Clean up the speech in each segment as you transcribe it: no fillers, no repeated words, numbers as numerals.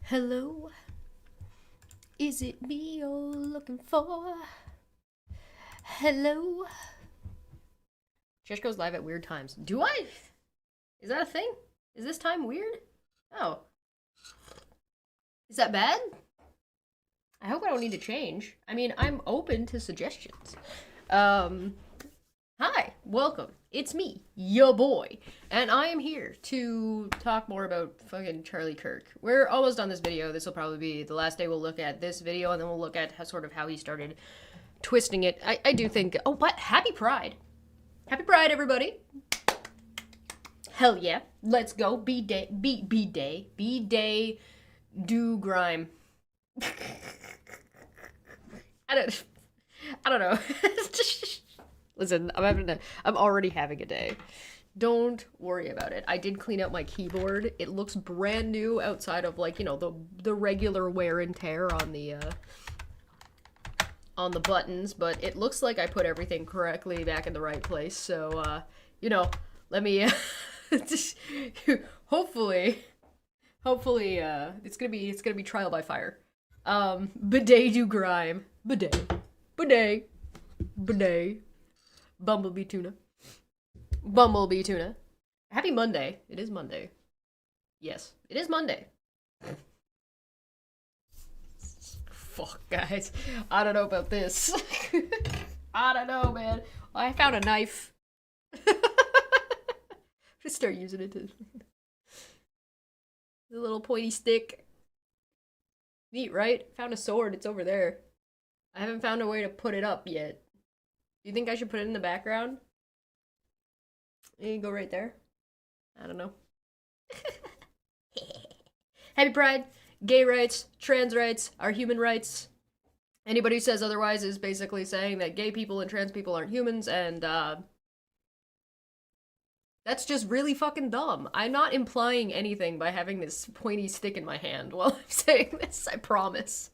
Hello, is it me you're looking for? Hello. Josh goes live at weird times. Do I? Is that a thing? Is this time weird? Oh. Is that bad? I hope I don't need to change. I mean, I'm open to suggestions. Hi, welcome. It's me, your boy, and I am here to talk more about fucking Charlie Kirk. We're almost done this video. This will probably be the last day we'll look at this video, and then we'll look at how he started twisting it. I do think. Oh, what? Happy Pride! Happy Pride, everybody! Hell yeah! Let's go. B-day, do grime. I don't know. Listen, I'm already having a day. Don't worry about it. I did clean out my keyboard. It looks brand new outside of, like, you know, the regular wear and tear on the buttons, but it looks like I put everything correctly back in the right place. So, you know, let me hopefully it's gonna be trial by fire. Bidet do grime. Bidet. Bumblebee tuna. Happy Monday. It is Monday. Yes, it is Monday. Fuck, guys. I don't know about this. I don't know, man. I found a knife. Just start using it to... The little pointy stick. Neat, right? Found a sword. It's over there. I haven't found a way to put it up yet. Do you think I should put it in the background? You go right there. I don't know. Happy Pride. Gay rights, trans rights are human rights. Anybody who says otherwise is basically saying that gay people and trans people aren't humans, and that's just really fucking dumb. I'm not implying anything by having this pointy stick in my hand while I'm saying this, I promise.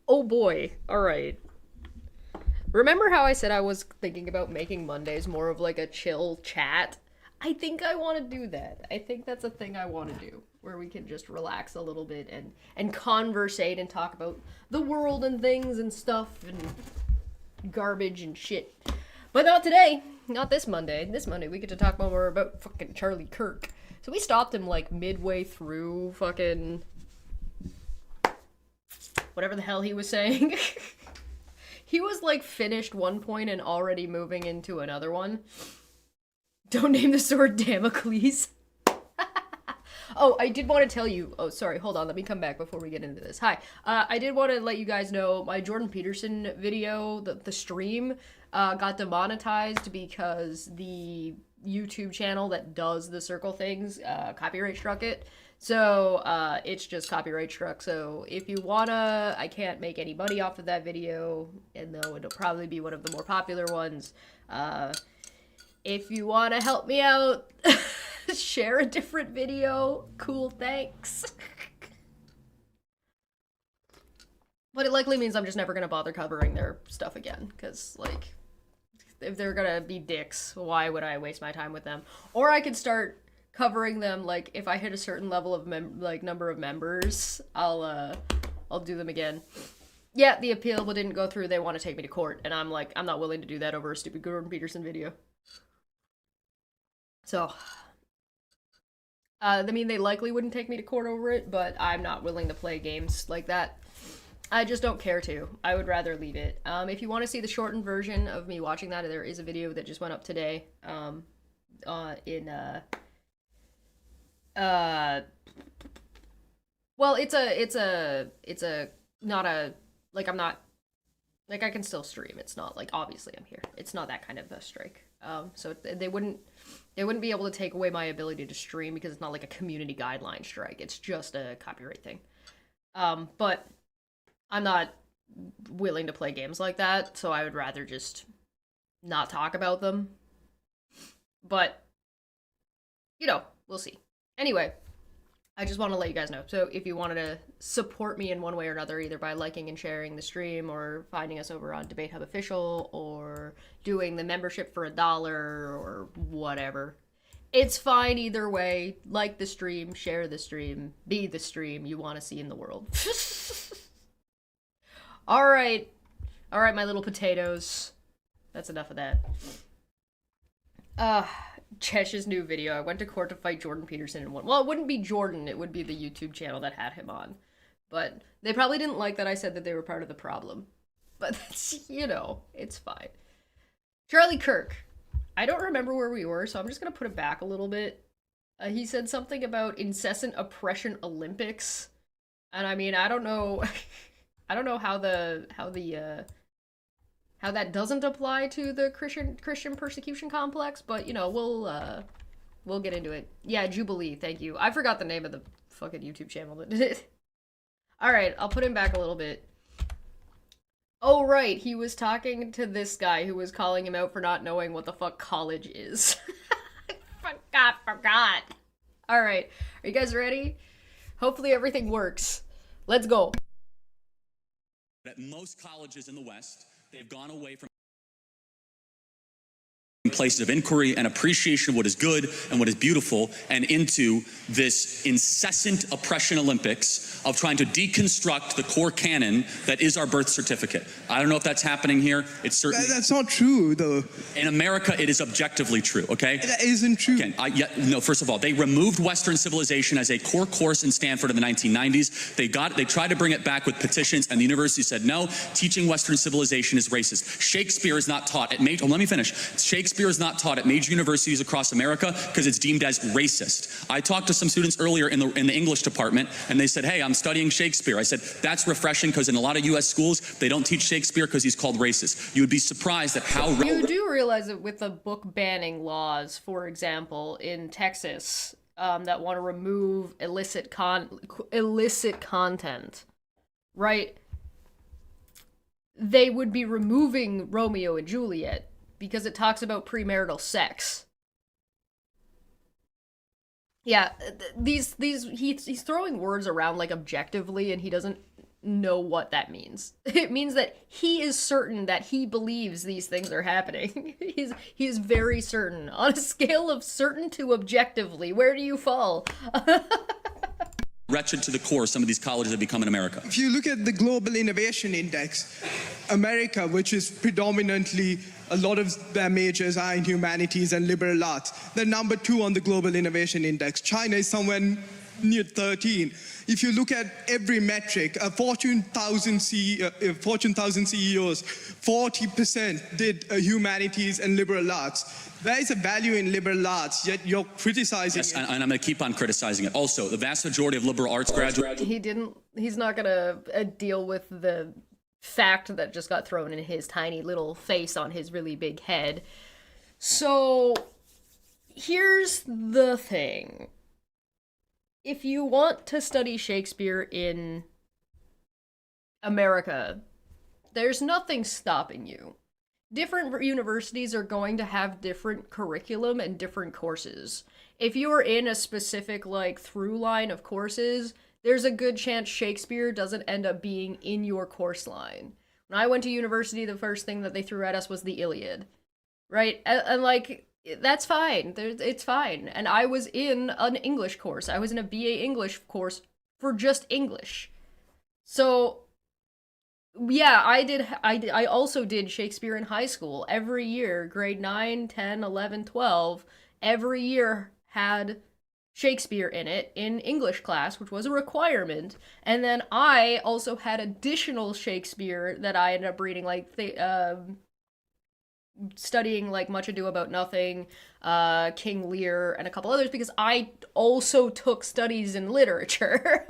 Oh boy. Alright. Remember how I said I was thinking about making Mondays more of like a chill chat? I think I want to do that. I think that's a thing I want to do, where we can just relax a little bit and conversate and talk about the world and things and stuff and garbage and shit. But not today. Not this Monday. This Monday we get to talk more about fucking Charlie Kirk. So we stopped him like midway through fucking... whatever the hell he was saying. He was like finished one point and already moving into another one. Don't name the sword Damocles. Oh, I did want to tell you. Oh, sorry. Hold on. Let me come back before we get into this. Hi. I did want to let you guys know my Jordan Peterson video, the stream, got demonetized because the YouTube channel that does the circle things copyright struck it. So, it's just copyright struck. So, if you wanna, I can't make any money off of that video, and though it'll probably be one of the more popular ones. If you wanna help me out, share a different video. Cool, thanks. But it likely means I'm just never gonna bother covering their stuff again, because, like, if they're gonna be dicks, why would I waste my time with them? Or I could start covering them, like, if I hit a certain level of number of members, I'll do them again. Yeah, the appeal didn't go through. They want to take me to court, and I'm like, I'm not willing to do that over a stupid Jordan Peterson video. So, I mean, they likely wouldn't take me to court over it, but I'm not willing to play games like that. I just don't care to. I would rather leave it. If you want to see the shortened version of me watching that, there is a video that just went up today, well, it's not a, like, I'm not, like, I can still stream. It's not, like, obviously I'm here. It's not that kind of a strike. So they wouldn't be able to take away my ability to stream because it's not like a community guideline strike. It's just a copyright thing. But I'm not willing to play games like that, so I would rather just not talk about them. But, you know, we'll see. Anyway, I just want to let you guys know. So if you wanted to support me in one way or another, either by liking and sharing the stream, or finding us over on Debate Hub Official, or doing the membership for $1, or whatever, It's fine either way. Like the stream, share the stream, be the stream you want to see in the world. All right. All right, my little potatoes. That's enough of that. Chesh's new video. I went to court to fight Jordan Peterson and won. Well, it wouldn't be Jordan. It would be the YouTube channel that had him on. But they probably didn't like that I said that they were part of the problem. But that's, you know, it's fine. Charlie Kirk. I don't remember where we were, so I'm just going to put it back a little bit. He said something about incessant oppression Olympics. And I mean, I don't know... I don't know how that doesn't apply to the Christian persecution complex, but you know, we'll get into it. Yeah, Jubilee, thank you. I forgot the name of the fucking YouTube channel that did it. Alright, I'll put him back a little bit. Oh right, he was talking to this guy who was calling him out for not knowing what the fuck college is. Forgot. Alright, are you guys ready? Hopefully everything works. Let's go. At most colleges in the West, they've gone away from places of inquiry and appreciation of what is good and what is beautiful, and into this incessant oppression Olympics of trying to deconstruct the core canon that is our birth certificate. I don't know if that's happening here. It's certainly... That's not true, though. In America, it is objectively true, okay? That isn't true. No, first of all, they removed Western civilization as a core course in Stanford in the 1990s. They tried to bring it back with petitions, and the university said, no, teaching Western civilization is racist. Shakespeare is not taught at major... let me finish. Shakespeare is not taught at major universities across America because it's deemed as racist. I talked to some students earlier in the English department, and they said, hey, I'm studying Shakespeare. I said, that's refreshing because in a lot of U.S. schools, they don't teach Shakespeare because he's called racist. You would be surprised at how... You do realize that with the book banning laws, for example, in Texas, that want to remove illicit content, right? They would be removing Romeo and Juliet because it talks about premarital sex. Yeah, he's throwing words around like objectively, and he doesn't know what that means. It means that he is certain that he believes these things are happening. He is very certain. On a scale of certain to objectively, where do you fall? Wretched to the core, some of these colleges have become in America. If you look at the Global Innovation Index, America, which is predominantly a lot of their majors are in humanities and liberal arts, they're number 2 on the Global Innovation Index. China is somewhere near 13. If you look at every metric, Fortune 1000 CEOs, 40% did humanities and liberal arts. There is a value in liberal arts, yet you're criticizing it. And I'm going to keep on criticizing it. Also, the vast majority of liberal arts graduates... He's not going to deal with the fact that just got thrown in his tiny little face on his really big head. So, here's the thing. If you want to study Shakespeare in America, there's nothing stopping you. Different universities are going to have different curriculum and different courses. If you are in a specific, like, through line of courses, there's a good chance Shakespeare doesn't end up being in your course line. When I went to university, the first thing that they threw at us was the Iliad. Right? And like, that's fine. It's fine. And I was in an English course. I was in a BA English course for just English. So... yeah, I also did Shakespeare in high school. Every year, grade 9, 10, 11, 12, every year had Shakespeare in it in English class, which was a requirement. And then I also had additional Shakespeare that I ended up reading, like, studying, like, Much Ado About Nothing, King Lear, and a couple others, because I also took studies in literature.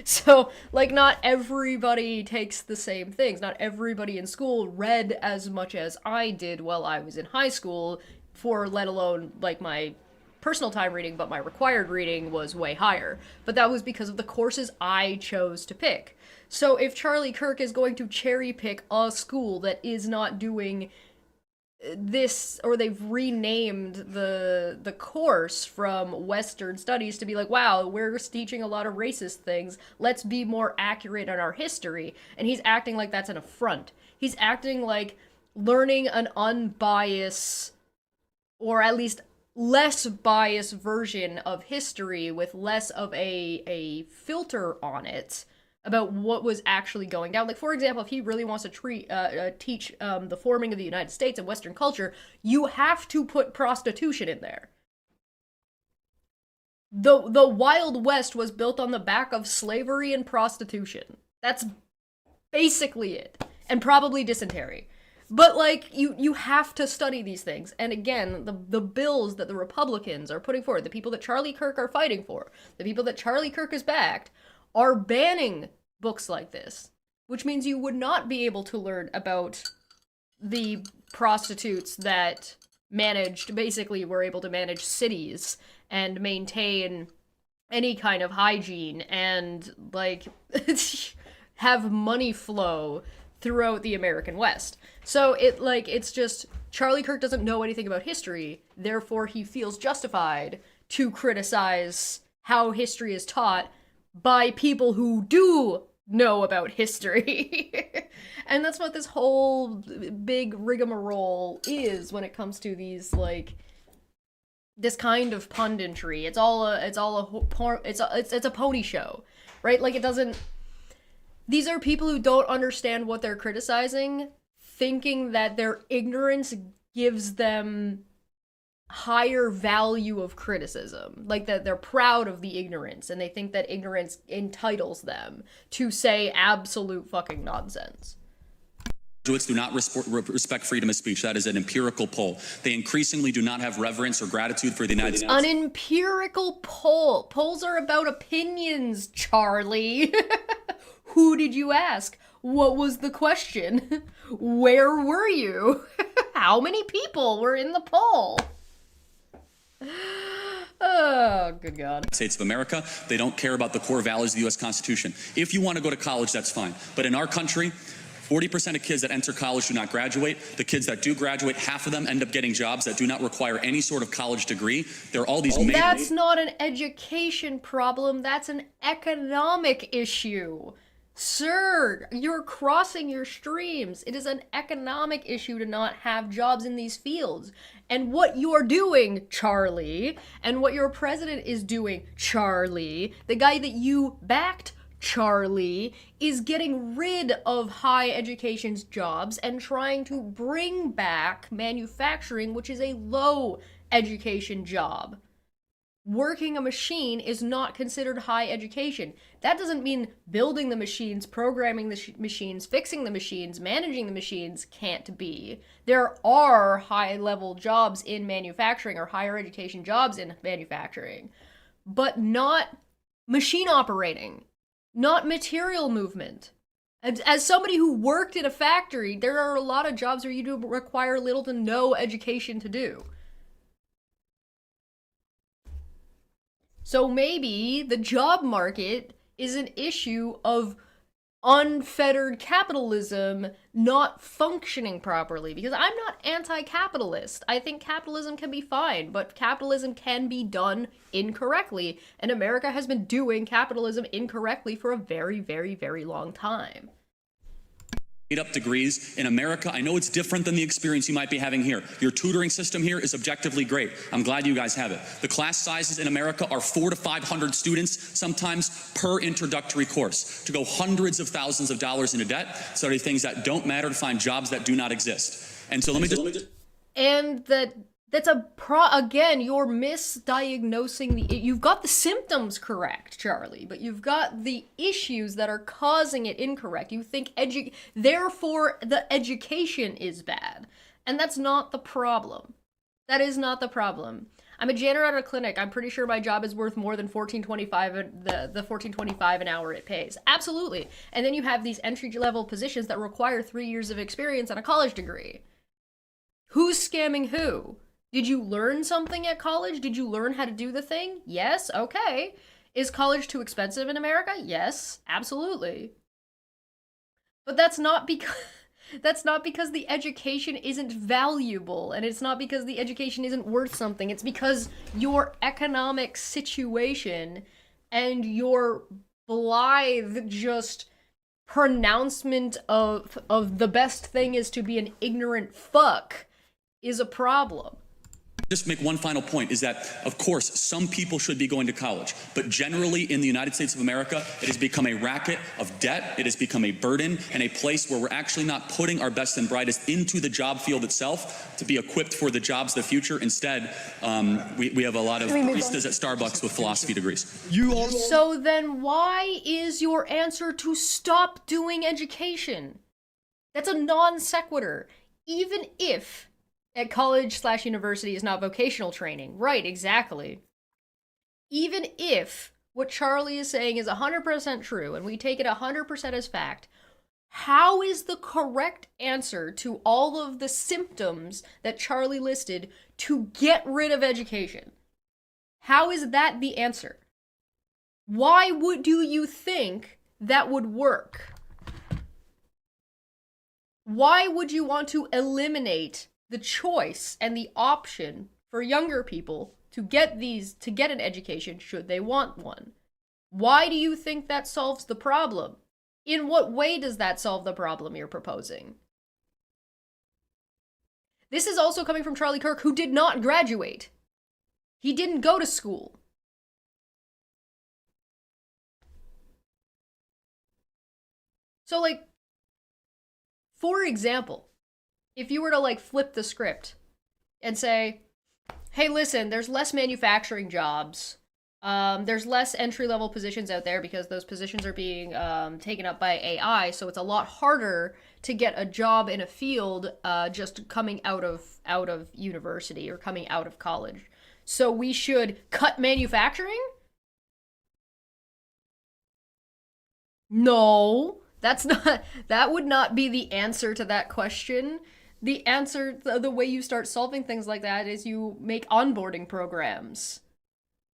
So, like, not everybody takes the same things. Not everybody in school read as much as I did while I was in high school, for let alone, like, my personal time reading, but my required reading was way higher. But that was because of the courses I chose to pick. So if Charlie Kirk is going to cherry pick a school that is not doing this, or they've renamed the course from Western studies to be like, wow, we're teaching a lot of racist things, let's be more accurate on our history, and he's acting like that's an affront. He's acting like learning an unbiased, or at least less biased version of history with less of a filter on it about what was actually going down. Like, for example, if he really wants to teach the forming of the United States and Western culture, you have to put prostitution in there. The Wild West was built on the back of slavery and prostitution. That's basically it. And probably dysentery. But, like, you have to study these things. And again, the bills that the Republicans are putting forward, the people that Charlie Kirk are fighting for, the people that Charlie Kirk has backed, are banning books like this. Which means you would not be able to learn about the prostitutes that basically were able to manage cities and maintain any kind of hygiene and, like, have money flow throughout the American West. So it's just, Charlie Kirk doesn't know anything about history, therefore he feels justified to criticize how history is taught by people who do know about history. And that's what this whole big rigmarole is when it comes to these, like, this kind of punditry. It's a pony show, right? Like, it doesn't, these are people who don't understand what they're criticizing, thinking that their ignorance gives them higher value of criticism. Like, that they're proud of the ignorance, and they think that ignorance entitles them to say absolute fucking nonsense. Graduates do not respect freedom of speech. That is an empirical poll. They increasingly do not have reverence or gratitude for the United States. An empirical poll. Polls are about opinions, Charlie. Who did you ask? What was the question? Where were you? How many people were in the poll? Oh, good God. States of America, they don't care about the core values of the U.S. Constitution. If you want to go to college, that's fine. But in our country, 40% of kids that enter college do not graduate. The kids that do graduate, half of them end up getting jobs that do not require any sort of college degree. There are all these... That's not an education problem. That's an economic issue. Sir, you're crossing your streams. It is an economic issue to not have jobs in these fields. And what you're doing, Charlie, and what your president is doing, Charlie, the guy that you backed, Charlie, is getting rid of high education jobs and trying to bring back manufacturing, which is a low education job. Working a machine is not considered high education. That doesn't mean building the machines, programming the machines, fixing the machines, managing the machines can't be. There are high-level jobs in manufacturing or higher education jobs in manufacturing, but not machine operating, not material movement. As somebody who worked in a factory, there are a lot of jobs where you do require little to no education to do. So maybe the job market is an issue of unfettered capitalism not functioning properly. Because I'm not anti-capitalist. I think capitalism can be fine, but capitalism can be done incorrectly. And America has been doing capitalism incorrectly for a very, very, very long time. Up degrees in America. I know it's different than the experience you might be having here. Your tutoring system here is objectively great. I'm glad you guys have it. The class sizes in America are 400 to 500 students, sometimes per introductory course, to go hundreds of thousands of dollars into debt, study things that don't matter, to find jobs that do not exist. And so let me just... And that's again, you're misdiagnosing you've got the symptoms correct, Charlie, but you've got the issues that are causing it incorrect. You think therefore the education is bad. And that's not the problem. That is not the problem. I'm a janitor at a clinic. I'm pretty sure my job is worth more than $14.25, the $14.25 an hour it pays. Absolutely. And then you have these entry-level positions that require 3 years of experience and a college degree. Who's scamming who? Did you learn something at college? Did you learn how to do the thing? Yes, okay. Is college too expensive in America? Yes, absolutely. But that's not because the education isn't valuable, and it's not because the education isn't worth something. It's because your economic situation and your blithe just pronouncement of the best thing is to be an ignorant fuck is a problem. Just make one final point is that, of course, some people should be going to college, but generally in the United States of America, it has become a racket of debt, it has become a burden, and a place where we're actually not putting our best and brightest into the job field itself to be equipped for the jobs of the future. Instead, we have a lot of baristas at Starbucks with philosophy degrees. So then why is your answer to stop doing education? That's a non sequitur. Even if at college/university is not vocational training. Right, exactly. Even if what Charlie is saying is 100% true, and we take it 100% as fact, how is the correct answer to all of the symptoms that Charlie listed to get rid of education? How is that the answer? Why do you think that would work? Why would you want to eliminate the choice and the option for younger people to get an education should they want one? Why do you think that solves the problem? In what way does that solve the problem you're proposing? This is also coming from Charlie Kirk, who did not graduate. He didn't go to school. So, like, for example, if you were to, like, flip the script and say, hey, listen, there's less manufacturing jobs. There's less entry-level positions out there because those positions are being taken up by AI, so it's a lot harder to get a job in a field just coming out of university or coming out of college. So we should cut manufacturing? No, that would not be the answer to that question. The answer, the way you start solving things like that is you make onboarding programs.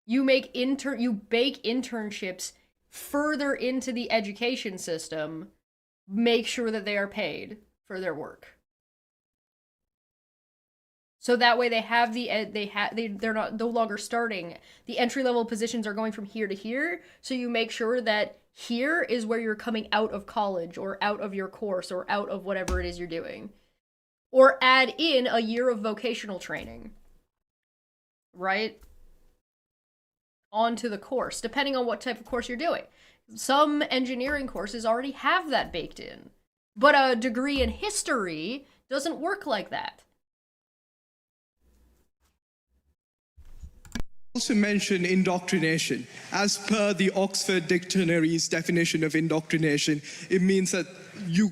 You bake internships further into the education system, make sure that they are paid for their work. So that way they're not no longer starting. The entry-level positions are going from here to here, so you make sure that here is where you're coming out of college or out of your course or out of whatever it is you're doing. Or add in a year of vocational training, right? Onto the course, depending on what type of course you're doing. Some engineering courses already have that baked in, but a degree in history doesn't work like that. Also mention indoctrination. As per the Oxford Dictionary's definition of indoctrination, it means that you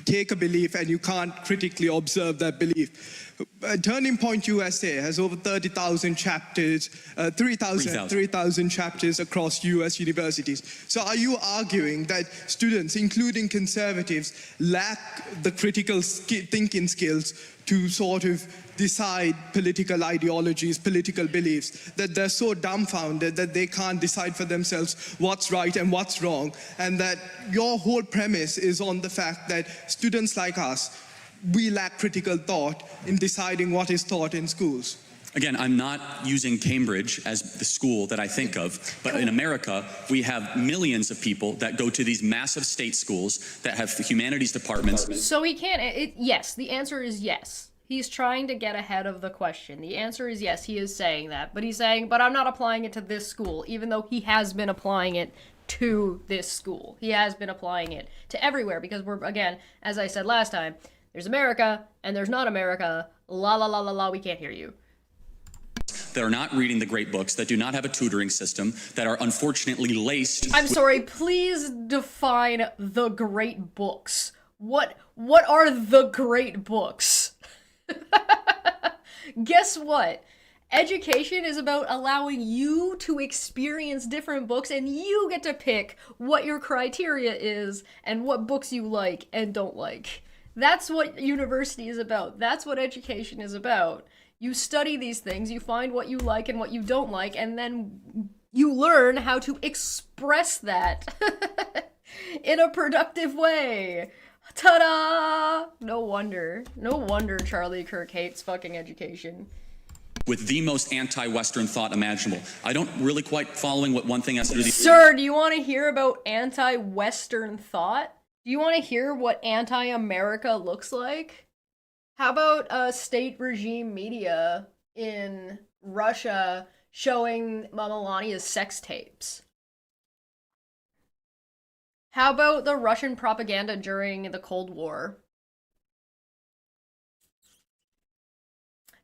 take a belief and you can't critically observe that belief. Turning Point USA has over 30,000 chapters, 3,000 chapters across US universities. So are you arguing that students, including conservatives, lack the critical thinking skills to sort of decide political ideologies, political beliefs, that they're so dumbfounded that they can't decide for themselves what's right and what's wrong, and that your whole premise is on the fact that students like us, we lack critical thought in deciding what is taught in schools? Again, I'm not using Cambridge as the school that I think of, but in America, we have millions of people that go to these massive state schools that have humanities departments. So he can't, yes, the answer is yes. He's trying to get ahead of the question. The answer is yes, he is saying that. But he's saying, but I'm not applying it to this school, even though he has been applying it to this school. He has been applying it to everywhere because we're, again, as I said last time, there's America and there's not America. La la la la la, we can't hear you. That are not reading the great books, that do not have a tutoring system, that are unfortunately laced. I'm sorry, please define the great books. What are the great books? Guess what? Education is about allowing you to experience different books, and you get to pick what your criteria is and what books you like and don't like. That's what university is about. That's what education is about. You study these things, you find what you like and what you don't like, and then you learn how to express that in a productive way. Ta-da! No wonder Charlie Kirk hates fucking education. With the most anti-Western thought imaginable. I don't really quite following what one thing has to do with... Sir, do you want to hear about anti-Western thought? Do you want to hear what anti-America looks like? How about state regime media in Russia showing Melania's sex tapes? How about the Russian propaganda during the Cold War?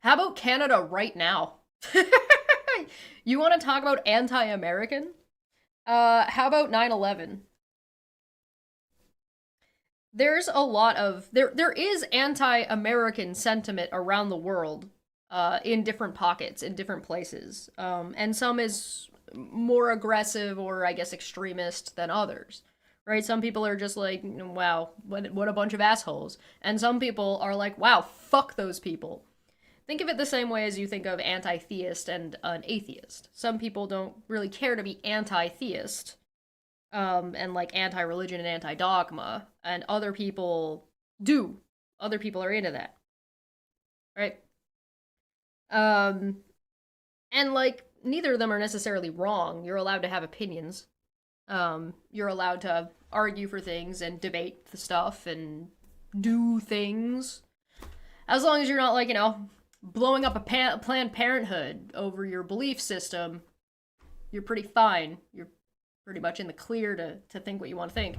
How about Canada right now? You want to talk about anti-American? How about 9/11? There's a lot of there is anti-American sentiment around the world, in different pockets, in different places, and some is more aggressive or I guess extremist than others, right? Some people are just like, wow, what a bunch of assholes, and some people are like, wow, fuck those people. Think of it the same way as you think of anti-theist and an atheist. Some people don't really care to be anti-theist, and like anti-religion and anti-dogma, and other people do. Other people are into that, right? And like neither of them are necessarily wrong. You're allowed to have opinions. You're allowed to argue for things and debate the stuff and do things, as long as you're not like, blowing up a Planned Parenthood over your belief system. You're pretty fine. You're pretty much in the clear to think what you want to think.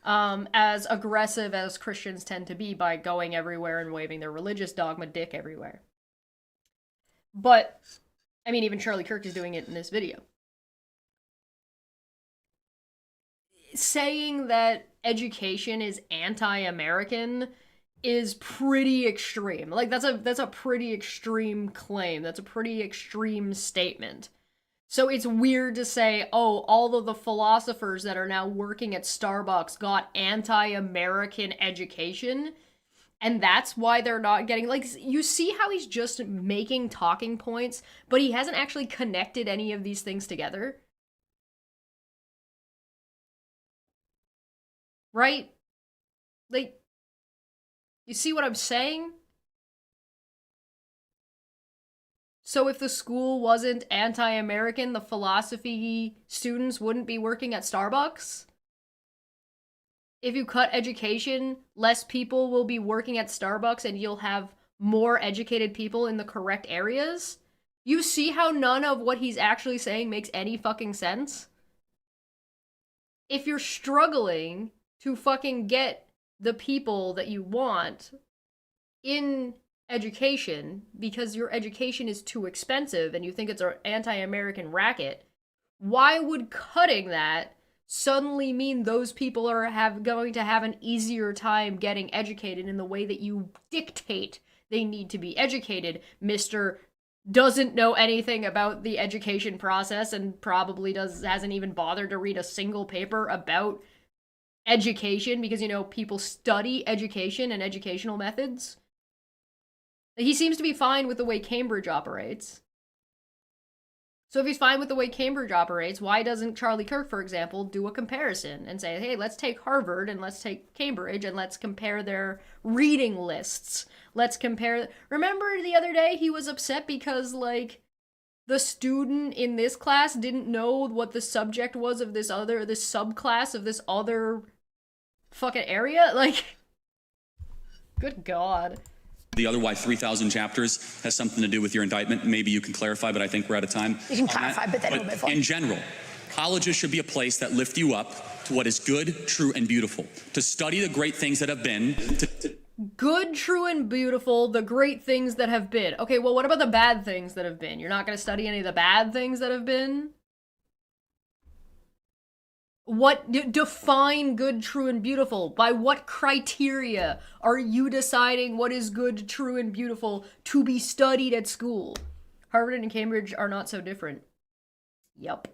As aggressive as Christians tend to be by going everywhere and waving their religious dogma dick everywhere. But, I mean, even Charlie Kirk is doing it in this video. Saying that education is anti-American is pretty extreme. Like, that's a pretty extreme claim. That's a pretty extreme statement. So it's weird to say, oh, all of the philosophers that are now working at Starbucks got anti-American education, and that's why they're not getting, like, you see how he's just making talking points, but he hasn't actually connected any of these things together? Right? Like, you see what I'm saying? So if the school wasn't anti-American, the philosophy students wouldn't be working at Starbucks? If you cut education, less people will be working at Starbucks and you'll have more educated people in the correct areas? You see how none of what he's actually saying makes any fucking sense? If you're struggling to fucking get the people that you want in education because your education is too expensive and you think it's an anti-American racket, why would cutting that suddenly mean those people are going to have an easier time getting educated in the way that you dictate they need to be educated, Mr. Doesn't know anything about the education process and probably hasn't even bothered to read a single paper about education because, people study education and educational methods. He seems to be fine with the way Cambridge operates. So if he's fine with the way Cambridge operates, why doesn't Charlie Kirk, for example, do a comparison and say, hey, let's take Harvard and let's take Cambridge and let's compare their reading lists. Let's compare... Remember the other day he was upset because, like, the student in this class didn't know what the subject was of this subclass of this other fucking area? Like, good God. The other why 3,000 chapters has something to do with your indictment. Maybe you can clarify, but I think we're out of time. You can clarify, but then we'll move on. In general, colleges should be a place that lift you up to what is good, true, and beautiful. To study the great things that have been. Good, true, and beautiful, the great things that have been. Okay, well, what about the bad things that have been? You're not going to study any of the bad things that have been? What define good, true, and beautiful? By what criteria are you deciding what is good, true, and beautiful to be studied at school? Harvard and Cambridge are not so different. Yup.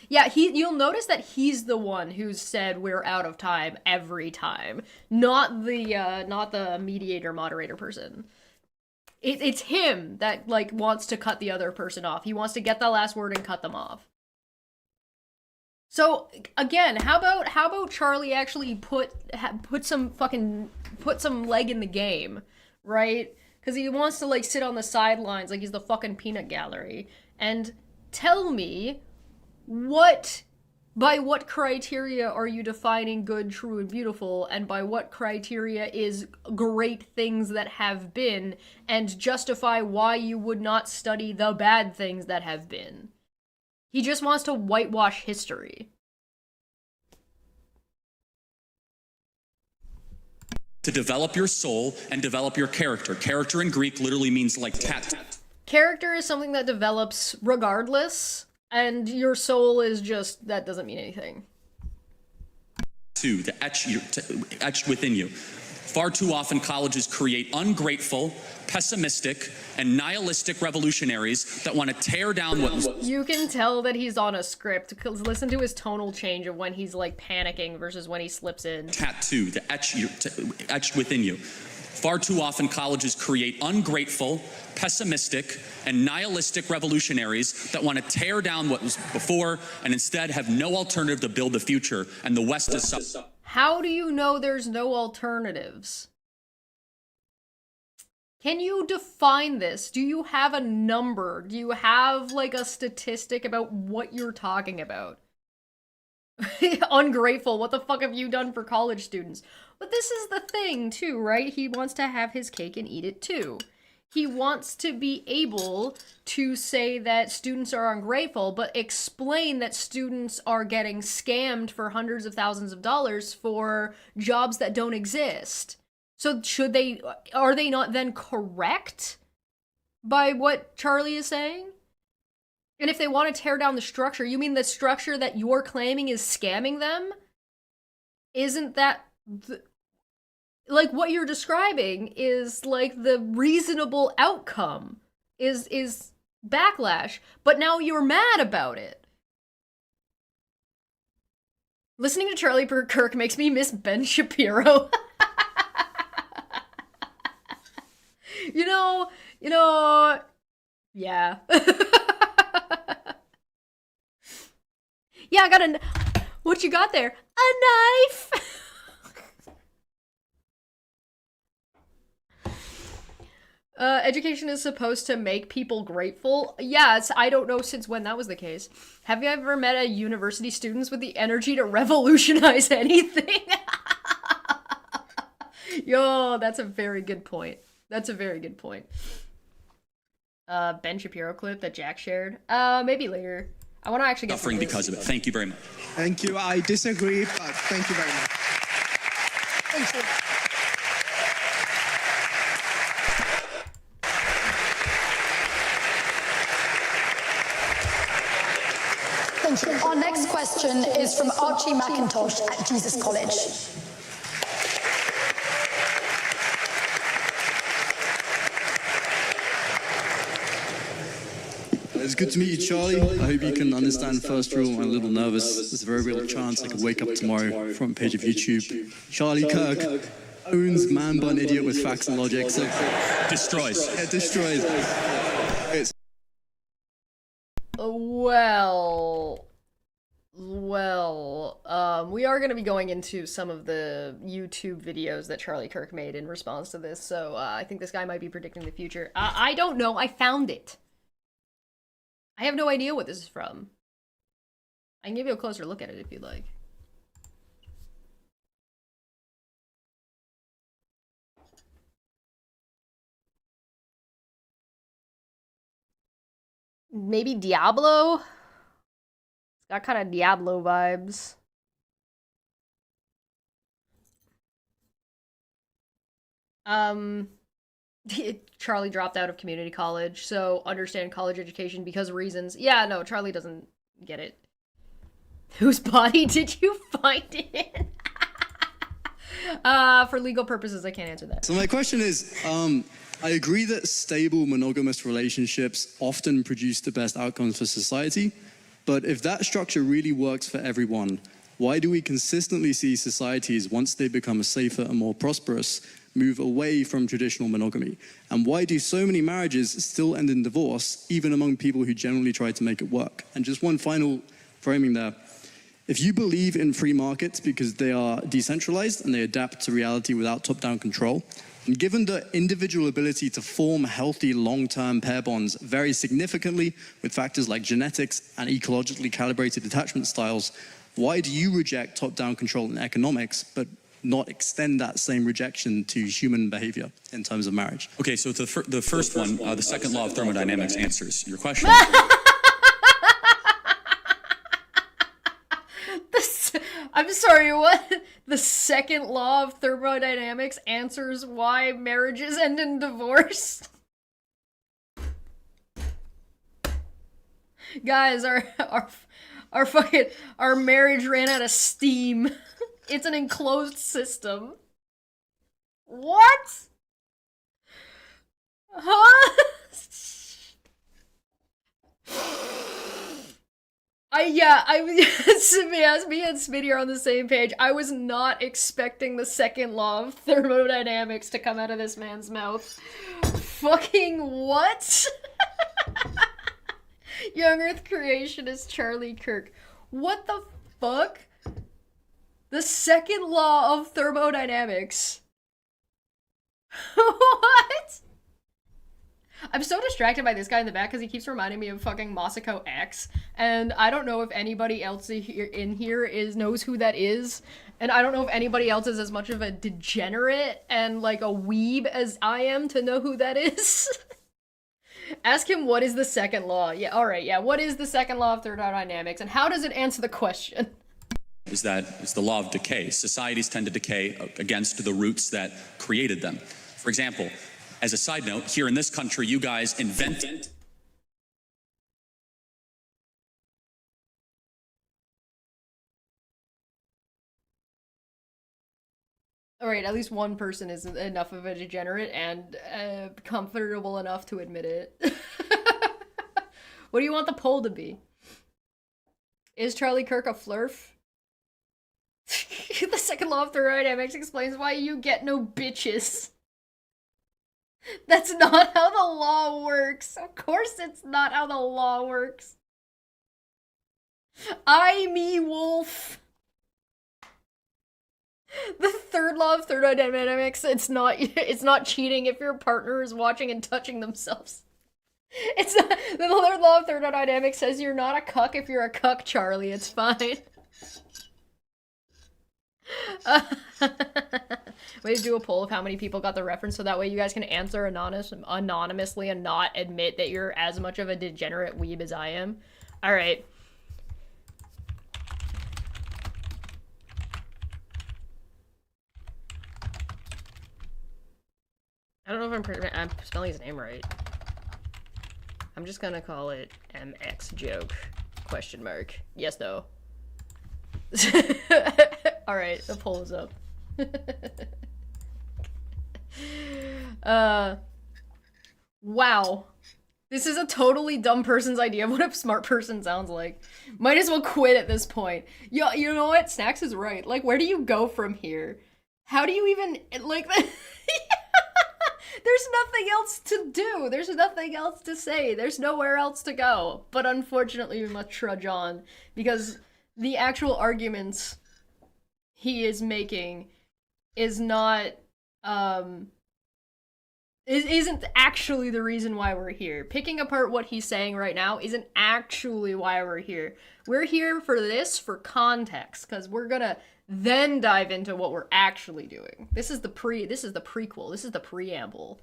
Yeah, you'll notice that he's the one who's said we're out of time every time, not the mediator moderator person. It's him that like wants to cut the other person off. He wants to get the last word and cut them off. So again, how about Charlie actually put some leg in the game, right? Because he wants to like sit on the sidelines like he's the fucking peanut gallery and tell me what By what criteria are you defining good, true, and beautiful, and by what criteria is great things that have been, and justify why you would not study the bad things that have been? He just wants to whitewash history. To develop your soul and develop your character. Character in Greek literally means like tattoo. Character is something that develops regardless, and your soul is just, that doesn't mean anything. To etch within you. Far too often colleges create ungrateful, pessimistic, and nihilistic revolutionaries that want to tear down what was. You can tell that he's on a script, because listen to his tonal change of when he's like panicking versus when he slips in. Tattoo, to etch within you. Far too often colleges create ungrateful, pessimistic, and nihilistic revolutionaries that want to tear down what was before and instead have no alternative to build the future, and the West is How do you know there's no alternatives? Can you define this? Do you have a number? Do you have like a statistic about what you're talking about? Ungrateful, what the fuck have you done for college students? But this is the thing too, right? He wants to have his cake and eat it too. He wants to be able to say that students are ungrateful, but explain that students are getting scammed for hundreds of thousands of dollars for jobs that don't exist. So are they not then correct by what Charlie is saying? And if they want to tear down the structure, you mean the structure that you're claiming is scamming them? Isn't that like what you're describing is like the reasonable outcome is backlash, but now you're mad about it. Listening to Charlie Kirk makes me miss Ben Shapiro. you know, yeah. Yeah, I got what you got there? A knife! Education is supposed to make people grateful. Yes, I don't know since when that was the case. Have you ever met a university students with the energy to revolutionize anything? Yo, that's a very good point. That's a very good point. Ben Shapiro clip that Jack shared. Maybe later. I want to actually get suffering because of it. Thank you very much. Thank you. I disagree, but thank you very much. Thanks for Thank you. Our next question is from Archie McIntosh at Jesus College. It's good to meet you, Charlie. I hope you can understand first rule. I'm a little nervous. There's a very real chance I could wake up tomorrow, front page of YouTube. Charlie Kirk owns man bun idiot with facts and logic. So destroys. Yeah, destroys. We are going to be going into some of the YouTube videos that Charlie Kirk made in response to this, so I think this guy might be predicting the future. I don't know. I found it. I have no idea what this is from. I can give you a closer look at it if you'd like. Maybe Diablo? It's got kind of Diablo vibes. Charlie dropped out of community college, so understand college education because of reasons. Yeah, no, Charlie doesn't get it. Whose body did you find it in? For legal purposes, I can't answer that. So my question is, I agree that stable monogamous relationships often produce the best outcomes for society, but if that structure really works for everyone, why do we consistently see societies, once they become safer and more prosperous, move away from traditional monogamy? And why do so many marriages still end in divorce, even among people who generally try to make it work? And just one final framing there. If you believe in free markets because they are decentralized and they adapt to reality without top-down control, and given the individual ability to form healthy long-term pair bonds very significantly with factors like genetics and ecologically calibrated attachment styles, Why do you reject top-down control in economics, but not extend that same rejection to human behavior in terms of marriage? Okay, so the first one, the second law of thermodynamics answers your question. I'm sorry, what? The second law of thermodynamics answers why marriages end in divorce? Guys, our marriage ran out of steam. It's an enclosed system. What? Huh? Me and Smitty are on the same page. I was not expecting the second law of thermodynamics to come out of this man's mouth. Fucking what? Young Earth creationist Charlie Kirk. What the fuck? The second law of thermodynamics. What? I'm so distracted by this guy in the back because he keeps reminding me of fucking Masako X, and I don't know if anybody else in here knows who that is, and I don't know if anybody else is as much of a degenerate and like a weeb as I am to know who that is. Ask him what is the second law. Yeah, alright, yeah, what is the second law of thermodynamics, and how does it answer the question? Is that it's the law of decay. Societies tend to decay against the roots that created them. For example, as a side note, here in this country, you guys invented... Alright, at least one person is enough of a degenerate and comfortable enough to admit it. What do you want the poll to be? Is Charlie Kirk a flurf? The second law of thermodynamics explains why you get no bitches. That's not how the law works. Of course it's not how the law works. I, me, wolf. The third law of thermodynamics, it's not cheating if your partner is watching and touching themselves. It's not, the third law of thermodynamics says you're not a cuck if you're a cuck, Charlie. It's fine. Way to do a poll of how many people got the reference so that way you guys can answer anonymously and not admit that you're as much of a degenerate weeb as I am. Alright. I don't know if I'm spelling his name right. I'm just gonna call it MX joke, question mark. Yes, no. Alright, the poll is up. Wow. This is a totally dumb person's idea of what a smart person sounds like. Might as well quit at this point. Yo, you know what? Snacks is right. Like, where do you go from here? How do you even, like, there's nothing else to do. There's nothing else to say. There's nowhere else to go. But unfortunately, we must trudge on because the actual arguments he is making is not, isn't actually the reason why we're here. Picking apart what he's saying right now isn't actually why we're here. We're here for this, for context, because we're gonna then dive into what we're actually doing. This is the prequel, this is the preamble.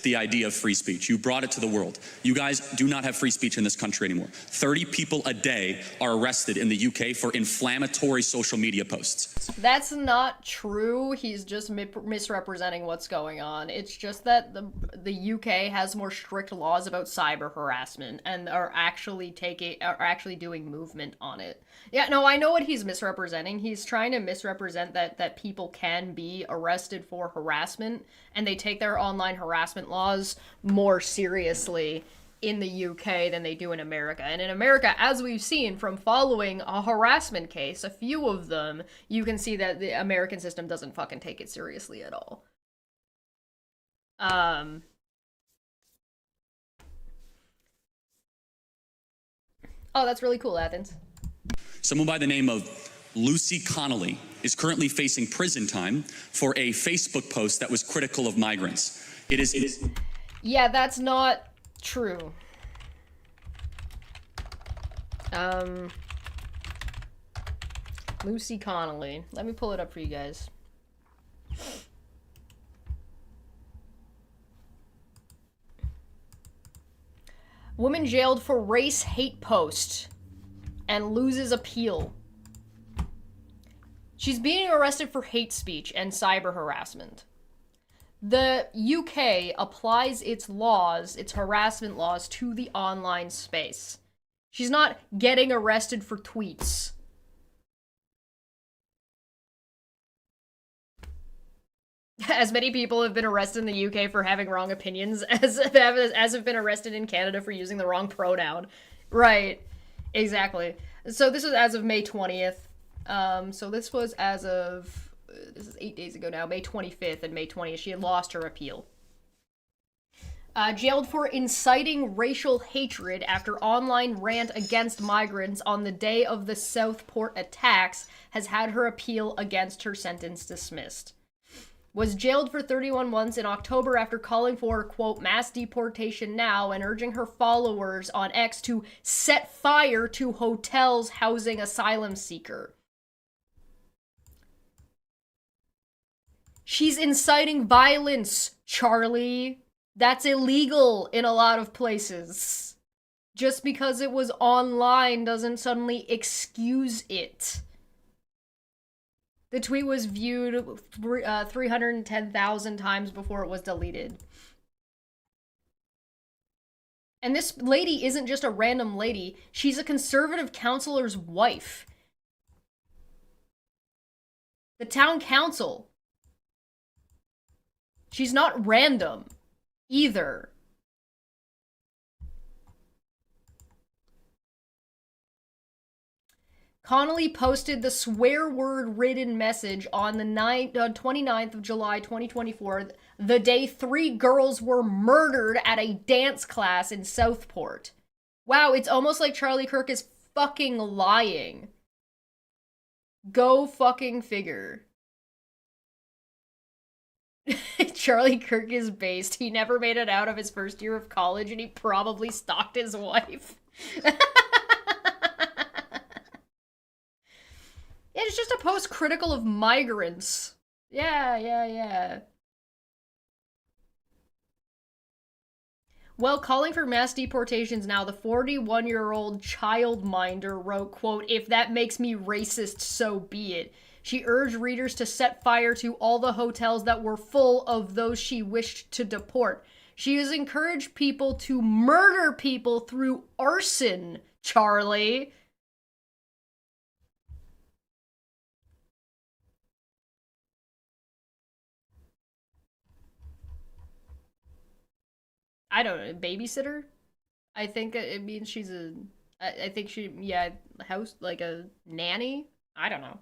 The idea of free speech. You brought it to the world. You guys do not have free speech in this country anymore. 30 people a day are arrested in the UK for inflammatory social media posts. That's not true. He's just misrepresenting what's going on. It's just that the UK has more strict laws about cyber harassment and are actually doing movement on it. Yeah, no, I know what he's misrepresenting. He's trying to misrepresent that people can be arrested for harassment and they take their online harassment laws more seriously in the UK than they do in America. And in America, as we've seen from following a harassment case, a few of them, you can see that the American system doesn't fucking take it seriously at all. Oh, that's really cool, Athens. Someone by the name of Lucy Connelly is currently facing prison time for a Facebook post that was critical of migrants. It is. Yeah, that's not true. Lucy Connelly. Let me pull it up for you guys. Woman jailed for race hate post and loses appeal. She's being arrested for hate speech and cyber harassment. The UK applies its laws, its harassment laws, to the online space. She's not getting arrested for tweets. As many people have been arrested in the UK for having wrong opinions as have been arrested in Canada for using the wrong pronoun. Right. Exactly. So this was as of May 20th. So this was as of, this is 8 days ago now, May 25th and May 20th. She had lost her appeal. Jailed for inciting racial hatred after online rant against migrants on the day of the Southport attacks, has had her appeal against her sentence dismissed. Was jailed for 31 months in October after calling for, quote, mass deportation now and urging her followers on X to set fire to hotels housing asylum seeker. She's inciting violence, Charlie. That's illegal in a lot of places. Just because it was online doesn't suddenly excuse it. The tweet was viewed 310,000 times before it was deleted. And this lady isn't just a random lady. She's a conservative councilor's wife. The town council. She's not random either. Connelly posted the swear word-ridden message on the 29th of July 2024, the day 3 girls were murdered at a dance class in Southport. Wow, it's almost like Charlie Kirk is fucking lying. Go fucking figure. Charlie Kirk is based. He never made it out of his first year of college and he probably stalked his wife. It's just a post critical of migrants. Yeah. Well, calling for mass deportations now, the 41-year-old childminder wrote, quote, if that makes me racist, so be it. She urged readers to set fire to all the hotels that were full of those she wished to deport. She has encouraged people to murder people through arson, Charlie. I don't know, babysitter? I think it means she's a, I think she, yeah, house, like a nanny? I don't know.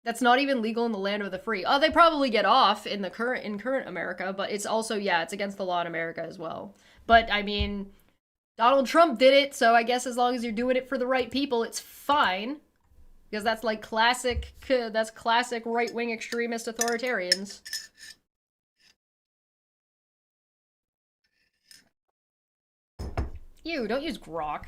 That's not even legal in the land of the free. Oh, they probably get off in current America, but it's also, yeah, it's against the law in America as well. But, I mean, Donald Trump did it, so I guess as long as you're doing it for the right people, it's fine. Because that's like classic right-wing extremist authoritarians. Ew, don't use grok.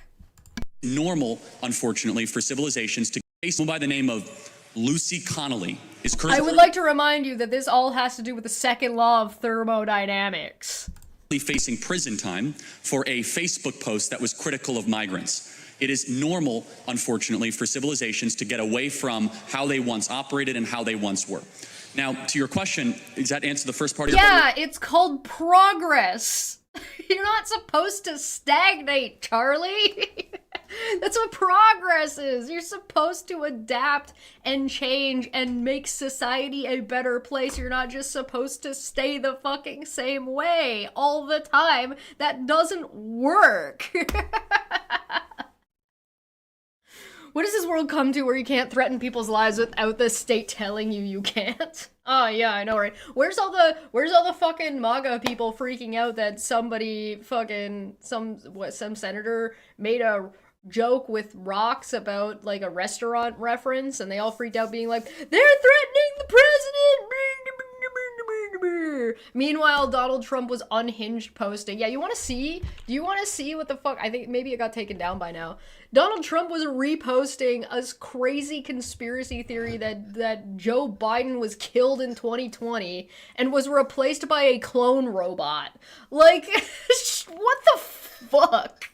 Normal, unfortunately, for civilizations to face someone by the name of Lucy Connelly is currently... I would like to remind you that this all has to do with the second law of thermodynamics. ...facing prison time for a Facebook post that was critical of migrants. It is normal, unfortunately, for civilizations to get away from how they once operated and how they once were. Now, to your question, does that answer the first part of your question? Yeah, it's called progress. You're not supposed to stagnate, Charlie. That's what progress is. You're supposed to adapt and change and make society a better place. You're not just supposed to stay the fucking same way all the time. That doesn't work. What does this world come to where you can't threaten people's lives without the state telling you can't? Oh yeah, I know, right? Where's all the fucking MAGA people freaking out that somebody fucking some senator made a joke with rocks about like a restaurant reference and they all freaked out being like, they're threatening the president. Meanwhile, Donald Trump was unhinged posting. Yeah, you want to see? Do you want to see what the fuck? I think maybe it got taken down by now. Donald Trump was reposting a crazy conspiracy theory that Joe Biden was killed in 2020 and was replaced by a clone robot. Like, what the fuck?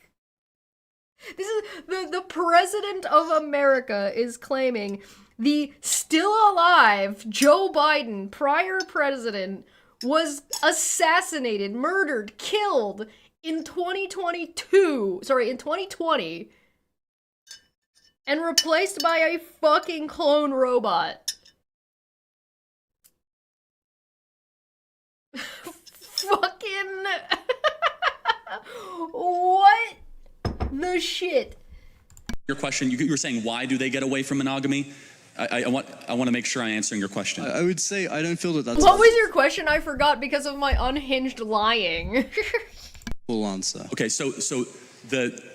This is the president of America is claiming the still alive Joe Biden, prior president, was assassinated, murdered, killed in 2020, and replaced by a fucking clone robot. Fucking what the shit? Your question, you were saying, why do they get away from monogamy? I want to make sure I'm answering your question. I would say I don't feel that that's What was your question? I forgot because of my unhinged lying. full answer. Okay, so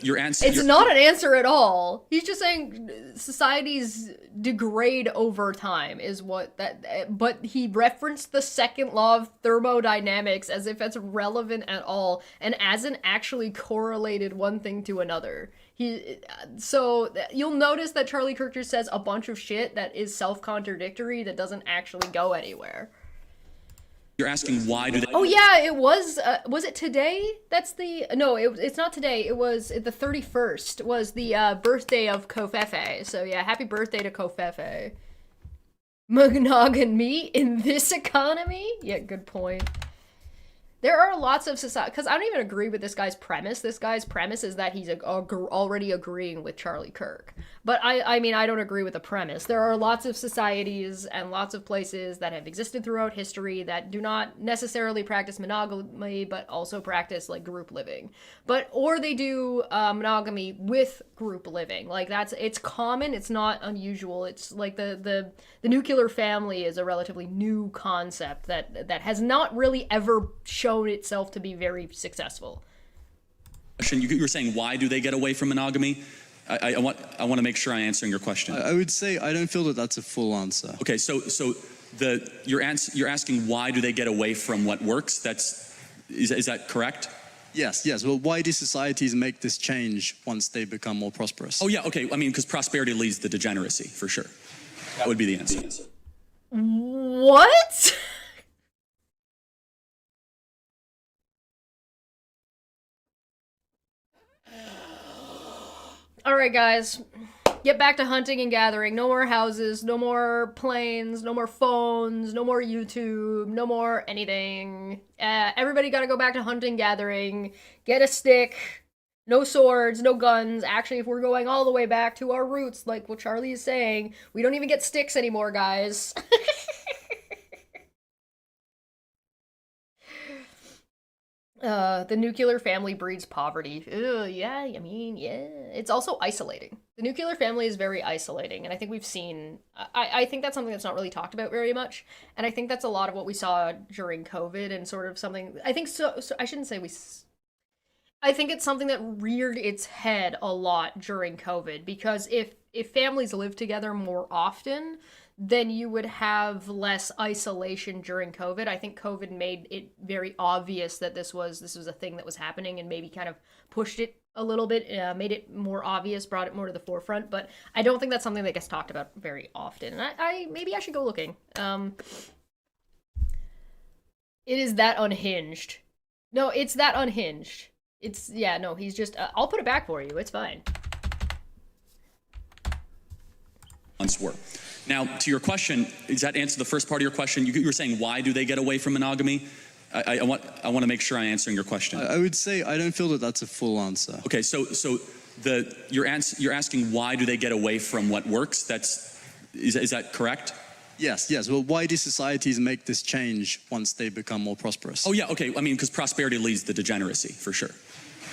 your answer. It's not an answer at all. He's just saying societies degrade over time is what that, but he referenced the second law of thermodynamics as if it's relevant at all and hasn't actually correlated one thing to another. So you'll notice that Charlie Kirk just says a bunch of shit that is self-contradictory that doesn't actually go anywhere. You're asking why do they... Oh yeah, it was it today? That's the... No, it's not today. It was the 31st was the birthday of Kofefe. So yeah, happy birthday to Kofefe. Monogamy in this economy? Yeah, good point. There are lots of society... Because I don't even agree with this guy's premise. This guy's premise is that he's already agreeing with Charlie Kirk. But I mean, I don't agree with the premise. There are lots of societies and lots of places that have existed throughout history that do not necessarily practice monogamy, but also practice, like, group living. Or they do monogamy with group living. Like, it's common, it's not unusual. It's like the nuclear family is a relatively new concept that has not really ever shown itself to be very successful. You were saying, why do they get away from monogamy? I want to make sure I'm answering your question. I would say I don't feel that that's a full answer. Okay, so you're asking why do they get away from what works? Is that correct? Yes. Well, why do societies make this change once they become more prosperous? Oh yeah, okay. I mean, because prosperity leads to degeneracy, for sure. That would be the answer. What? Alright guys, get back to hunting and gathering. No more houses, no more planes, no more phones, no more YouTube, no more anything. Everybody gotta go back to hunting, gathering, get a stick, no swords, no guns. Actually, if we're going all the way back to our roots, like what Charlie is saying, we don't even get sticks anymore, guys. The nuclear family breeds poverty. Ugh, yeah, I mean, yeah. It's also isolating. The nuclear family is very isolating, and I think we've seen... I think that's something that's not really talked about very much, and I think that's a lot of what we saw during COVID and sort of something... I think so I shouldn't say we... I think it's something that reared its head a lot during COVID, because if families live together more often, then you would have less isolation during COVID. I think COVID made it very obvious that this was a thing that was happening and maybe kind of pushed it a little bit, made it more obvious, brought it more to the forefront. But I don't think that's something that gets talked about very often. And maybe I should go looking. It is that unhinged. No, it's that unhinged. Yeah, no, he's just, I'll put it back for you. It's fine. Were. Now, to your question, does that answer the first part of your question? You were saying, why do they get away from monogamy? I want to make sure I'm answering your question. I would say I don't feel that that's a full answer. Okay, so you're asking why do they get away from what works? Is that correct? Yes. Well, why do societies make this change once they become more prosperous? Oh yeah, okay. I mean, because prosperity leads to degeneracy, for sure.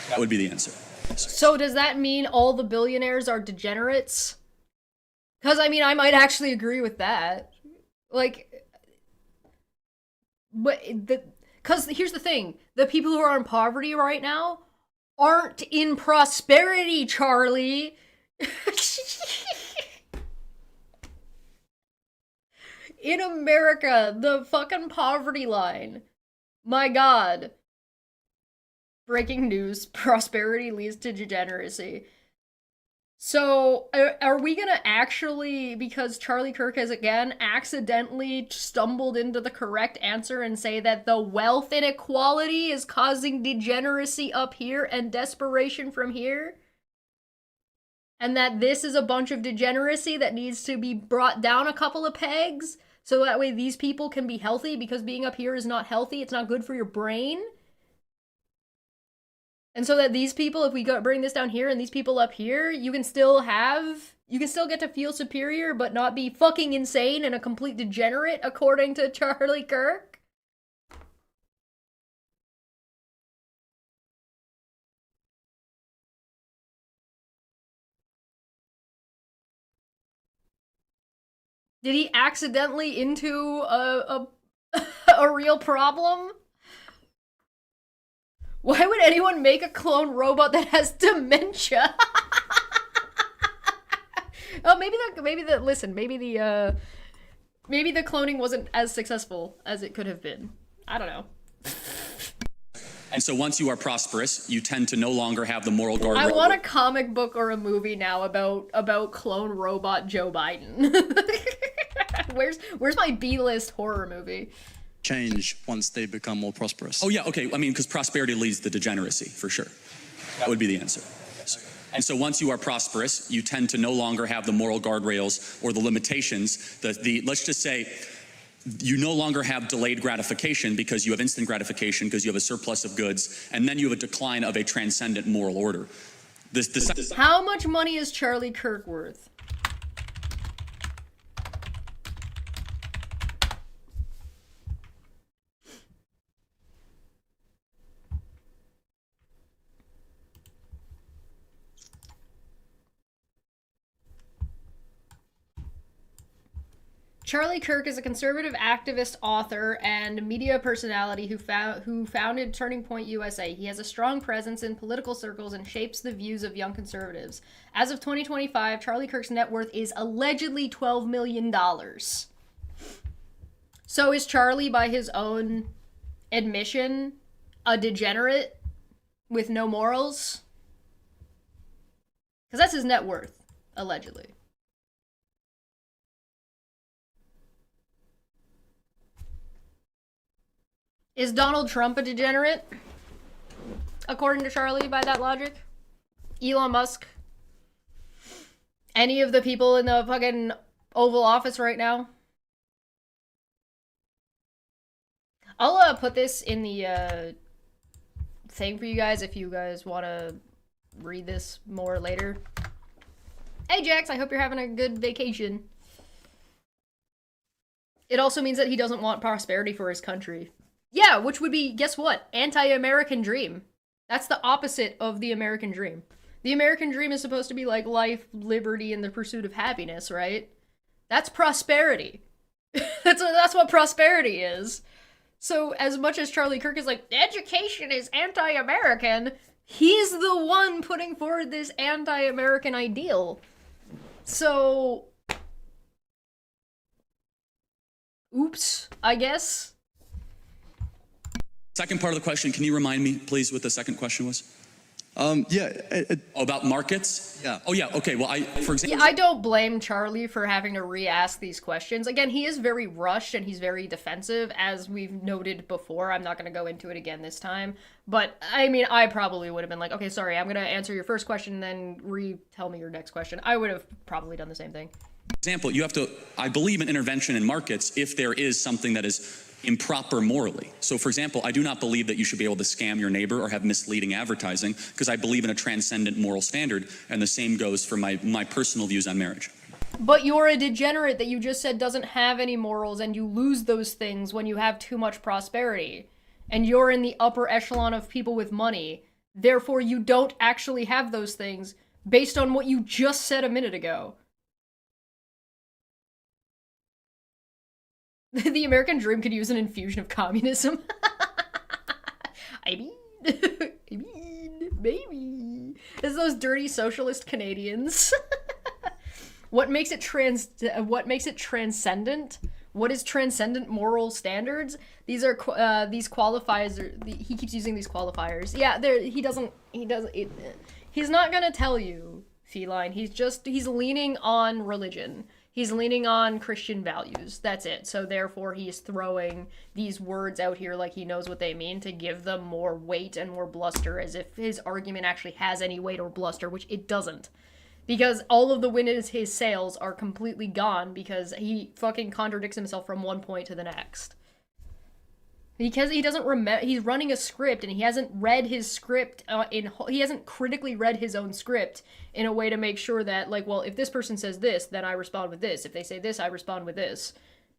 That would be the answer. So does that mean all the billionaires are degenerates? Because, I mean, I might actually agree with that. Like, but because here's the thing. The people who are in poverty right now aren't in prosperity, Charlie. In America, the fucking poverty line My god. Breaking news. Prosperity leads to degeneracy. So, are we gonna actually, because Charlie Kirk has again accidentally stumbled into the correct answer and say that the wealth inequality is causing degeneracy up here and desperation from here? And that this is a bunch of degeneracy that needs to be brought down a couple of pegs so that way these people can be healthy, because being up here is not healthy, it's not good for your brain? And so that these people, if we bring this down here and these people up here, you can still get to feel superior but not be fucking insane and a complete degenerate, according to Charlie Kirk? Did he accidentally into a real problem? Why would anyone make a clone robot that has dementia? Oh, maybe the cloning wasn't as successful as it could have been. I don't know. And so once you are prosperous, you tend to no longer have the moral guardrail. I want a comic book or a movie now about clone robot Joe Biden. Where's my B-list horror movie? Change once they become more prosperous. Oh yeah, okay. I mean, because prosperity leads to degeneracy, for sure. That would be the answer. And so once you are prosperous, you tend to no longer have the moral guardrails or the limitations. Let's just say you no longer have delayed gratification because you have instant gratification, because you have a surplus of goods, and then you have a decline of a transcendent moral order. How much money is Charlie Kirk worth? Charlie Kirk is a conservative activist, author, and media personality who founded Turning Point USA. He has a strong presence in political circles and shapes the views of young conservatives. As of 2025, Charlie Kirk's net worth is allegedly $12 million. So is Charlie, by his own admission, a degenerate with no morals? Because that's his net worth, allegedly. Is Donald Trump a degenerate? According to Charlie, by that logic? Elon Musk? Any of the people in the fucking Oval Office right now? I'll put this in the thing for you guys if you guys want to read this more later. Hey Jax, I hope you're having a good vacation. It also means that he doesn't want prosperity for his country. Yeah, which would be, guess what? Anti-American dream. That's the opposite of the American dream. The American dream is supposed to be like life, liberty, and the pursuit of happiness, right? That's prosperity. That's what prosperity is. So as much as Charlie Kirk is like, education is anti-American, he's the one putting forward this anti-American ideal. So, oops, I guess. Second part of the question, can you remind me, please, what the second question was? About markets? Yeah. Oh, yeah, okay, well, for example... Yeah, I don't blame Charlie for having to re-ask these questions. Again, he is very rushed and he's very defensive, as we've noted before. I'm not going to go into it again this time. But, I mean, I probably would have been like, okay, sorry, I'm going to answer your first question and then tell me your next question. I would have probably done the same thing. Example, you have to, I believe in intervention in markets if there is something that is improper morally. So for example, I do not believe that you should be able to scam your neighbor or have misleading advertising, because I believe in a transcendent moral standard, and the same goes for my personal views on marriage. But you're a degenerate that you just said doesn't have any morals, and you lose those things when you have too much prosperity. And you're in the upper echelon of people with money. Therefore, you don't actually have those things based on what you just said a minute ago. The American dream could use an infusion of communism. I mean, maybe. It's those dirty socialist Canadians. What makes it transcendent? What is transcendent moral standards? These are these qualifiers. He keeps using these qualifiers. Yeah, he's not gonna tell you, Feline. He's leaning on religion. He's leaning on Christian values. That's it. So therefore, he's throwing these words out here like he knows what they mean to give them more weight and more bluster, as if his argument actually has any weight or bluster, which it doesn't. Because all of the wind in his sails are completely gone because he fucking contradicts himself from one point to the next. Because he doesn't remember, he's running a script and he hasn't read his script he hasn't critically read his own script in a way to make sure that, like, well, if this person says this, then I respond with this. If they say this, I respond with this.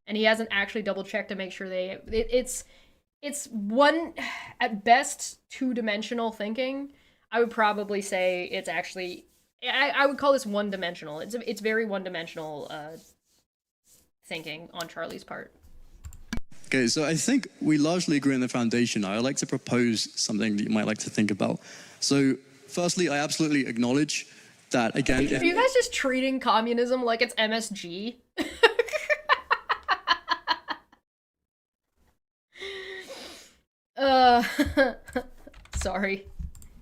And he hasn't actually double checked to make sure it's one, at best, two-dimensional thinking. I would probably say it's actually, I would call this one-dimensional. It's very one-dimensional thinking on Charlie's part. Okay, so I think we largely agree on the foundation. I'd like to propose something that you might like to think about. So, firstly, I absolutely acknowledge that, again... Are you guys just treating communism like it's MSG? Sorry.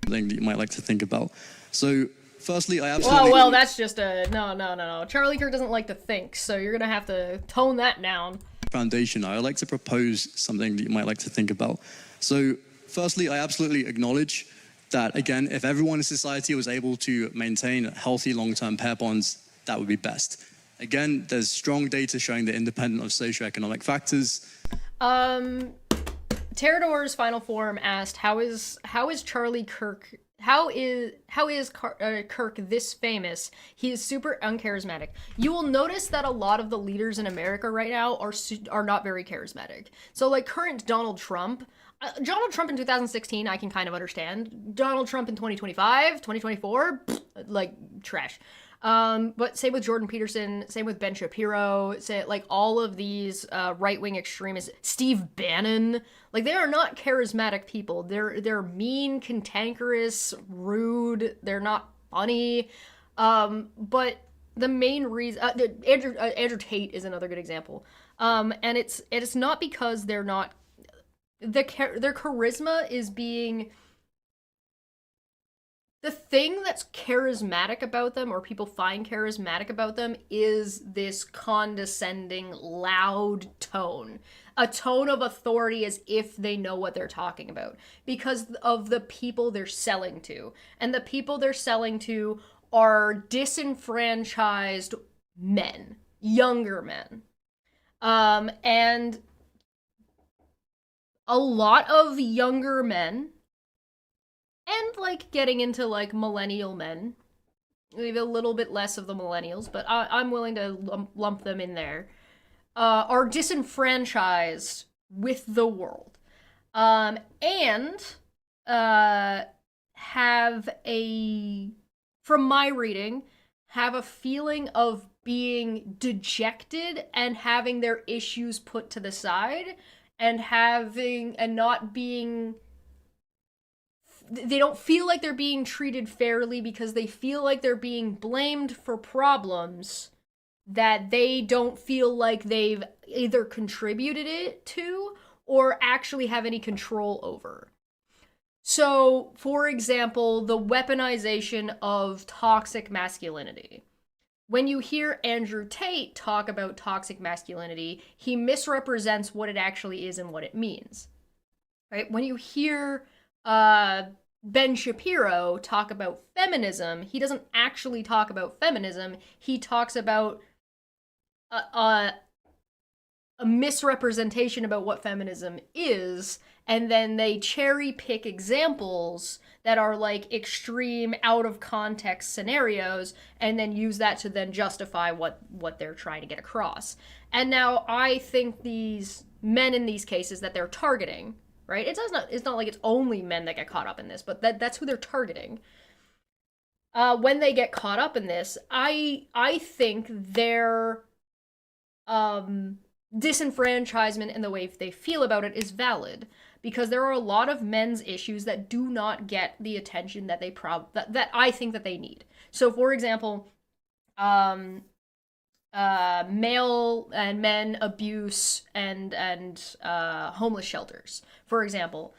Something that you might like to think about. So, firstly, I absolutely... Well, that's just a... No. Charlie Kirk doesn't like to think, so you're gonna have to tone that down. Foundation, I would like to propose something that you might like to think about. So, firstly, I absolutely acknowledge that, again, if everyone in society was able to maintain healthy long-term pair bonds, that would be best. Again, there's strong data showing that independent of socioeconomic factors. Terador's final form asked, how is Charlie Kirk... How is Kirk this famous? He is super uncharismatic. You will notice that a lot of the leaders in America right now are not very charismatic. So, like, current Donald Trump in 2016, I can kind of understand. Donald Trump in 2025, 2024, like, trash. But same with Jordan Peterson, same with Ben Shapiro, like all of these right-wing extremists, Steve Bannon, like they are not charismatic people. They're mean, cantankerous, rude. They're not funny. But the main reason, Andrew Tate is another good example. And it's not because they're not, their charisma is being. The thing that's charismatic about them, or people find charismatic about them, is this condescending, loud tone. A tone of authority as if they know what they're talking about. Because of the people they're selling to. And the people they're selling to are disenfranchised men. Younger men. And a lot of younger men, and, like, getting into, like, millennial men. Maybe a little bit less of the millennials, but I'm willing to lump them in there. Are disenfranchised with the world. And have a, from my reading, have a feeling of being dejected and having their issues put to the side. And not being... They don't feel like they're being treated fairly because they feel like they're being blamed for problems that they don't feel like they've either contributed it to or actually have any control over. So, for example, the weaponization of toxic masculinity. When you hear Andrew Tate talk about toxic masculinity, he misrepresents what it actually is and what it means. Right? When you hear Ben Shapiro talk about feminism, he doesn't actually talk about feminism. He talks about a misrepresentation about what feminism is, and then they cherry pick examples that are like extreme out of context scenarios and then use that to then justify what they're trying to get across. And now I think these men in these cases that they're targeting, right? It's not like it's only men that get caught up in this, but that's who they're targeting. When they get caught up in this, I think their disenfranchisement and the way they feel about it is valid, because there are a lot of men's issues that do not get the attention that that I think that they need. So, for example, male and men abuse and homeless shelters, for example.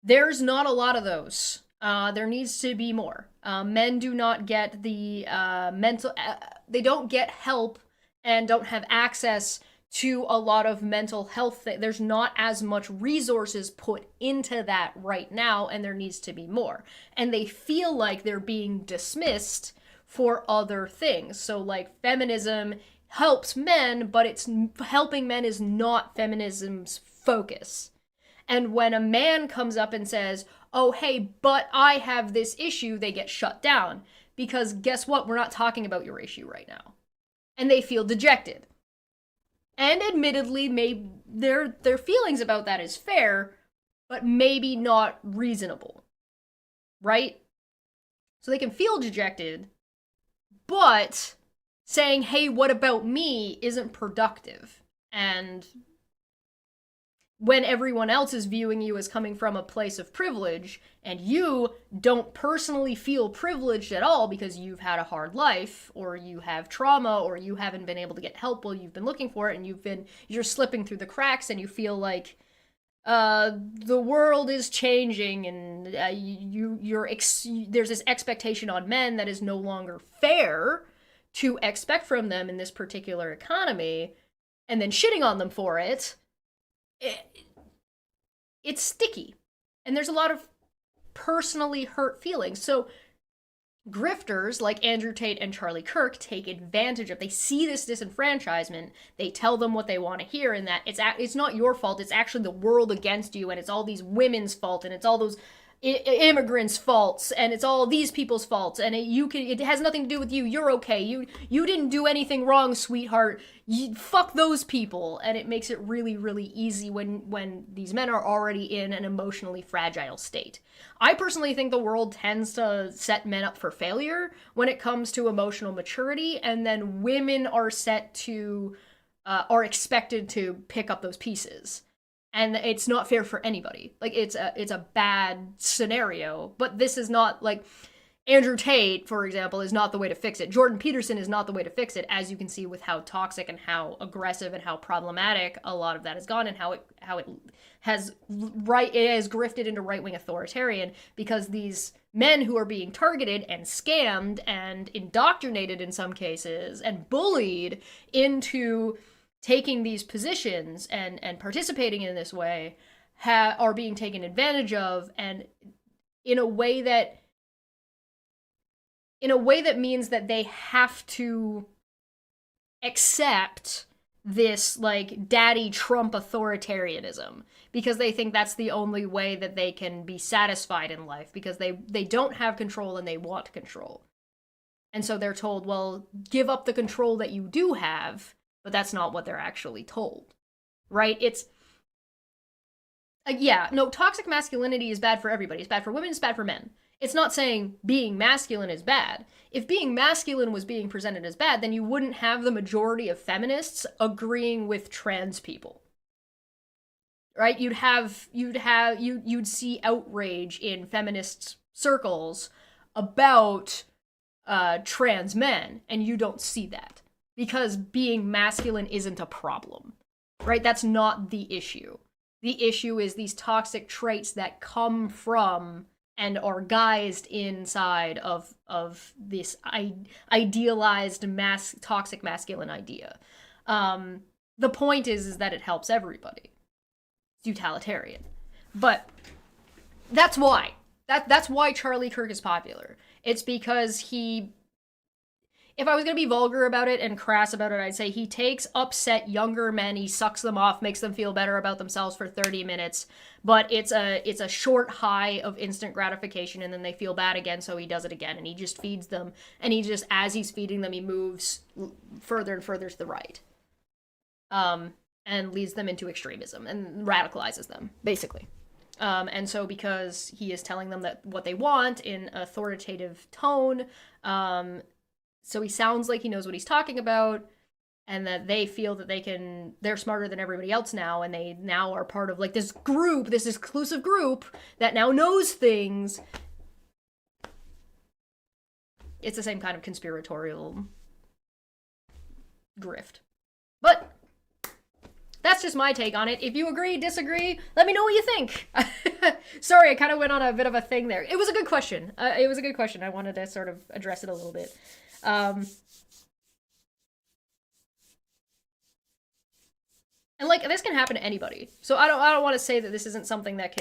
There's not a lot of those. There needs to be more. Men do not get the they don't get help and don't have access to a lot of mental health. There's not as much resources put into that right now, and there needs to be more. And they feel like they're being dismissed for other things. So, like, feminism helps men, but it's helping men is not feminism's focus. And when a man comes up and says, oh, hey, but I have this issue, they get shut down. Because guess what? We're not talking about your issue right now. And they feel dejected. And admittedly, maybe their feelings about that is fair, but maybe not reasonable. Right? So they can feel dejected, but saying, hey, what about me, isn't productive. And when everyone else is viewing you as coming from a place of privilege, and you don't personally feel privileged at all because you've had a hard life, or you have trauma, or you haven't been able to get help while you've been looking for it, and you're slipping through the cracks, and you feel like the world is changing, and there's this expectation on men that is no longer fair to expect from them in this particular economy, and then shitting on them for it. It's sticky, and there's a lot of personally hurt feelings. So grifters like Andrew Tate and Charlie Kirk take advantage of. They see this disenfranchisement. They tell them what they want to hear, and that it's not your fault. It's actually the world against you, and it's all these women's fault, and it's all those immigrants' faults, and it's all these people's faults, and it has nothing to do with you. You're okay. You didn't do anything wrong, sweetheart. Fuck those people. And it makes it really, really easy when these men are already in an emotionally fragile state. I personally think the world tends to set men up for failure when it comes to emotional maturity, and then women are expected to pick up those pieces. And it's not fair for anybody. Like, it's a bad scenario. But this is not, like, Andrew Tate, for example, is not the way to fix it. Jordan Peterson is not the way to fix it, as you can see with how toxic and how aggressive and how problematic a lot of that has gone, and how it has grifted into right-wing authoritarian, because these men who are being targeted and scammed and indoctrinated in some cases and bullied into taking these positions and participating in this way are being taken advantage of, and in a way that means that they have to accept this, like, daddy Trump authoritarianism, because they think that's the only way that they can be satisfied in life, because they don't have control and they want control. And so they're told, well, give up the control that you do have. But that's not what they're actually told, right? It's, toxic masculinity is bad for everybody. It's bad for women, it's bad for men. It's not saying being masculine is bad. If being masculine was being presented as bad, then you wouldn't have the majority of feminists agreeing with trans people, right? You'd see outrage in feminist circles about trans men, and you don't see that. Because being masculine isn't a problem, right? That's not the issue. The issue is these toxic traits that come from and are guised inside of this idealized toxic masculine idea. The point is that it helps everybody. It's utilitarian. But that's why. That's why Charlie Kirk is popular. It's because if I was going to be vulgar about it and crass about it, I'd say he takes upset younger men, he sucks them off, makes them feel better about themselves for 30 minutes, but it's a short high of instant gratification, and then they feel bad again, so he does it again, and he just feeds them, and as he's feeding them, he moves further and further to the right, and leads them into extremism, and radicalizes them, basically. And so because he is telling them that what they want in authoritative tone, so he sounds like he knows what he's talking about, and that they feel that they're smarter than everybody else now, and they now are part of, like, this group, this exclusive group that now knows things. It's the same kind of conspiratorial grift. But that's just my take on it. If you agree, disagree, let me know what you think. Sorry, I kind of went on a bit of a thing there. It was a good question. I wanted to sort of address it a little bit. And like this can happen to anybody. So I don't want to say that this isn't something that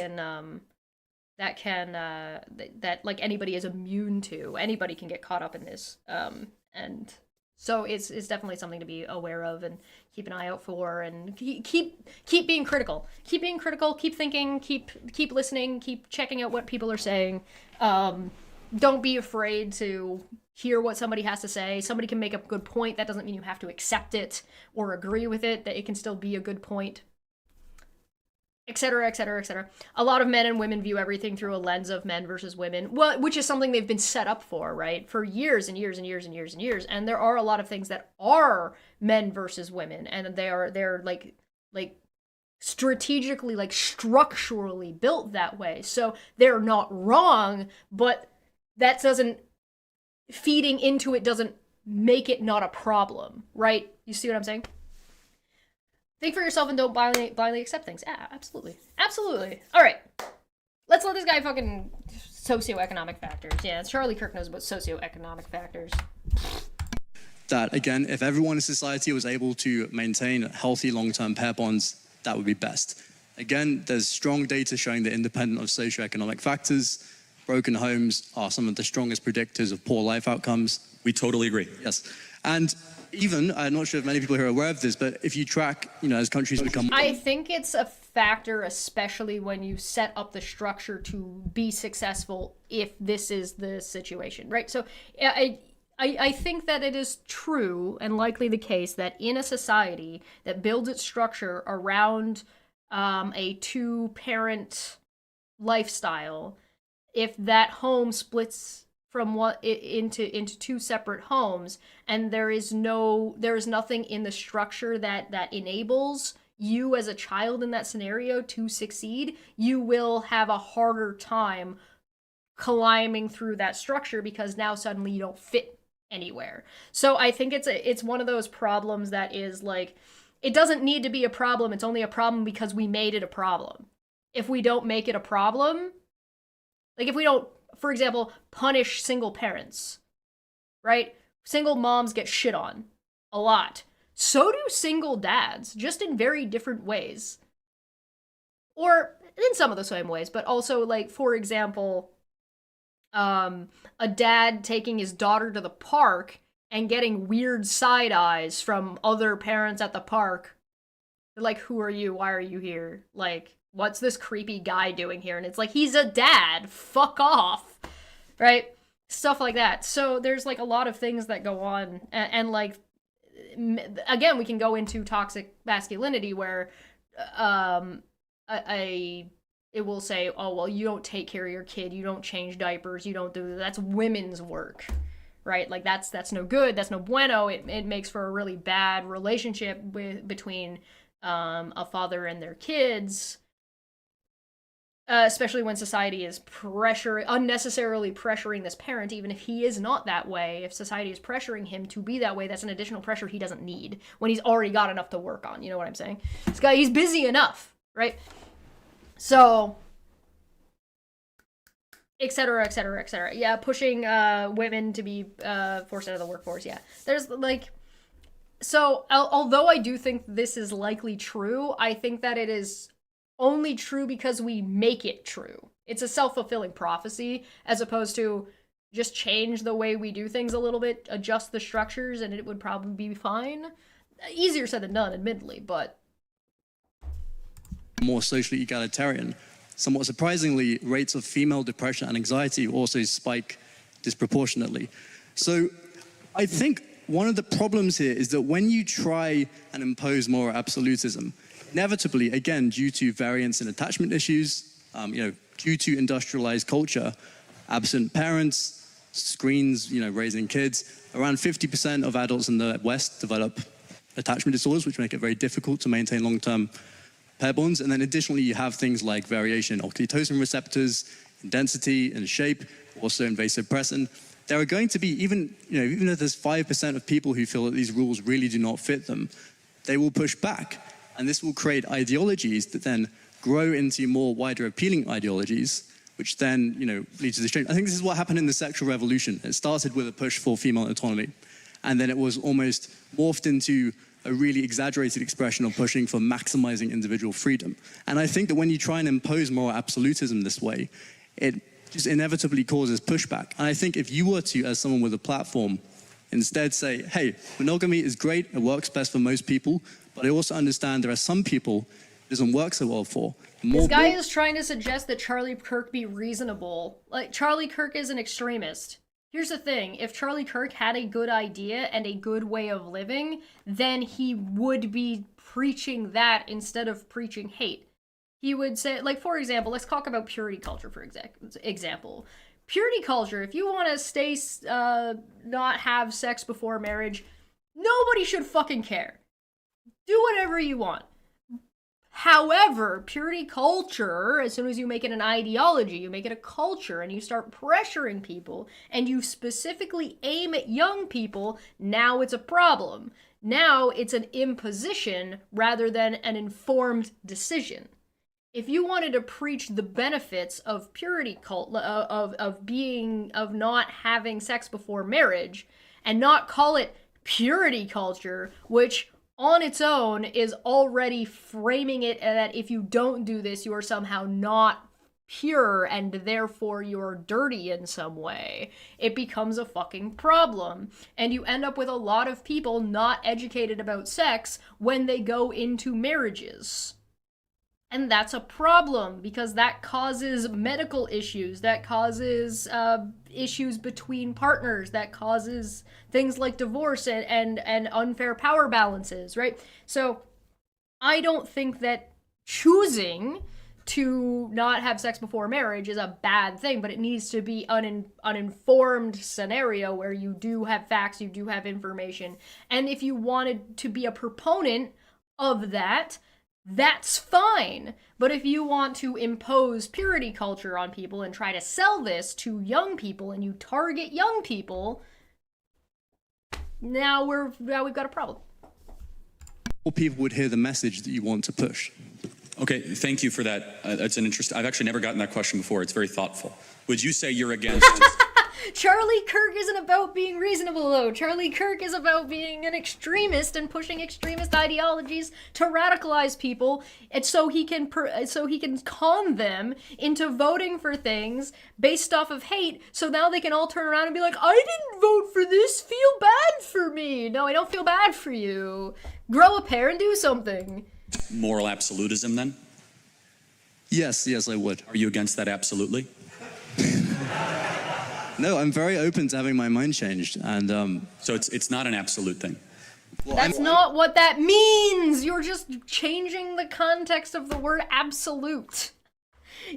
like anybody is immune to. Anybody can get caught up in this. And so it's definitely something to be aware of and keep an eye out for, and keep being critical. Keep being critical, keep thinking, keep listening, keep checking out what people are saying. Don't be afraid to hear what somebody has to say. Somebody can make a good point. That doesn't mean you have to accept it or agree with it, that it can still be a good point. Etc., etc., etc. A lot of men and women view everything through a lens of men versus women, well, which is something they've been set up for, right? For years and years and years and years and years. And there are a lot of things that are men versus women, and they're like strategically, like structurally built that way. So they're not wrong, but that doesn't, feeding into it doesn't make it not a problem, right? You see what I'm saying? Think for yourself and don't blindly accept things. Yeah, absolutely. Absolutely. All right. Let's let this guy fucking socioeconomic factors. Yeah, Charlie Kirk knows about socioeconomic factors. That, again, if everyone in society was able to maintain healthy long-term pair bonds, that would be best. Again, there's strong data showing that independent of socioeconomic factors, broken homes are some of the strongest predictors of poor life outcomes. We totally agree. Yes. And even, I'm not sure if many people here are aware of this, but if you track, as countries become... I think it's a factor, especially when you set up the structure to be successful if this is the situation, right? So I think that it is true and likely the case that in a society that builds its structure around a two-parent lifestyle, if that home splits from into two separate homes, and there is nothing in the structure that enables you as a child in that scenario to succeed, you will have a harder time climbing through that structure because now suddenly you don't fit anywhere. So I think it's one of those problems that is like, it doesn't need to be a problem, it's only a problem because we made it a problem. If we don't make it a problem, like if we don't, for example, punish single parents, right? Single moms get shit on a lot. So do single dads, just in very different ways. Or in some of the same ways, but also, like, for example, a dad taking his daughter to the park and getting weird side eyes from other parents at the park. They're like, who are you? Why are you here? Like, what's this creepy guy doing here? And it's like, he's a dad. Fuck off. Right? Stuff like that. So there's like a lot of things that go on. And like, again, we can go into toxic masculinity where it will say, oh, well, you don't take care of your kid. You don't change diapers. You don't do that. That's women's work. Right? Like, that's no good. That's no bueno. It makes for a really bad relationship between a father and their kids. Especially when society is unnecessarily pressuring this parent, even if he is not that way. If society is pressuring him to be that way, that's an additional pressure he doesn't need when he's already got enough to work on. You know what I'm saying? This guy, he's busy enough, right? So, etc., etc., etc. Yeah, pushing women to be forced out of the workforce. Yeah, there's like, so although I do think this is likely true, I think that it is only true because we make it true. It's a self-fulfilling prophecy, as opposed to just change the way we do things a little bit, adjust the structures, and it would probably be fine. Easier said than done, admittedly, but more socially egalitarian. Somewhat surprisingly, rates of female depression and anxiety also spike disproportionately. So I think one of the problems here is that when you try and impose more absolutism, inevitably, again, due to variance in attachment issues, due to industrialized culture, absent parents, screens, raising kids, around 50% of adults in the West develop attachment disorders, which make it very difficult to maintain long-term pair bonds. And then additionally, you have things like variation in oxytocin receptors, in density and shape, also invasive pressin. there are going to be, even if there's 5% of people who feel that these rules really do not fit them, they will push back. And this will create ideologies that then grow into more wider appealing ideologies, which then, lead to this change. I think this is what happened in the sexual revolution. It started with a push for female autonomy, and then it was almost morphed into a really exaggerated expression of pushing for maximizing individual freedom. And I think that when you try and impose moral absolutism this way, it just inevitably causes pushback. And I think if you were to, as someone with a platform, instead say, hey, monogamy is great, it works best for most people, but I also understand there are some people it doesn't work so well for. This guy is trying to suggest that Charlie Kirk be reasonable. Like, Charlie Kirk is an extremist. Here's the thing, if Charlie Kirk had a good idea and a good way of living, then he would be preaching that instead of preaching hate. He would say, like, for example, let's talk about purity culture, for example. Purity culture, if you want to not have sex before marriage, nobody should fucking care. Do whatever you want. However, purity culture, as soon as you make it an ideology, you make it a culture, and you start pressuring people, and you specifically aim at young people, now it's a problem. Now it's an imposition rather than an informed decision. If you wanted to preach the benefits of purity cult, of not having sex before marriage, and not call it purity culture, which on its own is already framing it that if you don't do this, you are somehow not pure and therefore you're dirty in some way, it becomes a fucking problem. And you end up with a lot of people not educated about sex when they go into marriages. And that's a problem, because that causes medical issues, that causes issues between partners, that causes things like divorce and unfair power balances, right? So I don't think that choosing to not have sex before marriage is a bad thing, but it needs to be an uninformed scenario where you do have facts, you do have information. And if you wanted to be a proponent of that, that's fine. But if you want to impose purity culture on people and try to sell this to young people, and you target young people, now we've got a problem. More people would hear the message that you want to push. Okay, thank you for that. That's an interesting. I've actually never gotten that question before. It's very thoughtful. Would you say you're against? Charlie Kirk isn't about being reasonable, though. Charlie Kirk is about being an extremist and pushing extremist ideologies to radicalize people, and so he can con them into voting for things based off of hate. So now they can all turn around and be like, "I didn't vote for this. Feel bad for me." No, I don't feel bad for you. Grow a pair and do something. Moral absolutism, then? Yes, I would. Are you against that absolutely? No, I'm very open to having my mind changed, and so it's not an absolute thing. Well, That's not what that means. You're just changing the context of the word absolute.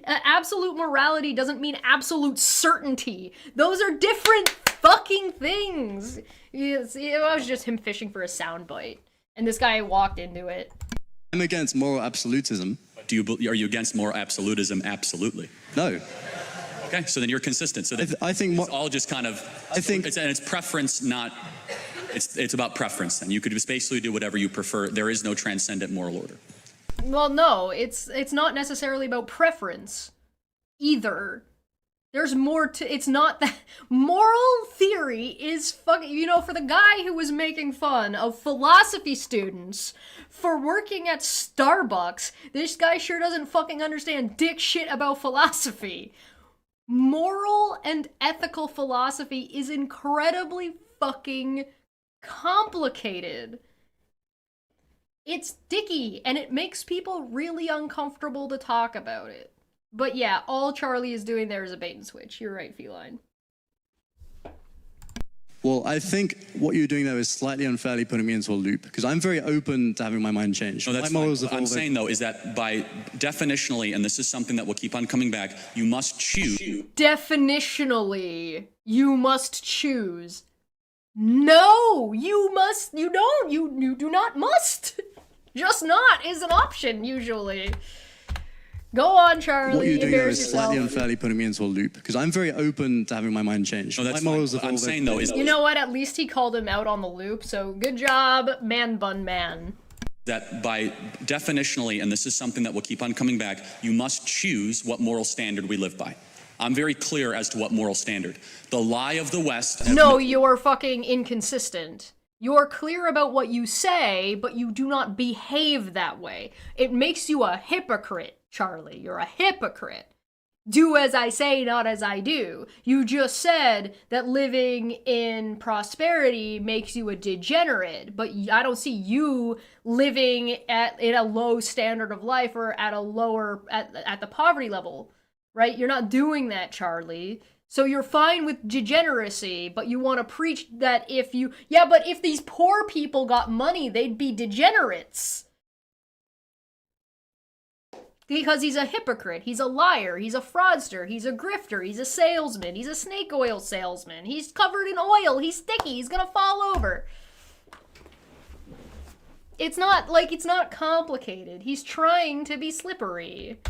Absolute morality doesn't mean absolute certainty. Those are different fucking things. It was just him fishing for a soundbite, and this guy walked into it. I'm against moral absolutism. Are you against moral absolutism? Absolutely. No. Okay, so then you're consistent. So I think it's all just kind of. It's preference, not. It's about preference. And you could just basically do whatever you prefer. There is no transcendent moral order. Well, no, it's not necessarily about preference either. There's more to. It's not that moral theory is fucking. For the guy who was making fun of philosophy students for working at Starbucks, this guy sure doesn't fucking understand dick shit about philosophy. Moral and ethical philosophy is incredibly fucking complicated. It's dicky, and it makes people really uncomfortable to talk about it. But yeah, all Charlie is doing there is a bait and switch. You're right, Feline. Well, I think what you're doing there is slightly unfairly putting me into a loop, because I'm very open to having my mind changed. No, that's fine. What I'm saying, though, is that by definitionally, and this is something that will keep on coming back, you must choose. Definitionally, you must choose. No, you must. You don't. You do not must. Just not is an option, usually. Go on, Charlie. What you're doing though Embarrass is slightly yourself. unfairly putting me into a loop, because I'm very open to having my mind changed. No, that's my fine. morals What I'm evolve saying, every though, is day. You know what? At least he called him out on the loop, so good job, man bun man. that by definitionally, and this is something that will keep on coming back, you must choose what moral standard we live by. I'm very clear as to what moral standard. The lie of the West... No, you're fucking inconsistent. You're clear about what you say, but you do not behave that way. It makes you a hypocrite, Charlie. You're a hypocrite. Do as I say, not as I do. You just said that living in prosperity makes you a degenerate, but I don't see you living in a low standard of life or at a lower, at the poverty level, right? You're not doing that, Charlie. So you're fine with degeneracy, but you want to preach that if these poor people got money, they'd be degenerates. Because he's a hypocrite, he's a liar, he's a fraudster, he's a grifter, he's a salesman, he's a snake oil salesman, he's covered in oil, he's sticky, he's gonna fall over. It's not complicated. He's trying to be slippery.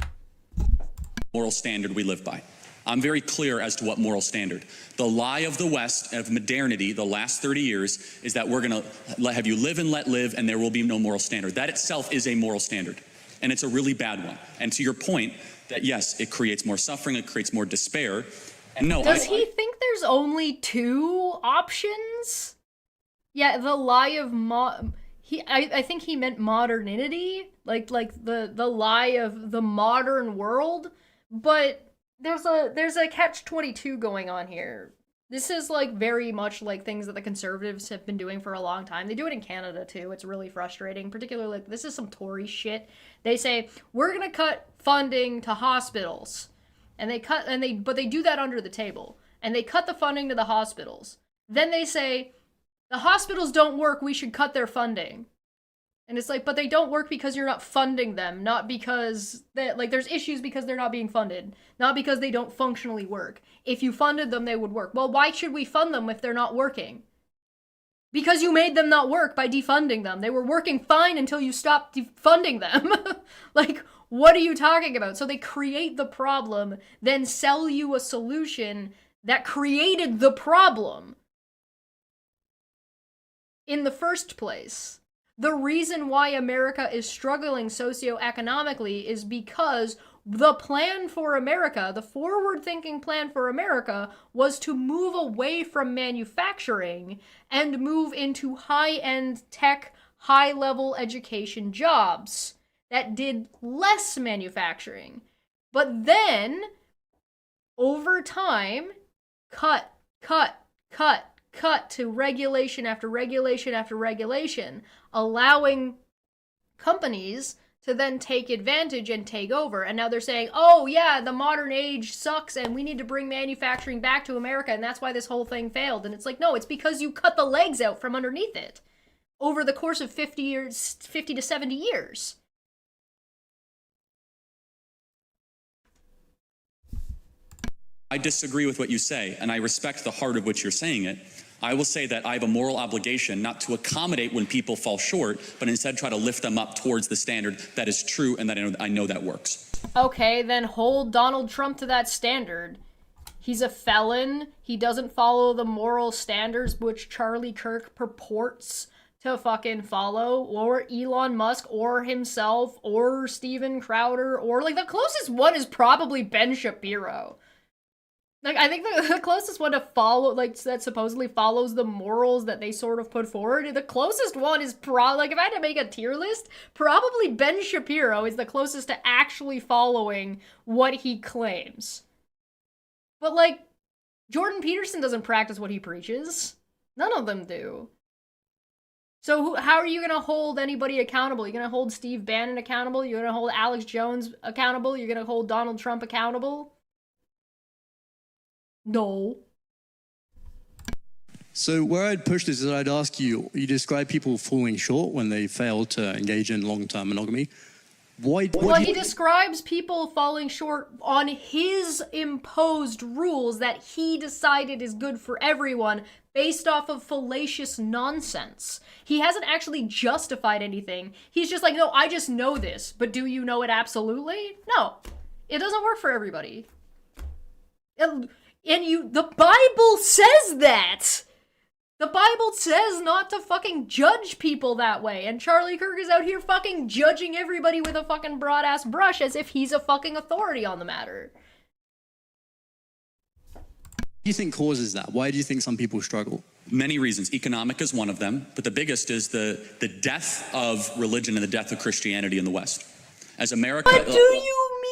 Moral standard we live by. I'm very clear as to what moral standard. The lie of the West, of modernity, the last 30 years, is that we're gonna have you live and let live and there will be no moral standard. That itself is a moral standard. And it's a really bad one. And to your point, that yes, it creates more suffering, it creates more despair. And no, Does he think there's only two options? Yeah, the lie of I think he meant modernity, like the lie of the modern world. But there's a catch-22 going on here. This is like very much like things that the conservatives have been doing for a long time. They do it in Canada too. It's really frustrating. Particularly, like, this is some Tory shit. They say we're gonna cut funding to hospitals, but they do that under the table, and they cut the funding to the hospitals. Then they say the hospitals don't work. We should cut their funding. And it's like, but they don't work because you're not funding them, not because there's issues because they're not being funded, not because they don't functionally work. If you funded them, they would work. Well, why should we fund them if they're not working? Because you made them not work by defunding them. They were working fine until you stopped funding them. Like, what are you talking about? So they create the problem, then sell you a solution that created the problem in the first place. The reason why America is struggling socioeconomically is because the plan for America, the forward-thinking plan for America, was to move away from manufacturing and move into high-end tech, high-level education jobs that did less manufacturing. But then, over time, cut to regulation after regulation after regulation, allowing companies to then take advantage and take over. And now they're saying, oh yeah, the modern age sucks and we need to bring manufacturing back to America, and that's why this whole thing failed. And it's like, no, it's because you cut the legs out from underneath it over the course of 50 to 70 years. I disagree with what you say, and I respect the heart of which you're saying it. I will say that I have a moral obligation not to accommodate when people fall short, but instead try to lift them up towards the standard that is true and that I know that works. Okay, then hold Donald Trump to that standard. He's a felon. He doesn't follow the moral standards which Charlie Kirk purports to fucking follow, or Elon Musk, or himself, or Steven Crowder, or, like, the closest one is probably Ben Shapiro. Like, I think the closest one to follow, like, that supposedly follows the morals that they sort of put forward, the closest one is like, if I had to make a tier list, probably Ben Shapiro is the closest to actually following what he claims. But, like, Jordan Peterson doesn't practice what he preaches. None of them do. So how are you going to hold anybody accountable? You're going to hold Steve Bannon accountable? You're going to hold Alex Jones accountable? You're going to hold Donald Trump accountable? No. So where I'd push this is I'd ask you, you describe people falling short when they fail to engage in long-term monogamy. Well, he describes people falling short on his imposed rules that he decided is good for everyone based off of fallacious nonsense. He hasn't actually justified anything. He's just like, no, I just know this, but do you know it absolutely? No. It doesn't work for everybody. And the Bible says that! The Bible says not to fucking judge people that way, and Charlie Kirk is out here fucking judging everybody with a fucking broad-ass brush as if he's a fucking authority on the matter. What do you think causes that? Why do you think some people struggle? Many reasons. Economic is one of them, but the biggest is the death of religion and the death of Christianity in the West. As America... What do you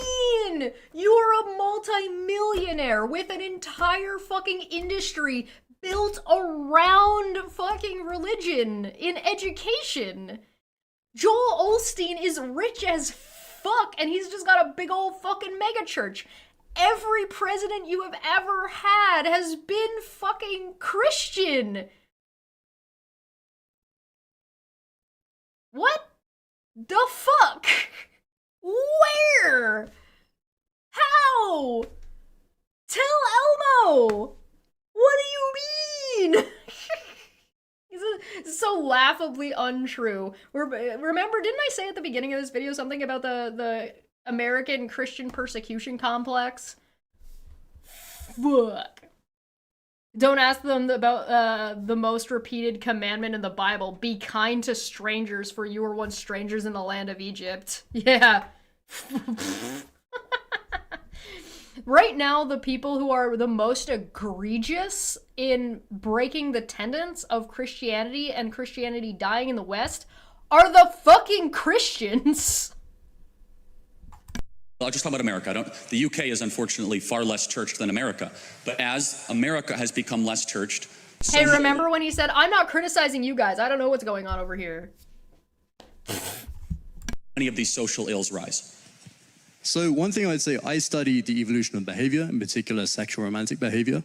mean? You're a multi-millionaire with an entire fucking industry built around fucking religion in education. Joel Osteen is rich as fuck, and he's just got a big old fucking megachurch. Every president you have ever had has been fucking Christian. What the fuck? Where? How? Tell Elmo! What do you mean? It's so laughably untrue. Remember, didn't I say at the beginning of this video something about the American Christian persecution complex? Fuck. Don't ask them about the most repeated commandment in the Bible. Be kind to strangers, for you were once strangers in the land of Egypt. Yeah. Right now, the people who are the most egregious in breaking the tenets of Christianity and Christianity dying in the West are the fucking Christians. I'll just talk about America. The UK is unfortunately far less churched than America. But as America has become less churched... Hey, remember when he said, I'm not criticizing you guys, I don't know what's going on over here. Many of these social ills rise. So one thing I'd say, I study the evolution of behavior, in particular sexual romantic behavior.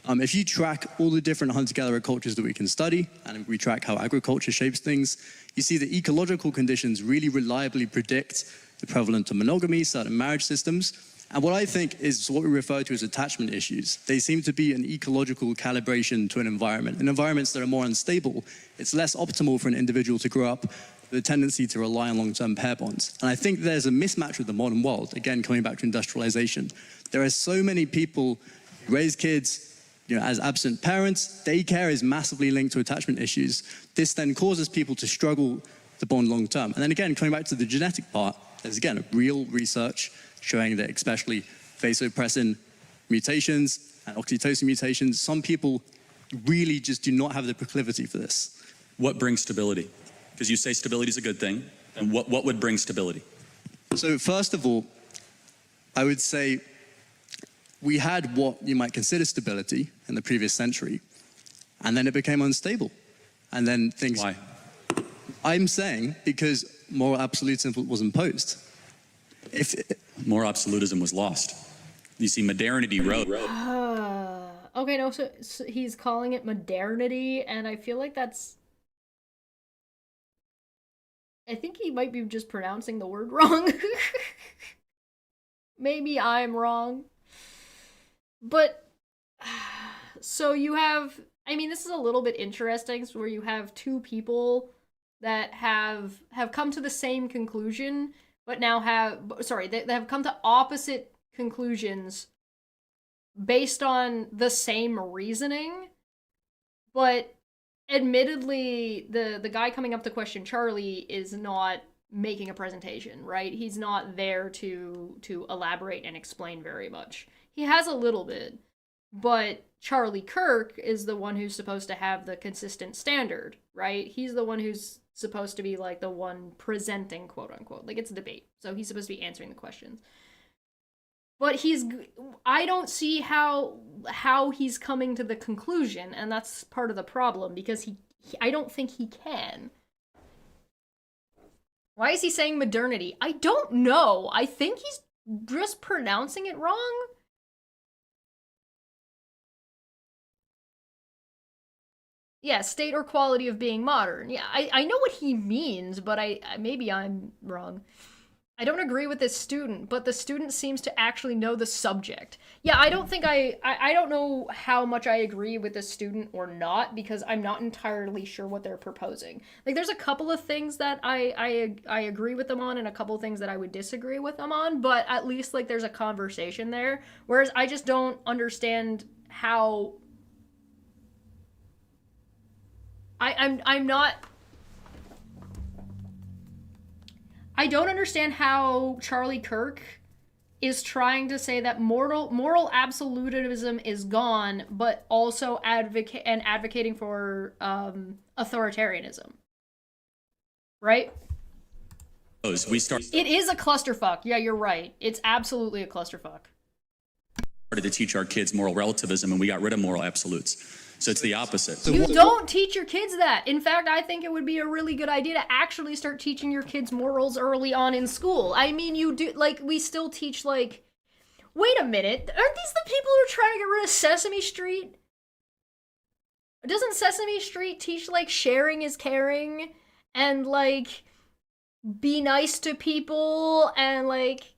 If you track all the different hunter-gatherer cultures that we can study, and we track how agriculture shapes things, you see that ecological conditions really reliably predict the prevalence of monogamy, certain marriage systems, and what I think is what we refer to as attachment issues. They seem to be an ecological calibration to an environment. In environments that are more unstable, it's less optimal for an individual to grow up with a tendency to rely on long-term pair bonds. And I think there's a mismatch with the modern world, again, coming back to industrialization. There are so many people who raise kids, as absent parents. Daycare is massively linked to attachment issues. This then causes people to struggle to bond long-term. And then again, coming back to the genetic part, there's again real research showing that especially vasopressin mutations and oxytocin mutations, some people really just do not have the proclivity for this. What brings stability? Because you say stability is a good thing, and what would bring stability? So first of all, I would say we had what you might consider stability in the previous century, and then it became unstable. And then things... Why? I'm saying because moral absolutism was imposed. Moral absolutism was lost. You see, modernity rose. Okay, no, so he's calling it modernity, and I feel like that's... I think he might be just pronouncing the word wrong. Maybe I'm wrong. But, so you have, I mean, this is a little bit interesting, so where you have two people that have come to the same conclusion, but now they have come to opposite conclusions based on the same reasoning, but admittedly, the guy coming up to question Charlie is not making a presentation, right? He's not there to elaborate and explain very much. He has a little bit, but Charlie Kirk is the one who's supposed to have the consistent standard, right? He's the one who's supposed to be like the one presenting, quote unquote. Like, it's a debate, so he's supposed to be answering the questions. But I don't see how he's coming to the conclusion, and that's part of the problem, because I don't think he can. Why is he saying modernity? I don't know. I think he's just pronouncing it wrong. Yeah, state or quality of being modern. Yeah, I know what he means, but maybe I'm wrong. I don't agree with this student, but the student seems to actually know the subject. Yeah, I don't think I don't know how much I agree with this student or not, because I'm not entirely sure what they're proposing. Like, there's a couple of things that I agree with them on, and a couple of things that I would disagree with them on, but at least, like, there's a conversation there. Whereas I just don't understand how... I'm not... I don't understand how Charlie Kirk is trying to say that moral absolutism is gone, but also advocating for authoritarianism. Right? We started It is a clusterfuck. Yeah, you're right. It's absolutely a clusterfuck. to teach our kids moral relativism, and we got rid of moral absolutes. So it's the opposite. You don't teach your kids that. In fact, I think it would be a really good idea to actually start teaching your kids morals early on in school. I mean, you do, like, we still teach, like, wait a minute, aren't these the people who are trying to get rid of Sesame Street? Doesn't Sesame Street teach, like, sharing is caring, and, like, be nice to people, and, like,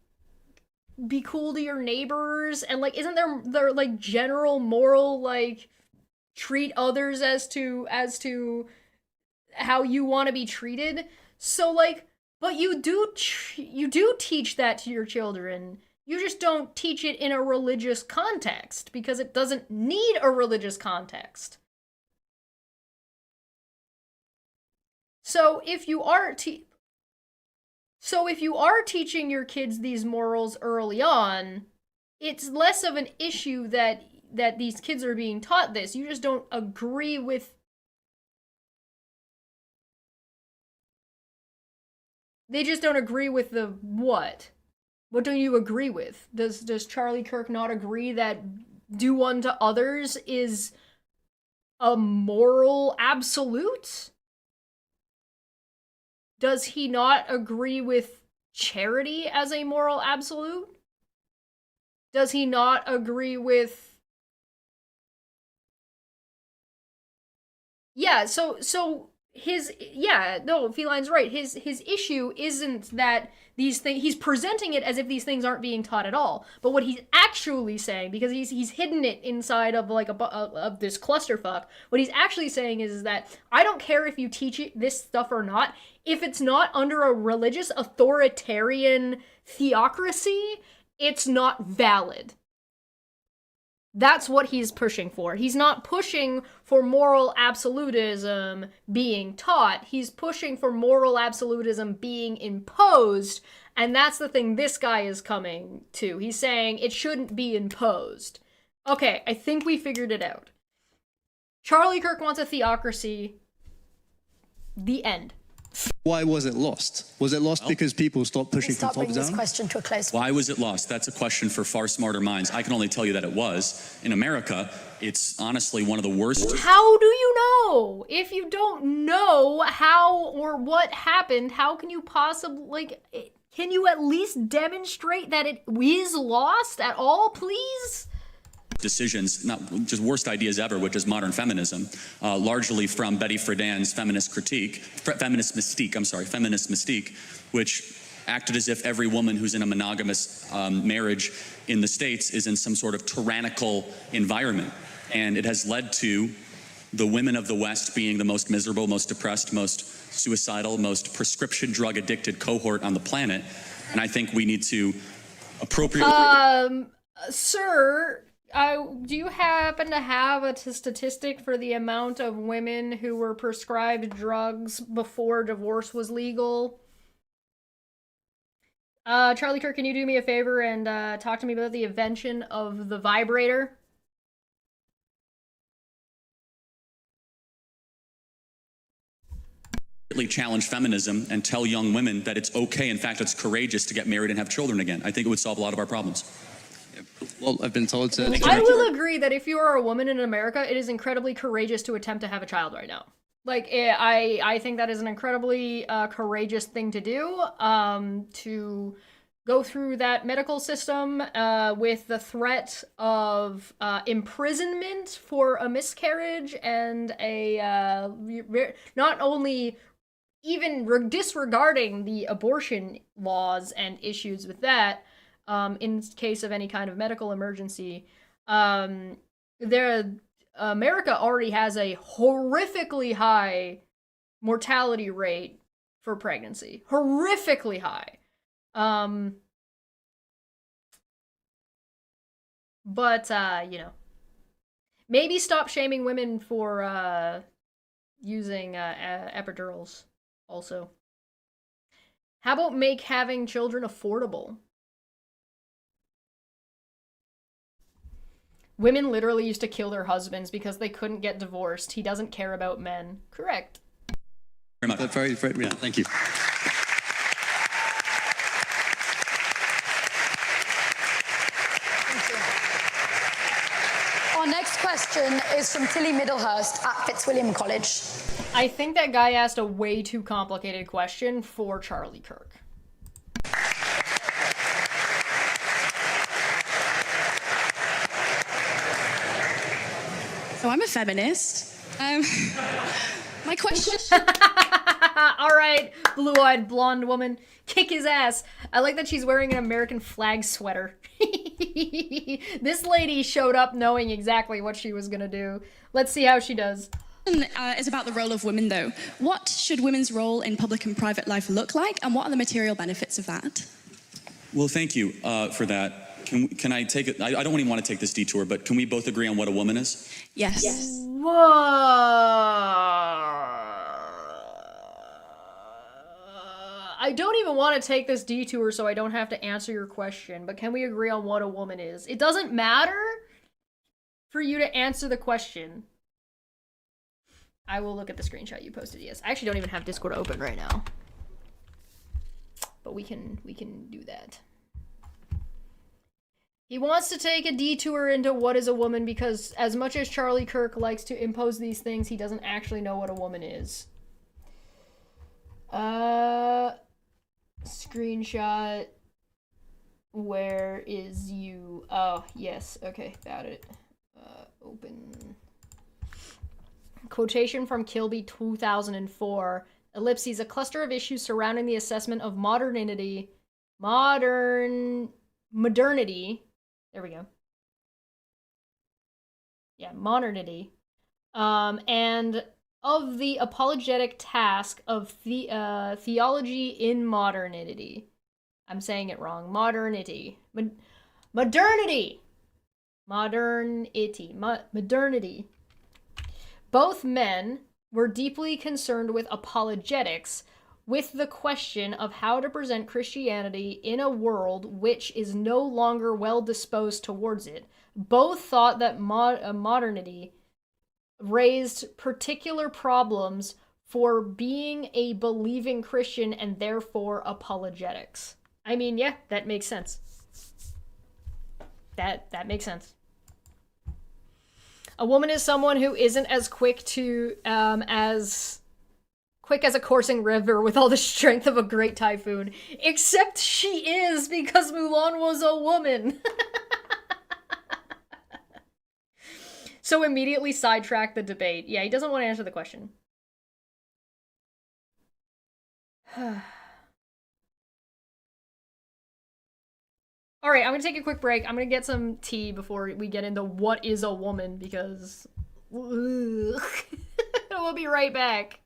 be cool to your neighbors, and, like, isn't there like, general moral, like, treat others as to how you want to be treated? So, like, but you do teach that to your children. You just don't teach it in a religious context, because it doesn't need a religious context. So if you are teaching your kids these morals early on, it's less of an issue that these kids are being taught this. You just don't agree with... They just don't agree with the what? What don't you agree with? Does Charlie Kirk not agree that do unto others is a moral absolute? Does he not agree with charity as a moral absolute? Does he not agree with... Yeah, so his... Yeah, no, Feline's right. His issue isn't that these things... He's presenting it as if these things aren't being taught at all. But what he's actually saying, because he's hidden it inside of, like, of this clusterfuck, what he's actually saying is that I don't care if you teach it, this stuff or not. If it's not under a religious authoritarian theocracy, it's not valid. That's what he's pushing for. He's not pushing for moral absolutism being taught. He's pushing for moral absolutism being imposed, and that's the thing this guy is coming to. He's saying it shouldn't be imposed. Okay, I think we figured it out. Charlie Kirk wants a theocracy. The end. Why was it lost? Was it lost because people stopped pushing from Start top bringing this down? question to a close. Why was it lost? That's a question for far smarter minds. I can only tell you that it was. In America, it's honestly one of the worst. How do you know? If you don't know how or what happened, how can you possibly, like, can you at least demonstrate that it is lost at all, please? Decisions, not just worst ideas ever, which is modern feminism, largely from Betty Friedan's feminist mystique, which acted as if every woman who's in a monogamous marriage in the States is in some sort of tyrannical environment. And it has led to the women of the West being the most miserable, most depressed, most suicidal, most prescription drug addicted cohort on the planet. And I think we need to appropriately... Sir... do you happen to have a statistic for the amount of women who were prescribed drugs before divorce was legal? Charlie Kirk, can you do me a favor and talk to me about the invention of the vibrator? Challenge feminism and tell young women that it's okay, in fact, it's courageous to get married and have children again. I think it would solve a lot of our problems. Well, I've been told to... I will agree that if you are a woman in America, it is incredibly courageous to attempt to have a child right now. Like, I think that is an incredibly courageous thing to do, to go through that medical system with the threat of imprisonment for a miscarriage and a not only disregarding the abortion laws and issues with that, in case of any kind of medical emergency, America already has a horrifically high mortality rate for pregnancy. Horrifically high. But, maybe stop shaming women for, using, epidurals, also. How about make having children affordable? Women literally used to kill their husbands because they couldn't get divorced. He doesn't care about men. Correct. Very much. Very, yeah, thank you. Our next question is from Tilly Middlehurst at Fitzwilliam College. I think that guy asked a way too complicated question for Charlie Kirk. So I'm a feminist. My question... All right, blue-eyed blonde woman, kick his ass. I like that she's wearing an American flag sweater. This lady showed up knowing exactly what she was gonna do. Let's see how she does. is about the role of women, though. What should women's role in public and private life look like, and what are the material benefits of that? Well, thank you for that. Can I take it? I don't even want to take this detour, but can we both agree on what a woman is? Yes. I don't even want to take this detour so I don't have to answer your question, but can we agree on what a woman is? It doesn't matter for you to answer the question. I will look at the screenshot you posted, yes. I actually don't even have Discord open right now. But we can do that. He wants to take a detour into what is a woman because as much as Charlie Kirk likes to impose these things, he doesn't actually know what a woman is. Screenshot. Where is you? Oh, yes. Okay, got it. Open. Quotation from Kilby 2004. Ellipses, a cluster of issues surrounding the assessment of modernity. Modernity. There we go. Yeah, modernity. And of the apologetic task of theology in modernity. I'm saying it wrong. Modernity. Modernity. Modernity. Both men were deeply concerned with apologetics, with the question of how to present Christianity in a world which is no longer well disposed towards it. Both thought that modernity raised particular problems for being a believing Christian and therefore apologetics. I mean, yeah, that makes sense. That makes sense. A woman is someone who isn't as quick as a coursing river with all the strength of a great typhoon. Except she is, because Mulan was a woman. So immediately sidetrack the debate. Yeah, he doesn't want to answer the question. Alright, I'm gonna take a quick break. I'm gonna get some tea before we get into what is a woman, because... we'll be right back.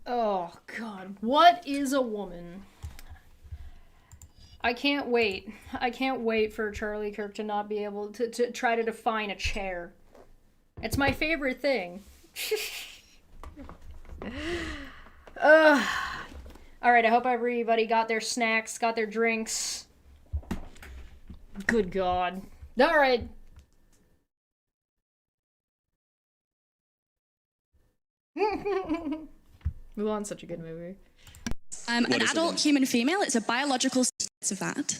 Oh, God. What is a woman? I can't wait. I can't wait for Charlie Kirk to not be able to try to define a chair. It's my favorite thing. Alright, I hope everybody got their snacks, got their drinks. Good God. Alright. Mulan's such a good movie. An adult human female, it's a biological sense of that.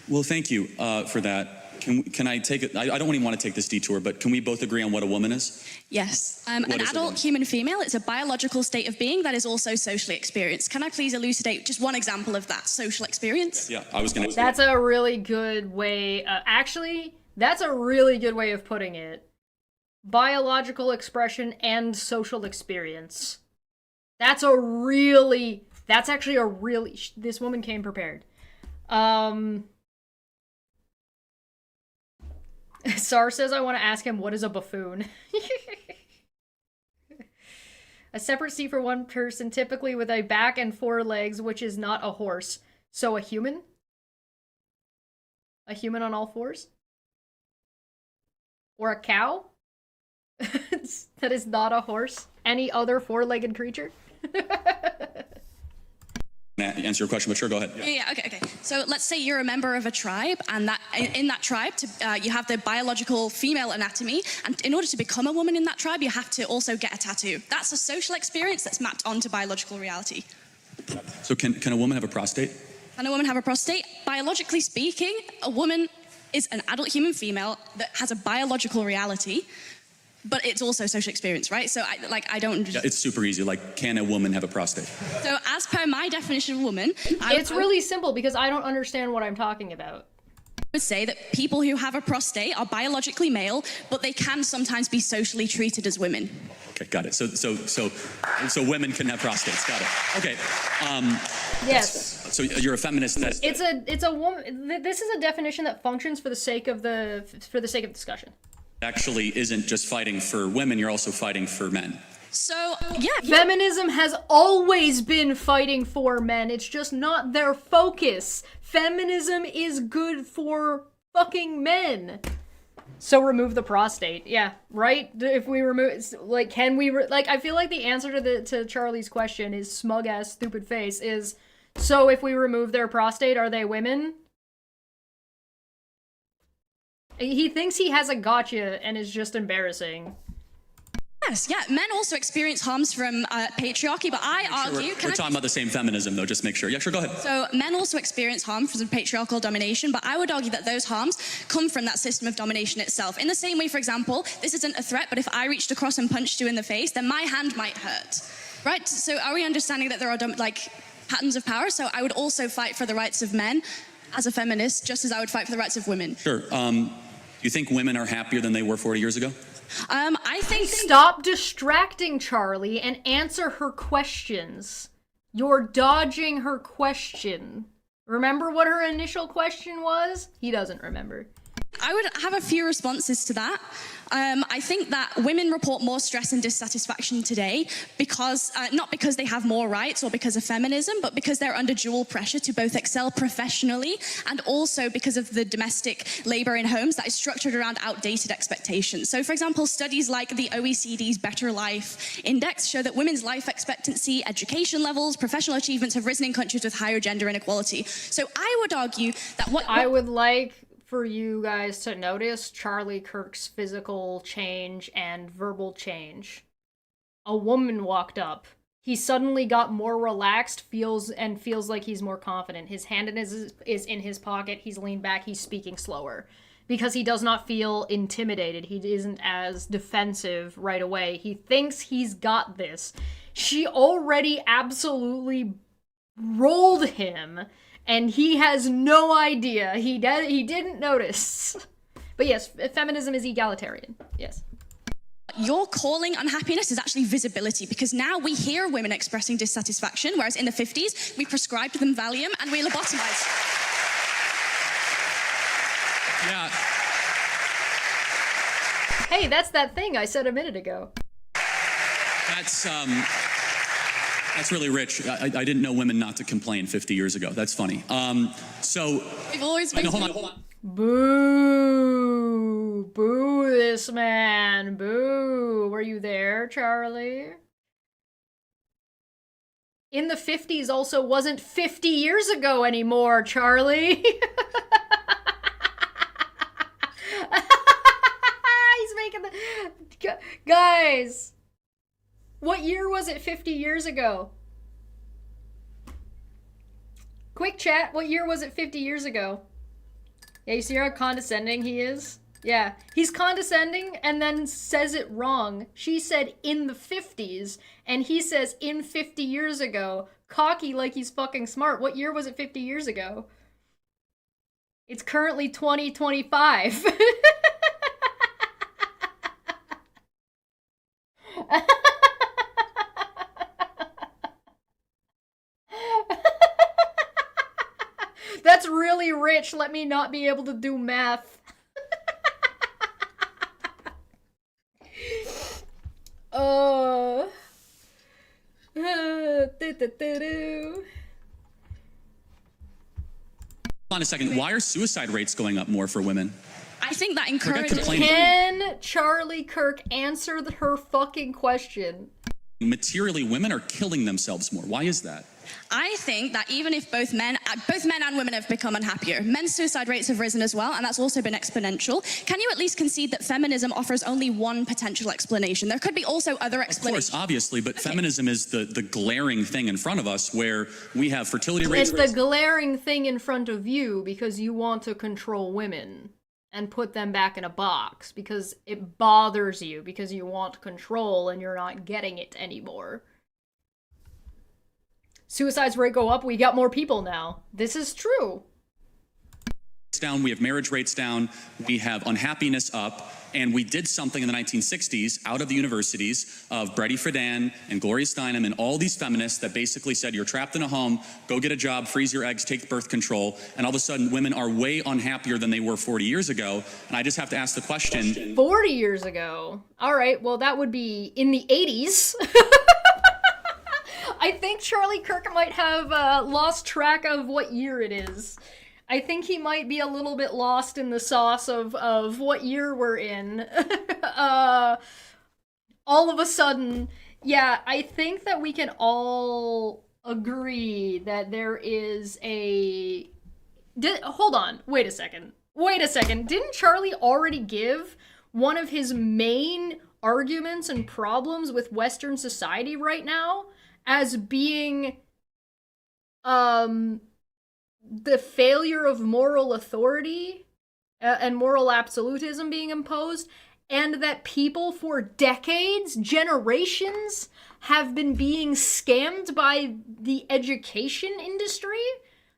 Well, thank you for that. Can I take it? I don't even want to take this detour, but can we both agree on what a woman is? Yes. An adult human female, it's a biological state of being that is also socially experienced. Can I please elucidate just one example of that social experience? Yeah, I was going to. That's a really good way. Actually, that's a really good way of putting it. Biological expression and social experience. That's actually a really, this woman came prepared. Sar says I want to ask him, what is a buffoon? A separate seat for one person, typically with a back and 4 legs, which is not a horse. So a human? A human on all 4s? Or a cow? That is not a horse? Any other 4-legged creature? Answer your question, but sure, go ahead. Yeah, okay. So let's say you're a member of a tribe, and that in that tribe, you have the biological female anatomy, and in order to become a woman in that tribe, you have to also get a tattoo. That's a social experience that's mapped onto biological reality. So can a woman have a prostate? Can a woman have a prostate? Biologically speaking, a woman is an adult human female that has a biological reality, but it's also social experience, right? So I don't... Yeah, it's super easy. Like, can a woman have a prostate? So as per my definition of woman... It's really simple because I don't understand what I'm talking about. I would say that people who have a prostate are biologically male, but they can sometimes be socially treated as women. Okay, got it. So women can have prostates. Got it. Okay. Yes. So you're a feminist. It's a woman. This is a definition that functions for the sake of discussion. Actually isn't just fighting for women, you're also fighting for men. So, yeah. Feminism has always been fighting for men. It's just not their focus. Feminism is good for fucking men. So remove the prostate. Yeah, right? If we remove... Like, can we... I feel like the answer to Charlie's question, his smug-ass stupid face, is... So if we remove their prostate, are they women? He thinks he has a gotcha and is just embarrassing. Yes, yeah. Men also experience harms from patriarchy, but I argue... We're talking about the same feminism, though, just make sure. Yeah, sure, go ahead. So men also experience harm from patriarchal domination, but I would argue that those harms come from that system of domination itself. In the same way, for example, this isn't a threat, but if I reached across and punched you in the face, then my hand might hurt. Right? So are we understanding that there are, patterns of power? So I would also fight for the rights of men as a feminist, just as I would fight for the rights of women. Sure. You think women are happier than they were 40 years ago? I think... Stop distracting Charlie and answer her questions. You're dodging her question. Remember what her initial question was? He doesn't remember. I would have a few responses to that. I think that women report more stress and dissatisfaction today because, not because they have more rights or because of feminism, but because they're under dual pressure to both excel professionally and also because of the domestic labor in homes that is structured around outdated expectations. So, for example, studies like the OECD's Better Life Index show that women's life expectancy, education levels, professional achievements have risen in countries with higher gender inequality. So I would argue that what I would like for you guys to notice Charlie Kirk's physical change and verbal change. A woman walked up. He suddenly got more relaxed, feels like he's more confident. His hand is in his pocket. He's leaned back. He's speaking slower because he does not feel intimidated. He isn't as defensive right away. He thinks he's got this. She already absolutely rolled him. And he has no idea. He didn't notice. But yes, feminism is egalitarian. Yes. Your calling unhappiness is actually visibility, because now we hear women expressing dissatisfaction, whereas in the 50s, we prescribed them Valium and we lobotomized. Yeah. Hey, that's that thing I said a minute ago. That's, That's really rich. I didn't know women not to complain 50 years ago. That's funny. So We've always been. no, hold on. Boo! Boo this man! Boo! Were you there, Charlie? In the 50s also wasn't 50 years ago anymore, Charlie. He's making the... Guys! What year was it 50 years ago? Quick chat, what year was it 50 years ago? Yeah, you see how condescending he is? Yeah, he's condescending and then says it wrong. She said in the 50s, and he says in 50 years ago. Cocky like he's fucking smart. What year was it 50 years ago? It's currently 2025. That's really rich. Let me not be able to do math. Oh. Hold on a second. Why are suicide rates going up more for women? I think that encourages. Can Charlie Kirk answer her fucking question? Materially, women are killing themselves more. Why is that? I think that even if both men and women have become unhappier, men's suicide rates have risen as well, and that's also been exponential. Can you at least concede that feminism offers only one potential explanation? There could be also other explanations. Of course, obviously, but feminism is the glaring thing in front of us where we have fertility rates. It's the glaring thing in front of you because you want to control women and put them back in a box because it bothers you because you want control and you're not getting it anymore. Suicides rate go up, we got more people now. This is true. Down, we have marriage rates down, we have unhappiness up, and we did something in the 1960s out of the universities of Bretty Friedan and Gloria Steinem and all these feminists that basically said you're trapped in a home, go get a job, freeze your eggs, take birth control, and all of a sudden women are way unhappier than they were 40 years ago. And I just have to ask the question. 40 years ago? All right, well that would be in the 80s. I think Charlie Kirk might have lost track of what year it is. I think he might be a little bit lost in the sauce of what year we're in. All of a sudden, yeah, I think that we can all agree that there is a... Hold on, wait a second. Didn't Charlie already give one of his main arguments and problems with Western society right now as being the failure of moral authority and moral absolutism being imposed, and that people for decades, generations, have been being scammed by the education industry?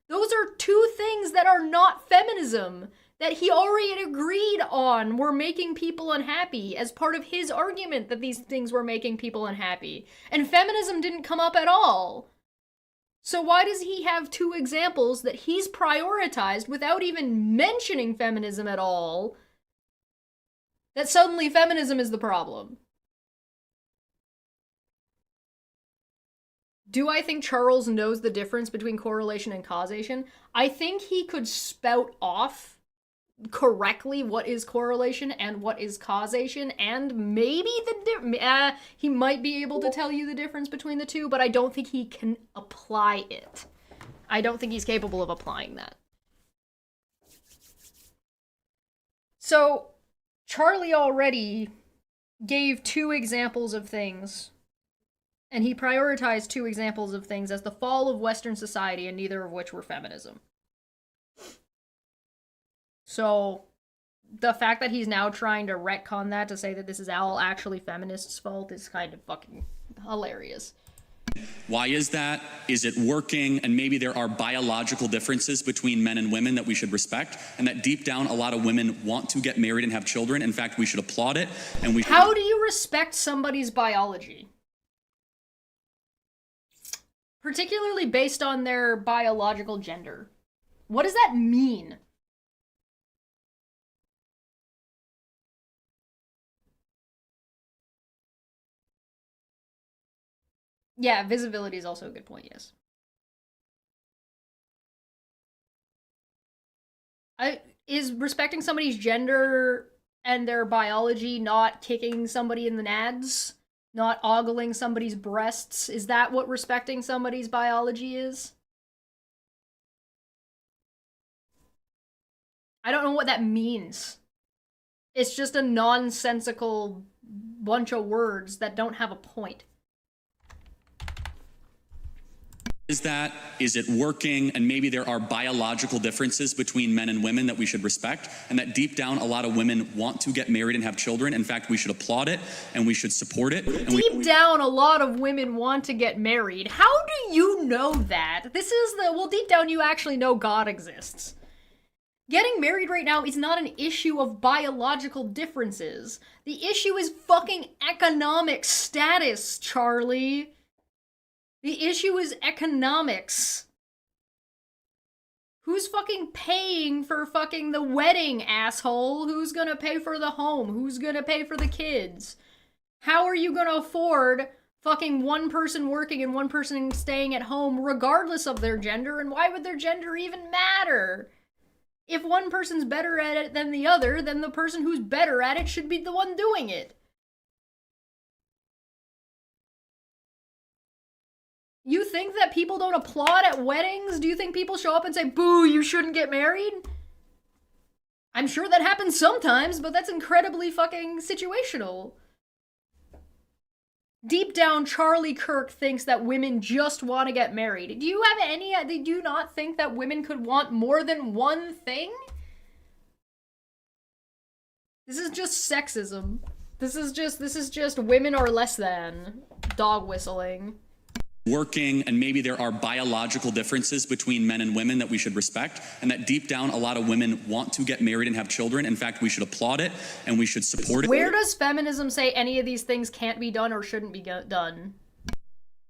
Those are two things that are not feminism, that he already agreed on were making people unhappy as part of his argument that these things were making people unhappy. And feminism didn't come up at all. So why does he have two examples that he's prioritized without even mentioning feminism at all, that suddenly feminism is the problem? Do I think Charles knows the difference between correlation and causation? I think he could spout off correctly what is correlation and what is causation, and maybe he might be able to tell you the difference between the two, but I don't think he can apply it. I don't think he's capable of applying that. So, Charlie already gave two examples of things, and he prioritized two examples of things as the fall of Western society, and neither of which were feminism. So, the fact that he's now trying to retcon that to say that this is all actually feminists' fault is kind of fucking hilarious. Why is that? Is it working? And maybe there are biological differences between men and women that we should respect, and that deep down a lot of women want to get married and have children. In fact, we should applaud it, and we should... How do you respect somebody's biology? Particularly based on their biological gender. What does that mean? Yeah, visibility is also a good point, yes. Is respecting somebody's gender and their biology not kicking somebody in the nads? Not ogling somebody's breasts? Is that what respecting somebody's biology is? I don't know what that means. It's just a nonsensical bunch of words that don't have a point. Is it working? And maybe there are biological differences between men and women that we should respect, and that deep down a lot of women want to get married and have children. In fact, we should applaud it and we should support it. And deep down a lot of women want to get married. How do you know that? This is well, deep down you actually know God exists. Getting married right now is not an issue of biological differences. The issue is fucking economic status, Charlie. The issue is economics. Who's fucking paying for fucking the wedding, asshole? Who's gonna pay for the home? Who's gonna pay for the kids? How are you gonna afford fucking one person working and one person staying at home regardless of their gender? And why would their gender even matter? If one person's better at it than the other, then the person who's better at it should be the one doing it. You think that people don't applaud at weddings? Do you think people show up and say, boo, you shouldn't get married? I'm sure that happens sometimes, but that's incredibly fucking situational. Deep down, Charlie Kirk thinks that women just want to get married. Do you not think that women could want more than one thing? This is just sexism. This is just women are less than. Dog whistling. Working, and maybe there are biological differences between men and women that we should respect, and that deep down a lot of women want to get married and have children. In fact, we should applaud it and we should support it. Where does feminism say any of these things can't be done or shouldn't be done?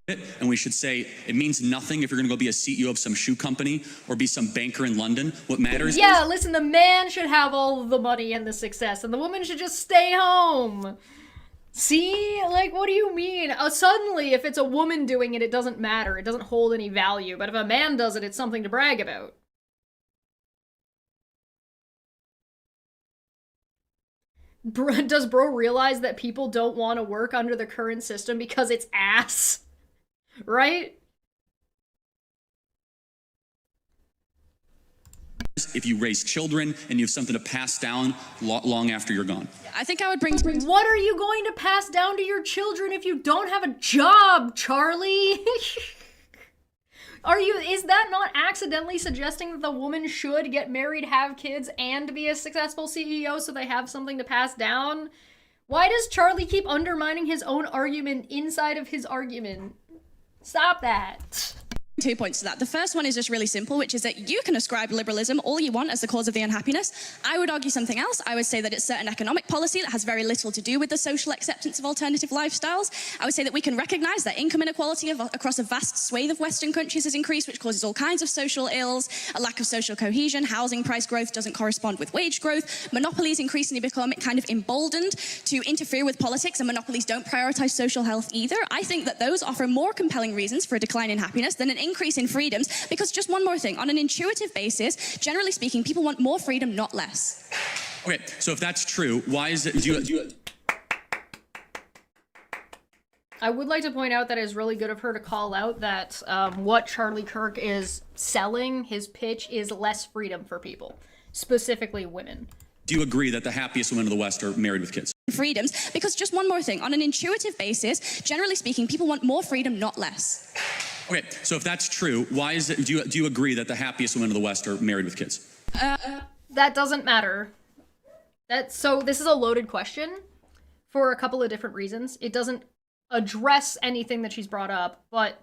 And we should say it means nothing if you're going to go be a CEO of some shoe company or be some banker in London. What matters Yeah, listen, the man should have all of the money and the success, and the woman should just stay home. See? Like, what do you mean? Suddenly, if it's a woman doing it, it doesn't matter. It doesn't hold any value. But if a man does it, it's something to brag about. Does bro realize that people don't want to work under the current system because it's ass? Right? If you raise children and you have something to pass down long after you're gone. I think I would bring... What are you going to pass down to your children if you don't have a job, Charlie? Is that not accidentally suggesting that the woman should get married, have kids, and be a successful CEO so they have something to pass down? Why does Charlie keep undermining his own argument inside of his argument? Stop that. 2 points to that. The first one is just really simple, which is that you can ascribe liberalism all you want as the cause of the unhappiness. I would argue something else. I would say that it's certain economic policy that has very little to do with the social acceptance of alternative lifestyles. I would say that we can recognize that income inequality across a vast swathe of Western countries has increased, which causes all kinds of social ills, a lack of social cohesion, housing price growth doesn't correspond with wage growth, monopolies increasingly become kind of emboldened to interfere with politics, and monopolies don't prioritize social health either. I think that those offer more compelling reasons for a decline in happiness than an increase in freedoms, because just one more thing, on an intuitive basis, generally speaking, people want more freedom, not less. Okay, so if that's true, why is it... I would like to point out that it's really good of her to call out that what Charlie Kirk is selling, his pitch, is less freedom for people, specifically women. Do you agree that the happiest women of the West are married with kids? Freedoms, because just one more thing, on an intuitive basis, generally speaking, people want more freedom, not less. Okay, so if that's true, why is it? Do you agree that the happiest women of the West are married with kids? That doesn't matter. So this is a loaded question for a couple of different reasons. It doesn't address anything that she's brought up, but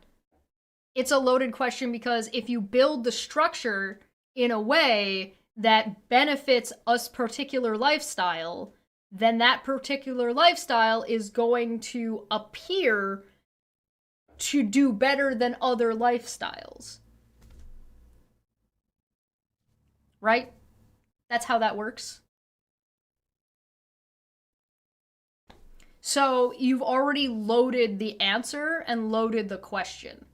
it's a loaded question because if you build the structure in a way that benefits a particular lifestyle, then that particular lifestyle is going to appear to do better than other lifestyles. Right? That's how that works. So you've already loaded the answer and loaded the question.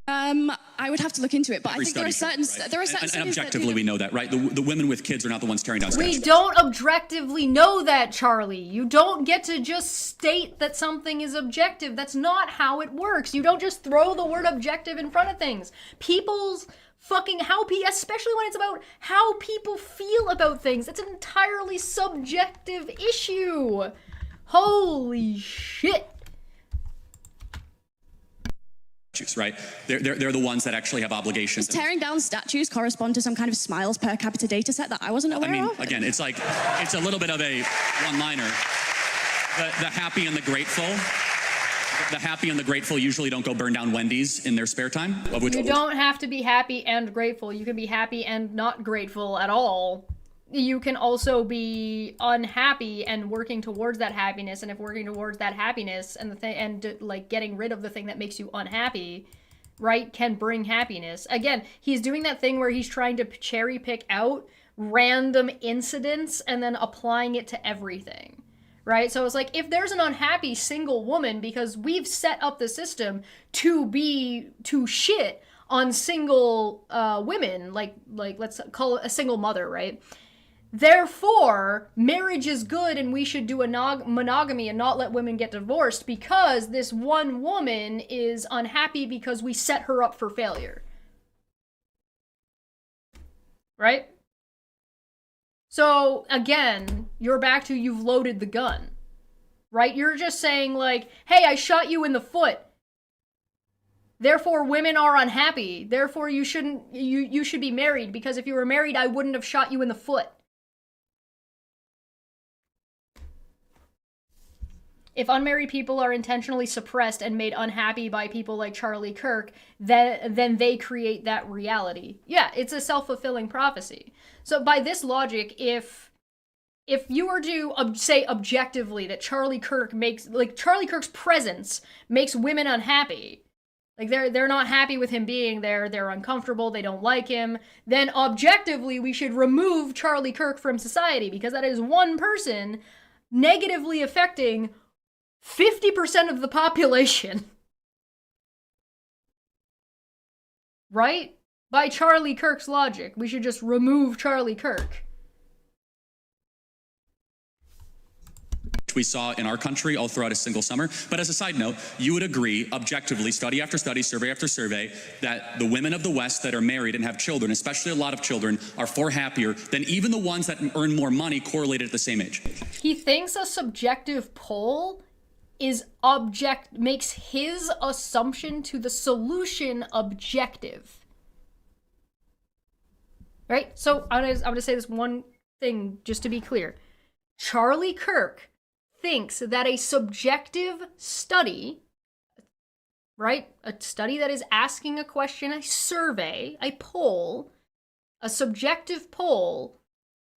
I would have to look into it, but Every I think there are study certain shows, there are right? certain And studies that objectively, do. we know that, right? The women with kids are not the ones tearing down statues. We don't objectively know that, Charlie. You don't get to just state that something is objective. That's not how it works. You don't just throw the word objective in front of things. People's fucking especially when it's about how people feel about things. It's an entirely subjective issue. Holy shit. Right? They're the ones that actually have obligations. Does tearing down statues correspond to some kind of smiles per capita data set that I wasn't aware I mean, of? again, it's like, it's a little bit of a one-liner. The happy and the grateful. The happy and the grateful usually don't go burn down Wendy's in their spare time. Of which You don't have to be happy and grateful. You can be happy and not grateful at all. You can also be unhappy and working towards that happiness, and if working towards that happiness and like getting rid of the thing that makes you unhappy, right, can bring happiness. Again, he's doing that thing where he's trying to cherry pick out random incidents and then applying it to everything. Right? So it's like, if there's an unhappy single woman because we've set up the system to shit on single women, like let's call it a single mother, right? Therefore, marriage is good and we should do a monogamy and not let women get divorced because this one woman is unhappy because we set her up for failure. Right? So, again, you're back to you've loaded the gun. Right? You're just saying like, hey, I shot you in the foot. Therefore, women are unhappy. Therefore, you should be married because if you were married, I wouldn't have shot you in the foot. If unmarried people are intentionally suppressed and made unhappy by people like Charlie Kirk, then they create that reality. Yeah, it's a self-fulfilling prophecy. So by this logic, if you were to say objectively that Charlie Kirk's presence makes women unhappy, like they're not happy with him being there, they're uncomfortable, they don't like him, then objectively we should remove Charlie Kirk from society because that is one person negatively affecting 50% of the population. Right? By Charlie Kirk's logic, we should just remove Charlie Kirk. We saw in our country all throughout a single summer. But as a side note, you would agree, objectively, study after study, survey after survey, that the women of the West that are married and have children, especially a lot of children, are far happier than even the ones that earn more money correlated at the same age. He thinks a subjective poll makes his assumption to the solution objective. Right? So I'm gonna say this one thing just to be clear. Charlie Kirk thinks that a subjective study, right? A study that is asking a question, a survey, a poll, a subjective poll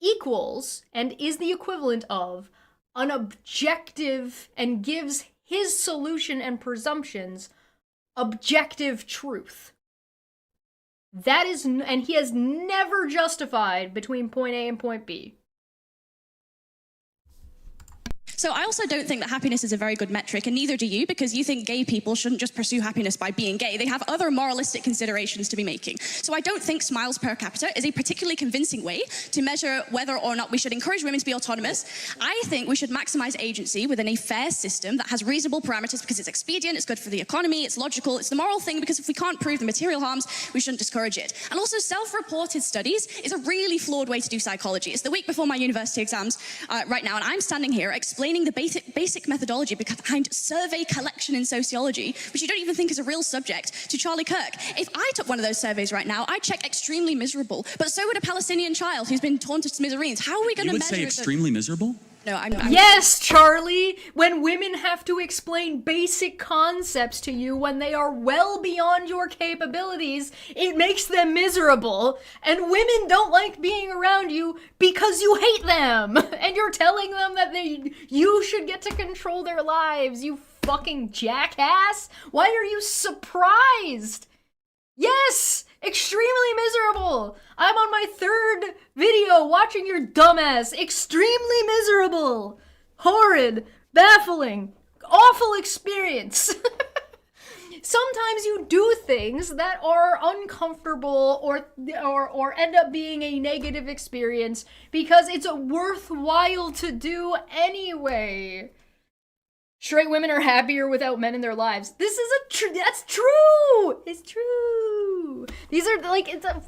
equals and is the equivalent of an objective and gives his solution and presumptions objective truth. That is, and he has never justified between point A and point B. So I also don't think that happiness is a very good metric, and neither do you, because you think gay people shouldn't just pursue happiness by being gay. They have other moralistic considerations to be making. So I don't think smiles per capita is a particularly convincing way to measure whether or not we should encourage women to be autonomous. I think we should maximize agency within a fair system that has reasonable parameters because it's expedient, it's good for the economy, it's logical, it's the moral thing, because if we can't prove the material harms, we shouldn't discourage it. And also self-reported studies is a really flawed way to do psychology. It's the week before my university exams right now, and I'm standing here explaining the basic methodology behind survey collection in sociology, which you don't even think is a real subject, to Charlie Kirk. If I took one of those surveys right now, I'd check extremely miserable, but so would a Palestinian child who's been torn to smithereens. How are we going to measure... You would say extremely miserable? No, I'm Yes, Charlie! When women have to explain basic concepts to you when they are well beyond your capabilities, it makes them miserable. And women don't like being around you because you hate them. And you're telling them that you should get to control their lives, you fucking jackass. Why are you surprised? Yes! Extremely miserable. I'm on my 3rd video watching your dumbass. Extremely miserable. Horrid. Baffling. Awful experience. Sometimes you do things that are uncomfortable or end up being a negative experience because it's worthwhile to do anyway. Straight women are happier without men in their lives. This is that's true. It's true. These are like, it's a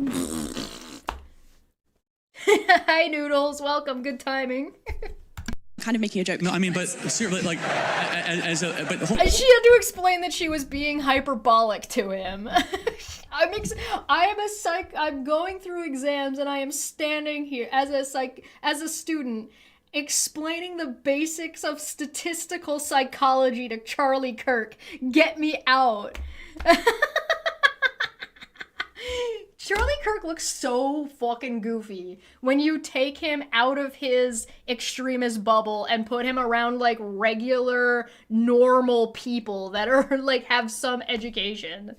Hi Noodles, welcome, good timing. Kind of making a joke. No, I mean, but seriously, like, as a, but She had to explain that she was being hyperbolic to him. I'm going through exams and I am standing here as a student explaining the basics of statistical psychology to Charlie Kirk. Get me out. Charlie Kirk looks so fucking goofy when you take him out of his extremist bubble and put him around like regular, normal people that are like have some education.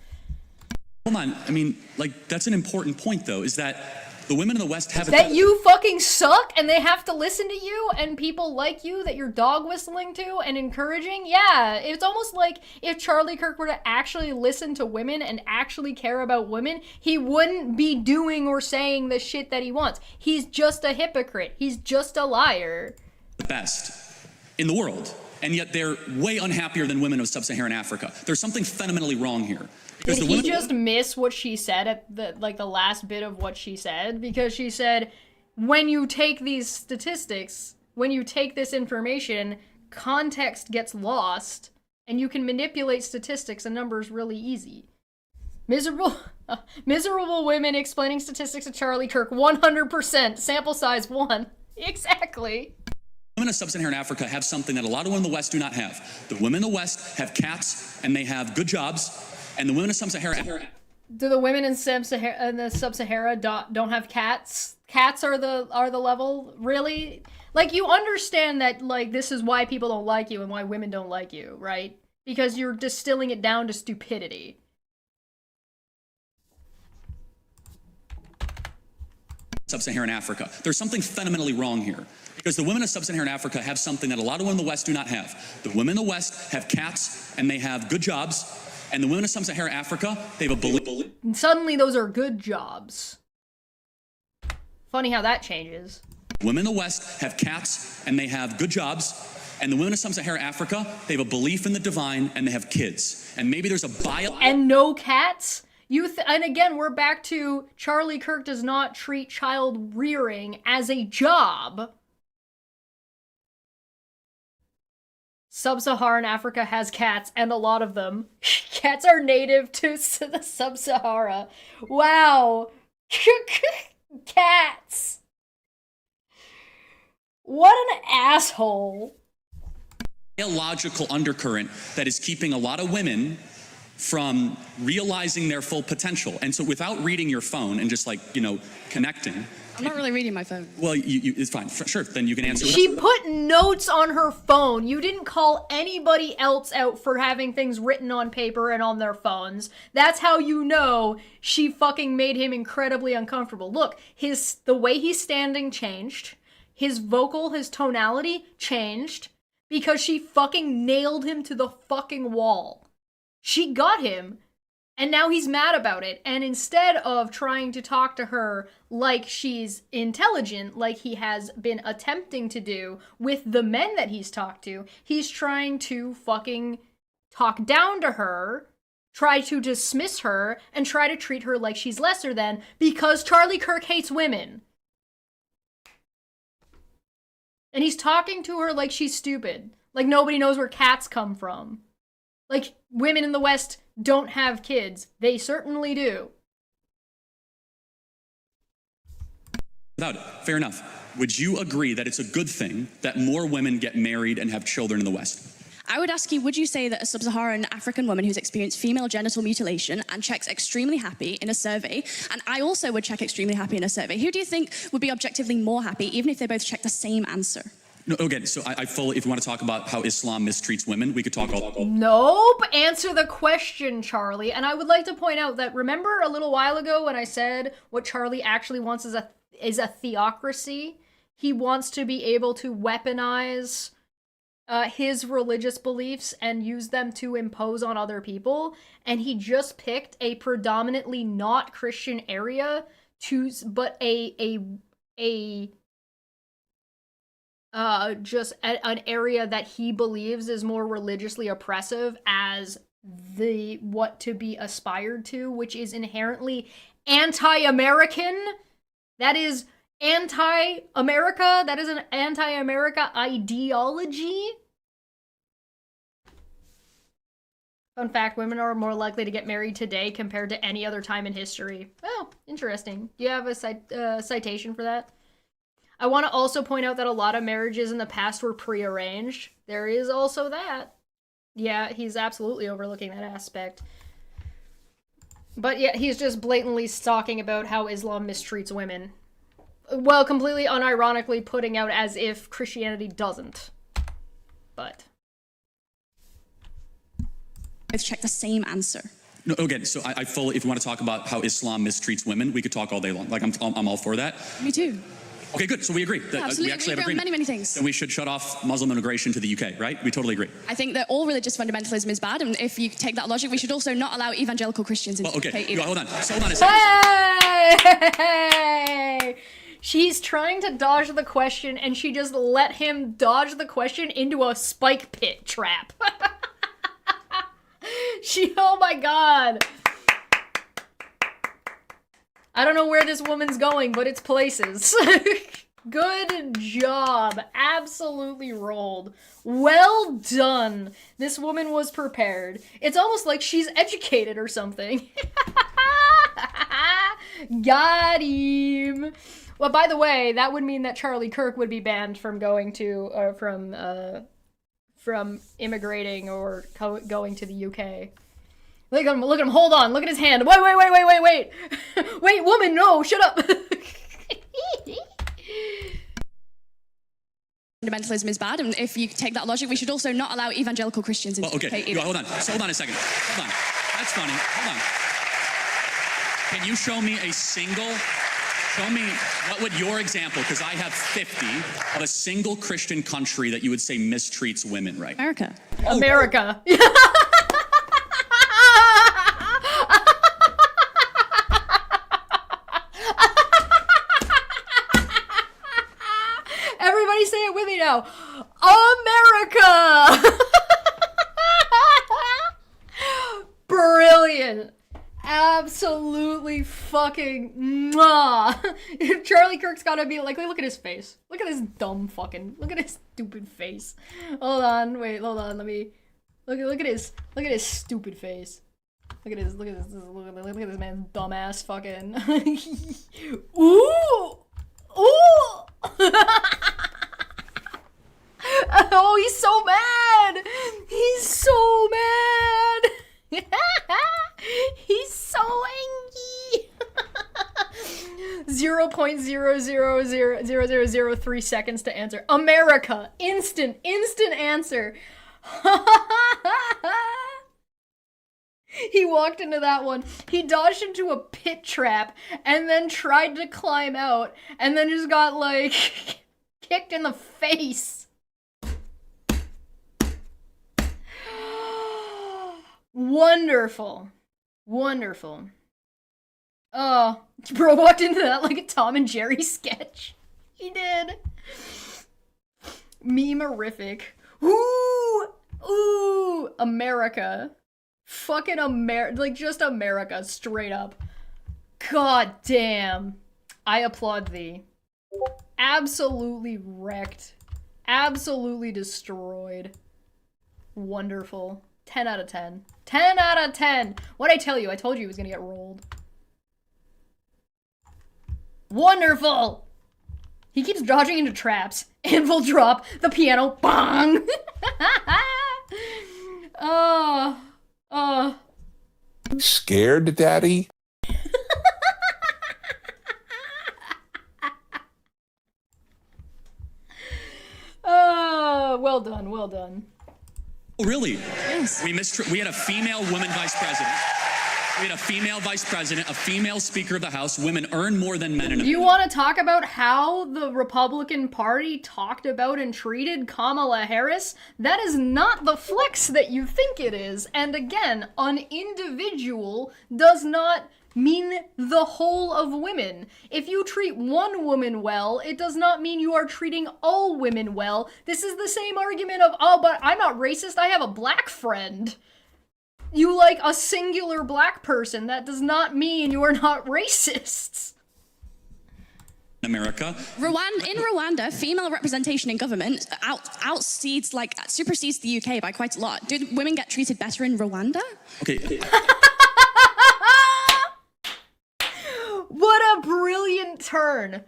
hold on, I mean, like, that's an important point, though, is that the women in the West have that you fucking suck and they have to listen to you and people like you that you're dog whistling to and encouraging. Yeah, it's almost like if Charlie Kirk were to actually listen to women and actually care about women, he wouldn't be doing or saying the shit that he wants. He's just a hypocrite. He's just a liar. the best in the world, and yet they're way unhappier than women of sub-Saharan Africa. There's something fundamentally wrong here. Did he just miss what she said at the last bit of what she said? Because she said, when you take these statistics, when you take this information, context gets lost, and you can manipulate statistics and numbers really easy. Miserable women explaining statistics to Charlie Kirk, 100%, sample size 1. Exactly. Women of sub-Saharan Africa have something that a lot of women in the West do not have. The women in the West have cats, and they have good jobs, and the women of sub-Saharan... Do the women in the sub-Sahara don't have cats? Cats are the level? Really? Like, you understand that, like, this is why people don't like you and why women don't like you, right? Because you're distilling it down to stupidity. Sub-Saharan Africa. There's something fundamentally wrong here. Because the women of sub-Saharan Africa have something that a lot of women in the West do not have. The women in the West have cats, and they have good jobs, and the women of sub-Saharan Africa, they have a And suddenly those are good jobs. Funny how that changes. Women in the West have cats, and they have good jobs, and the women of sub-Saharan Africa, they have a belief in the divine, and they have kids. And maybe there's a And no cats? And again, we're back to Charlie Kirk does not treat child rearing as a job. Sub-Saharan Africa has cats, and a lot of them. Cats are native to the Sub-Sahara. Wow. Cats. What an asshole. Illogical undercurrent that is keeping a lot of women from realizing their full potential. And so without reading your phone and just like, connecting. I'm not really reading my phone. Well, it's fine. Sure, then you can answer. She put notes on her phone. You didn't call anybody else out for having things written on paper and on their phones. That's how you know she fucking made him incredibly uncomfortable. Look, the way he's standing changed. His his tonality changed because she fucking nailed him to the fucking wall. She got him. And now he's mad about it, and instead of trying to talk to her like she's intelligent, like he has been attempting to do with the men that he's talked to, he's trying to fucking talk down to her, try to dismiss her, and try to treat her like she's lesser than, because Charlie Kirk hates women. And he's talking to her like she's stupid, like nobody knows where cats come from. Like, women in the West don't have kids. They certainly do. Without it. Fair enough. Would you agree that it's a good thing that more women get married and have children in the West? I would ask you, would you say that a sub-Saharan African woman who's experienced female genital mutilation and checks extremely happy in a survey, and I also would check extremely happy in a survey, who do you think would be objectively more happy, even if they both check the same answer? No, again, so I fully, if you want to talk about how Islam mistreats women, we could talk all. Nope. Answer the question, Charlie. And I would like to point out that remember a little while ago when I said what Charlie actually wants is a theocracy? He wants to be able to weaponize his religious beliefs and use them to impose on other people. And he just picked a predominantly not Christian area but just an area that he believes is more religiously oppressive as what to be aspired to, which is inherently anti-American. That is anti-America. That is an anti-America ideology. Fun fact, women are more likely to get married today compared to any other time in history. Oh, interesting. Do you have a citation for that? I want to also point out that a lot of marriages in the past were prearranged. There is also that. Yeah, he's absolutely overlooking that aspect. But yeah, he's just blatantly talking about how Islam mistreats women. Well, completely unironically putting out as if Christianity doesn't. But Let's check the same answer. No, again, so I fully, if you want to talk about how Islam mistreats women, we could talk all day long. Like, I'm all for that. Me too. Okay, good. So we agree. Absolutely. We actually have agree on agreement. many things. Then we should shut off Muslim immigration to the UK, right? We totally agree. I think that all religious fundamentalism is bad, and if you take that logic, we should also not allow evangelical Christians into the UK either. Hold on. So hold on a second. hey! She's trying to dodge the question, and she just let him dodge the question into a spike pit trap. Oh my god. I don't know where this woman's going, but it's places. Good job. Absolutely rolled. Well done. This woman was prepared. It's almost like she's educated or something. Got him. Well, by the way, that would mean that Charlie Kirk would be banned from going to, from immigrating or going to the UK. Look at him, hold on, look at his hand. Wait. Wait, woman, no, shut up. Fundamentalism is bad, and if you take that logic, we should also not allow evangelical Christians into the UK either. Hold on. So hold on a second. Hold on. That's funny. Hold on. Can you show me what would your example, because I have 50, of a single Christian country that you would say mistreats women, right? America. America. Everybody say it with me now. America! Brilliant. Absolutely fucking mwah. Charlie Kirk's gotta be like, look at his face. Look at his dumb fucking, look at his stupid face. Hold on, let me, look at his stupid face. Look at this man's dumbass fucking. Ooh! Oh, he's so mad! He's so mad! He's so angry! 0.0000003 seconds to answer. America! Instant answer! He walked into that one. He dodged into a pit trap and then tried to climb out and then just got, like, kicked in the face. Wonderful. Oh, bro walked into that like a Tom and Jerry sketch. He did. Meme-erific. Ooh, America. Fucking America, like just America, straight up. God damn. I applaud thee. Absolutely wrecked. Absolutely destroyed. Wonderful. 10 out of 10. 10 out of 10! What'd I tell you? I told you he was gonna get rolled. Wonderful! He keeps dodging into traps. Anvil drop. The piano. Bong! Scared, Daddy? Well done, well done. Oh, really? Yes. We had a female woman vice president. We had a female vice president, a female Speaker of the House. Women earn more than men in You want to talk about how the Republican Party talked about and treated Kamala Harris? That is not the flex that you think it is. And again, an individual does not mean the whole of women. If you treat one woman well, it does not mean you are treating all women well. This is the same argument of, oh, but I'm not racist, I have a black friend. You like a singular black person. That does not mean you are not racists. America. In Rwanda, female representation in government supersedes the UK by quite a lot. Did women get treated better in Rwanda? Okay. What a brilliant turn.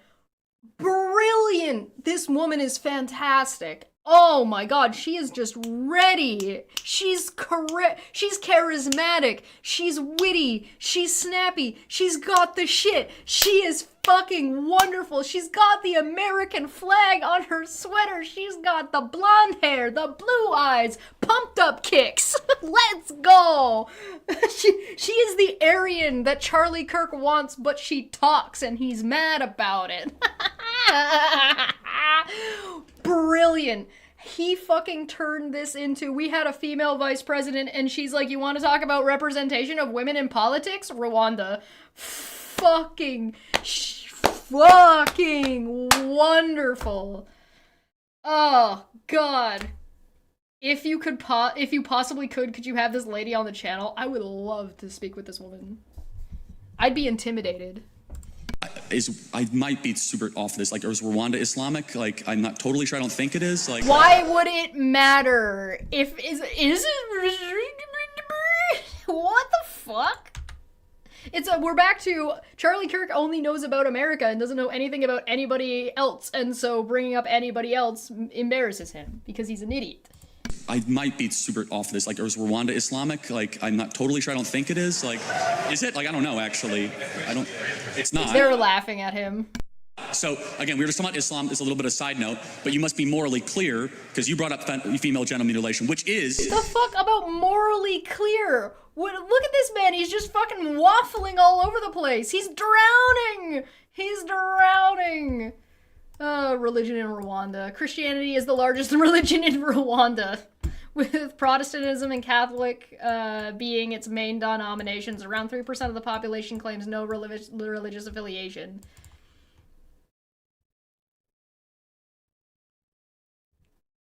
Brilliant. This woman is fantastic. Oh my god, she is just ready. She's charismatic. She's witty. She's snappy. She's got the shit. She is fucking wonderful. She's got the American flag on her sweater. She's got the blonde hair, the blue eyes, pumped up kicks. Let's go. She is the Aryan that Charlie Kirk wants, but she talks and he's mad about it. Brilliant. He fucking turned this into, we had a female vice president and she's like, you want to talk about representation of women in politics? Rwanda. Fucking wonderful. Oh, God. If you possibly could you have this lady on the channel? I would love to speak with this woman. I'd be intimidated. I might be super off this. Like, is Rwanda Islamic? Like, I'm not totally sure. I don't think it is. Like, why would it matter? Is it? What the fuck? We're back to Charlie Kirk only knows about America and doesn't know anything about anybody else, and so bringing up anybody else embarrasses him because he's an idiot. I might be super off this. Like, is Rwanda Islamic? Like, I'm not totally sure. I don't think it is. Like, is it? Like, I don't know, actually. It's not. They're laughing at him. So, again, we were just talking about Islam. It's a little bit of a side note, but you must be morally clear, because you brought up female genital mutilation, which is... The fuck about morally clear? Look at this man. He's just fucking waffling all over the place. He's drowning. He's drowning. Religion in Rwanda. Christianity is the largest religion in Rwanda, with Protestantism and Catholic being its main denominations. Around 3% of the population claims no religious affiliation.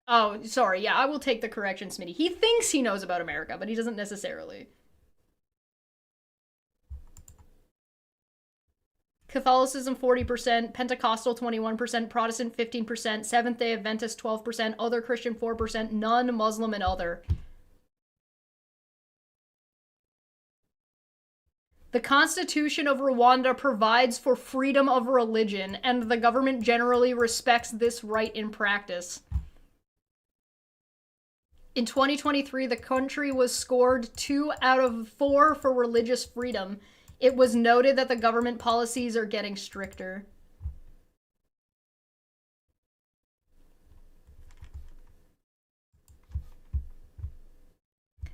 Oh, sorry, yeah, I will take the correction, Smitty. He thinks he knows about America, but he doesn't necessarily. Catholicism 40%, Pentecostal 21%, Protestant 15%, Seventh-day Adventist 12%, other Christian 4%, non-Muslim and other. The Constitution of Rwanda provides for freedom of religion, and the government generally respects this right in practice. In 2023, the country was scored 2 out of 4 for religious freedom. It was noted that the government policies are getting stricter.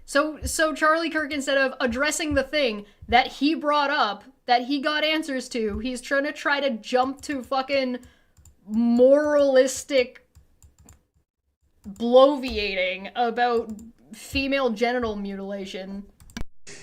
So Charlie Kirk, instead of addressing the thing that he brought up, that he got answers to, he's trying to jump to fucking moralistic bloviating about female genital mutilation.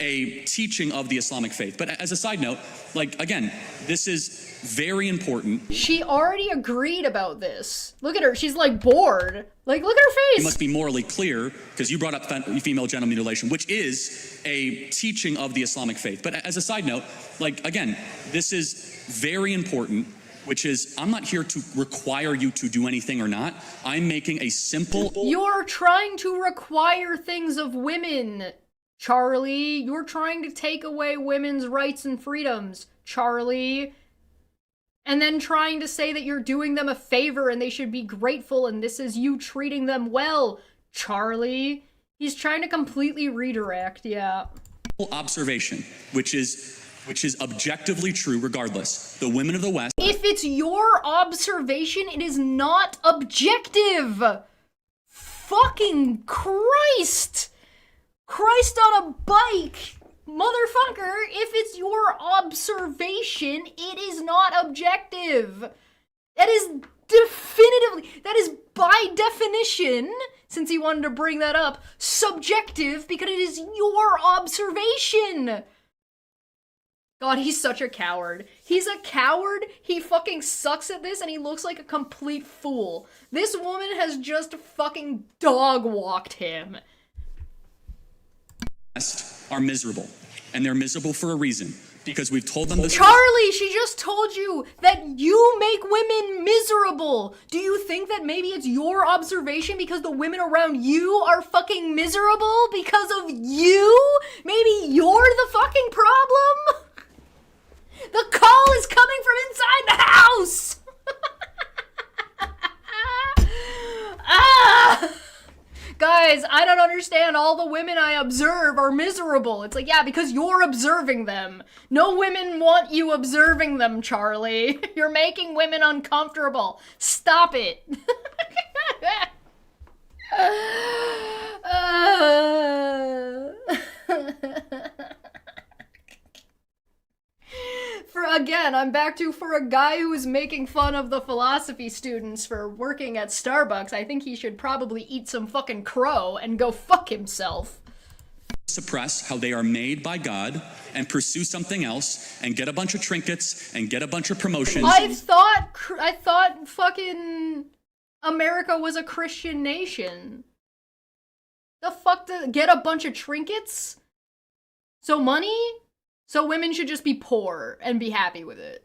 A teaching of the Islamic faith. But as a side note, like, again, this is very important. She already agreed about this. Look at her. She's like bored. Like, look at her face. You must be morally clear, because you brought up female genital mutilation, which is a teaching of the Islamic faith. But as a side note, like, again, this is very important, which is, I'm not here to require you to do anything or not. I'm making a simple... You're trying to require things of women, Charlie. You're trying to take away women's rights and freedoms, Charlie. And then trying to say that you're doing them a favor and they should be grateful and this is you treating them well, Charlie. He's trying to completely redirect, yeah. Observation, which is objectively true regardless. The women of the West... If it's your observation, it is not objective. fucking Christ! Christ on a bike! Motherfucker, if it's your observation, it is not objective. That is definitively, that is by definition, since he wanted to bring that up, subjective because it is your observation. God, he's such a coward. He's a coward, he fucking sucks at this, and he looks like a complete fool. This woman has just fucking dog-walked him. Are miserable, and they're miserable for a reason, because we've told them this. Charlie, she just told you that you make women miserable. Do you think that maybe it's your observation because the women around you are fucking miserable because of you? Maybe you're the fucking problem? The call is coming from inside the house! Ah! Guys, I don't understand. All the women I observe are miserable. It's like, yeah, because you're observing them. No women want you observing them, Charlie. You're making women uncomfortable. Stop it. I'm back to, for a guy who is making fun of the philosophy students for working at Starbucks, I think he should probably eat some fucking crow and go fuck himself. Suppress how they are made by God and pursue something else and get a bunch of trinkets and get a bunch of promotions. I thought fucking America was a Christian nation. The fuck to get a bunch of trinkets? So money? So women should just be poor and be happy with it.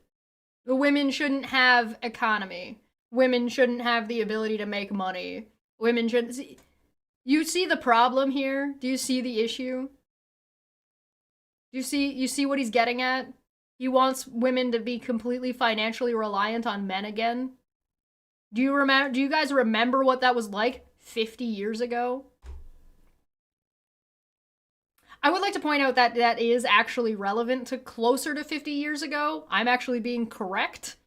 The women shouldn't have economy. Women shouldn't have the ability to make money. Women shouldn't see. You see the problem here? Do you see the issue? Do you see what he's getting at? He wants women to be completely financially reliant on men again. Do you guys remember what that was like 50 years ago? I would like to point out that that is actually relevant to closer to 50 years ago. I'm actually being correct,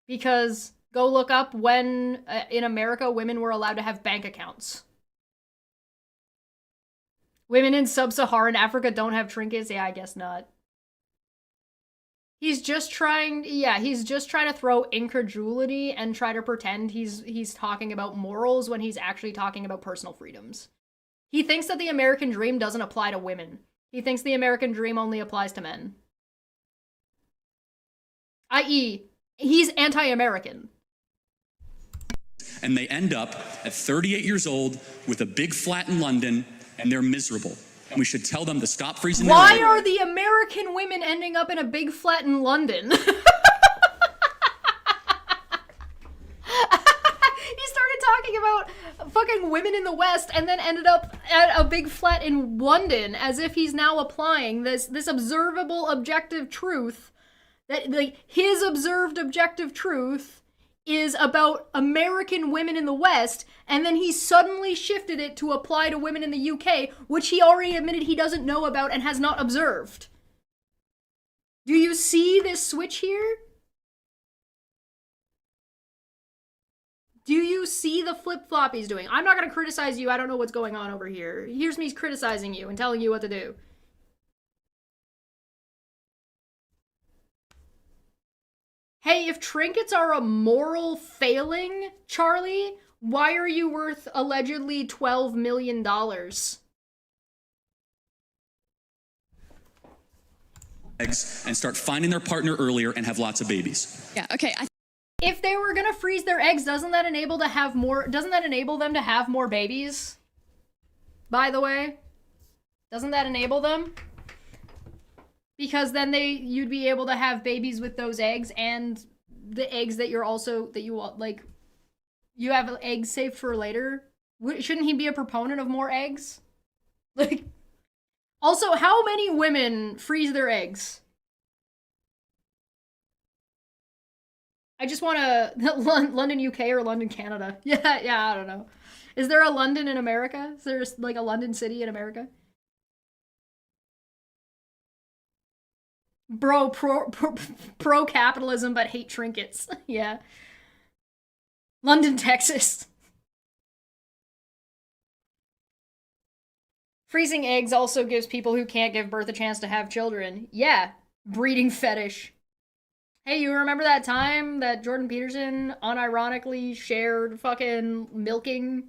because go look up when in America women were allowed to have bank accounts. Women in sub-Saharan Africa don't have trinkets? Yeah, I guess not. He's just trying to throw incredulity and try to pretend he's talking about morals when he's actually talking about personal freedoms. He thinks that the American dream doesn't apply to women. He thinks the American dream only applies to men. i.e., he's anti-American. And they end up at 38 years old with a big flat in London, and they're miserable. And we should tell them to stop freezing their Why eggs. are the American women ending up in a big flat in London? He started talking about fucking women in the West and then ended up at a big flat in London, as if he's now applying this observable objective truth, that like his observed objective truth is about American women in the West, and then he suddenly shifted it to apply to women in the UK, which he already admitted he doesn't know about and has not observed. Do you see this switch here? Do you see the flip-flop he's doing? I'm not going to criticize you. I don't know what's going on over here. Here's me criticizing you and telling you what to do. Hey, if trinkets are a moral failing, Charlie, why are you worth allegedly $12 million? Eggs and start finding their partner earlier and have lots of babies. Yeah, okay. If they were gonna freeze their eggs, doesn't that enable them to have more babies? By the way, doesn't that enable them? Because then you'd be able to have babies with those eggs and the eggs that you have eggs saved for later. Shouldn't he be a proponent of more eggs? Like, also, how many women freeze their eggs? I just want to London, UK or London, Canada. Yeah, I don't know. Is there a London in America? Is there like a London city in America? Bro, pro capitalism but hate trinkets. Yeah. London, Texas. Freezing eggs also gives people who can't give birth a chance to have children. Yeah, breeding fetish. Hey, you remember that time that Jordan Peterson unironically shared fucking milking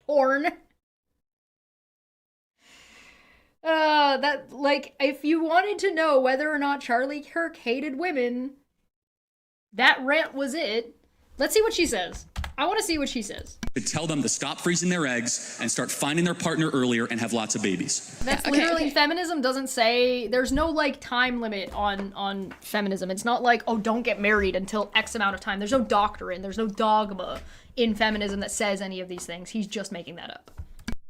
porn? If you wanted to know whether or not Charlie Kirk hated women, that rant was it. Let's see what she says. I want to see what she says. To tell them to stop freezing their eggs and start finding their partner earlier and have lots of babies. That's literally, feminism doesn't say, there's no, like, time limit on feminism. It's not like, oh, don't get married until X amount of time. There's no doctrine, there's no dogma in feminism that says any of these things. He's just making that up.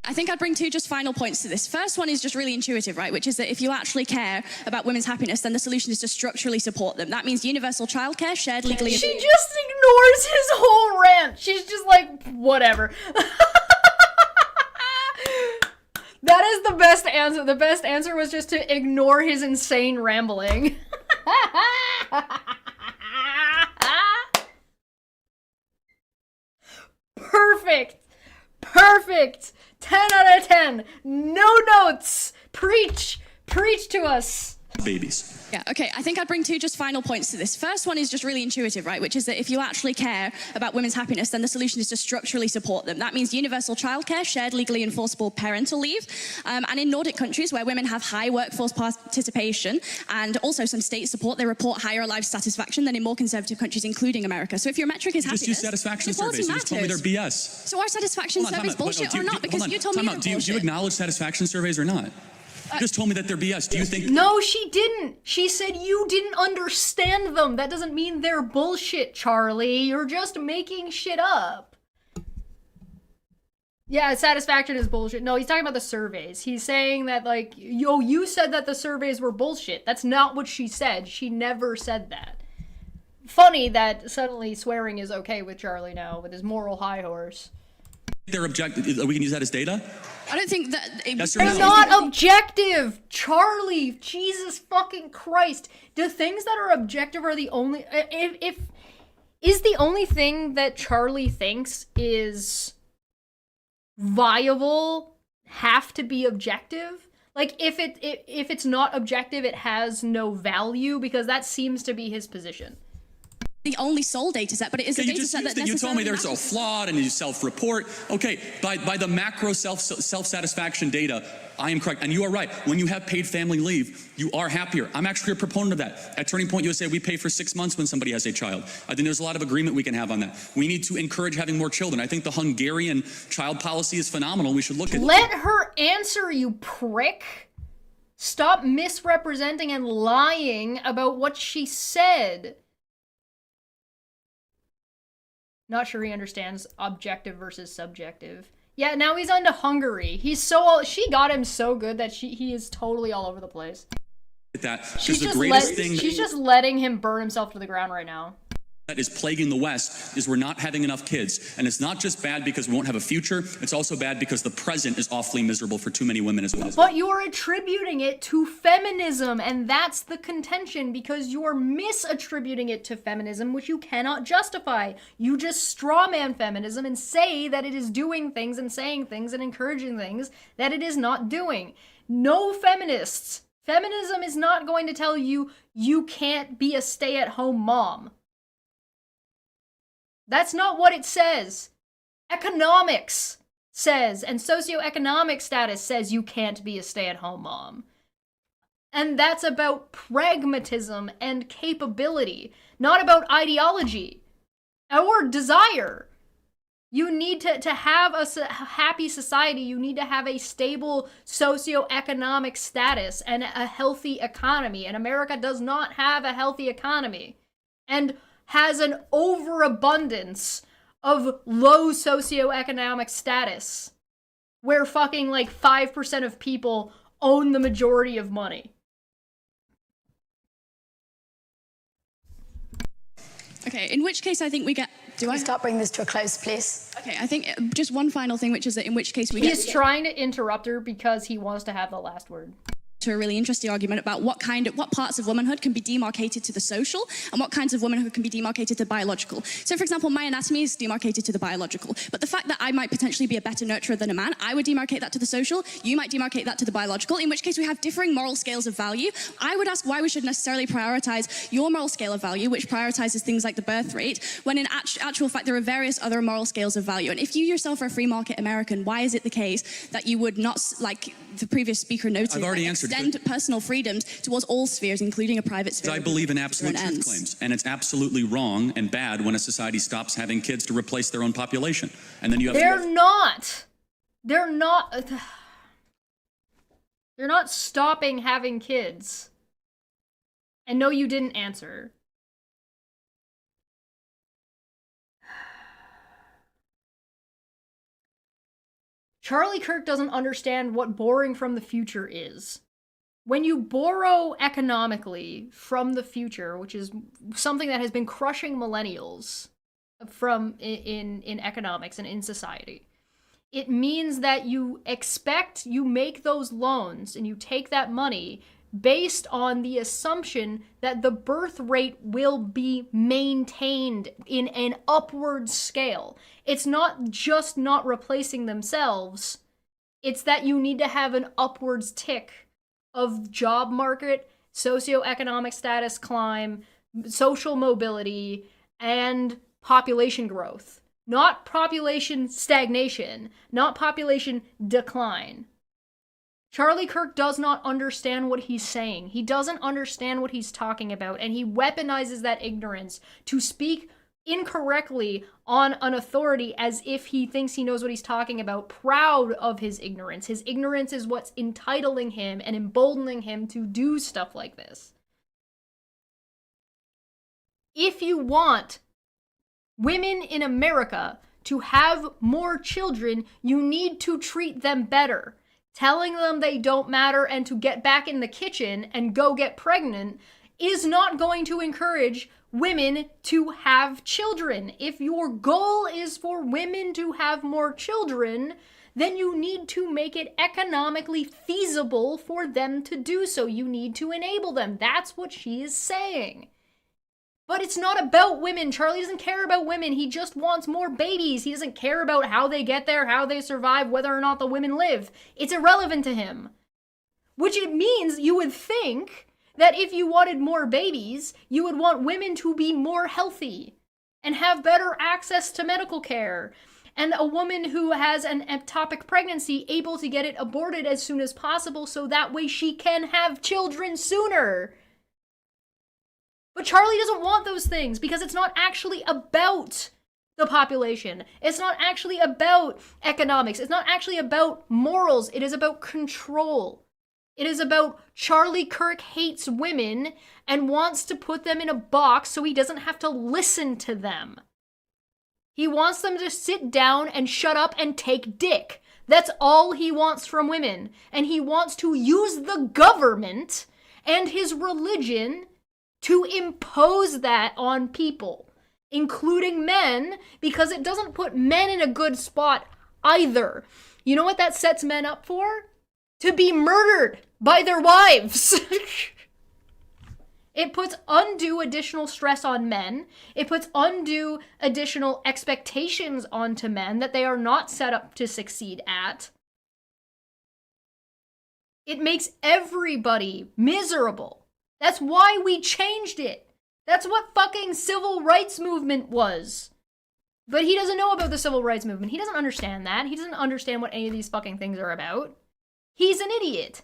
I think I'd bring two just final points to this. First one is just really intuitive, right? Which is that if you actually care about women's happiness, then the solution is to structurally support them. That means universal childcare, shared legally. She just ignores his whole rant. She's just like, whatever. That is the best answer. The best answer was just to ignore his insane rambling. Perfect. Perfect. 10 out of 10. No notes. Preach. Preach to us. Babies. Yeah, okay, I think I'd bring two just final points to this. First one is just really intuitive, right? Which is that if you actually care about women's happiness, then the solution is to structurally support them. That means universal childcare, shared legally enforceable parental leave, and in Nordic countries where women have high workforce participation and also some state support, they report higher life satisfaction than in more conservative countries, including America. So if your metric is happiness, just use satisfaction surveys. You just told me they're BS. So are satisfaction surveys bullshit or not? Because you told me they're bullshit. Do you acknowledge satisfaction surveys or not? You just told me that they're BS. Do you think... No, she didn't. She said you didn't understand them. That doesn't mean they're bullshit, Charlie. You're just making shit up. Yeah, satisfaction is bullshit. No, he's talking about the surveys. He's saying that, like, yo, you said that the surveys were bullshit. That's not what she said. She never said that. Funny that suddenly swearing is okay with Charlie now, with his moral high horse. They're objective. We can use that as data? I don't think that... They're not objective! Charlie! Jesus fucking Christ! The things that are objective are the only... Is the only thing that Charlie thinks is viable have to be objective? Like, if it's not objective, it has no value, because that seems to be his position. The only sole data set, but it is a data set that necessarily you told me they're matters. so flawed and you self-report. Okay, by the macro self-satisfaction data, I am correct. And you are right. When you have paid family leave, you are happier. I'm actually a proponent of that. At Turning Point USA, we pay for 6 months when somebody has a child. I think there's a lot of agreement we can have on that. We need to encourage having more children. I think the Hungarian child policy is phenomenal. We should look at it. Let her answer, you prick. Stop misrepresenting and lying about what she said. Not sure he understands objective versus subjective. Yeah, now he's on to Hungary. She got him so good that he is totally all over the place. She's just letting him burn himself to the ground right now. That is plaguing the West is we're not having enough kids. And it's not just bad because we won't have a future, it's also bad because the present is awfully miserable for too many women as well. But you are attributing it to feminism, and that's the contention, because you are misattributing it to feminism, which you cannot justify. You just strawman feminism and say that it is doing things and saying things and encouraging things that it is not doing. No feminists. Feminism is not going to tell you you can't be a stay-at-home mom. That's not what it says. Economics says, and socioeconomic status says you can't be a stay-at-home mom. And that's about pragmatism and capability, not about ideology or desire. You need to have a happy society. You need to have a stable socioeconomic status and a healthy economy. And America does not have a healthy economy. And has an overabundance of low socioeconomic status where fucking like 5% of people own the majority of money. Okay, in which case I think we get... Do I start bringing this to a close, please? Okay, I think just one final thing, which is that in which case we get... He's trying to interrupt her because he wants to have the last word. to a really interesting argument about what parts of womanhood can be demarcated to the social and what kinds of womanhood can be demarcated to biological. So for example, my anatomy is demarcated to the biological, but the fact that I might potentially be a better nurturer than a man, I would demarcate that to the social, you might demarcate that to the biological, in which case we have differing moral scales of value. I would ask why we should necessarily prioritize your moral scale of value, which prioritizes things like the birth rate, when in actual fact there are various other moral scales of value. And if you yourself are a free market American, why is it the case that you would not, like the previous speaker noted, I've already answered extend personal freedoms towards all spheres, including a private sphere? I believe in absolute truth claims, and it's absolutely wrong and bad when a society stops having kids to replace their own population. And then you have They're not stopping having kids. And no, you didn't answer. Charlie Kirk doesn't understand what borrowing from the future is. When you borrow economically from the future, which is something that has been crushing millennials from in economics and in society, it means that you make those loans and you take that money based on the assumption that the birth rate will be maintained in an upward scale. It's not just not replacing themselves, it's that you need to have an upwards tick of job market, socioeconomic status climb, social mobility, and population growth. Not population stagnation, not population decline. Charlie Kirk does not understand what he's saying. He doesn't understand what he's talking about, and he weaponizes that ignorance to speak incorrectly on an authority as if he thinks he knows what he's talking about, proud of his ignorance. His ignorance is what's entitling him and emboldening him to do stuff like this. If you want women in America to have more children, you need to treat them better. Telling them they don't matter and to get back in the kitchen and go get pregnant is not going to encourage women to have children. If your goal is for women to have more children, then you need to make it economically feasible for them to do so. You need to enable them. That's what she is saying. But it's not about women. Charlie doesn't care about women. He just wants more babies. He doesn't care about how they get there, how they survive, whether or not the women live. It's irrelevant to him. Which it means you would think that if you wanted more babies, you would want women to be more healthy and have better access to medical care. And a woman who has an ectopic pregnancy able to get it aborted as soon as possible so that way she can have children sooner. But Charlie doesn't want those things because it's not actually about the population. It's not actually about economics. It's not actually about morals. It is about control. It is about Charlie Kirk hates women and wants to put them in a box so he doesn't have to listen to them. He wants them to sit down and shut up and take dick. That's all he wants from women. And he wants to use the government and his religion to impose that on people, including men, because it doesn't put men in a good spot either. You know what that sets men up for? To be murdered by their wives. It puts undue additional stress on men. It puts undue additional expectations onto men that they are not set up to succeed at. It makes everybody miserable. That's why we changed it. That's what fucking civil rights movement was. But he doesn't know about the civil rights movement. He doesn't understand that. He doesn't understand what any of these fucking things are about. He's an idiot.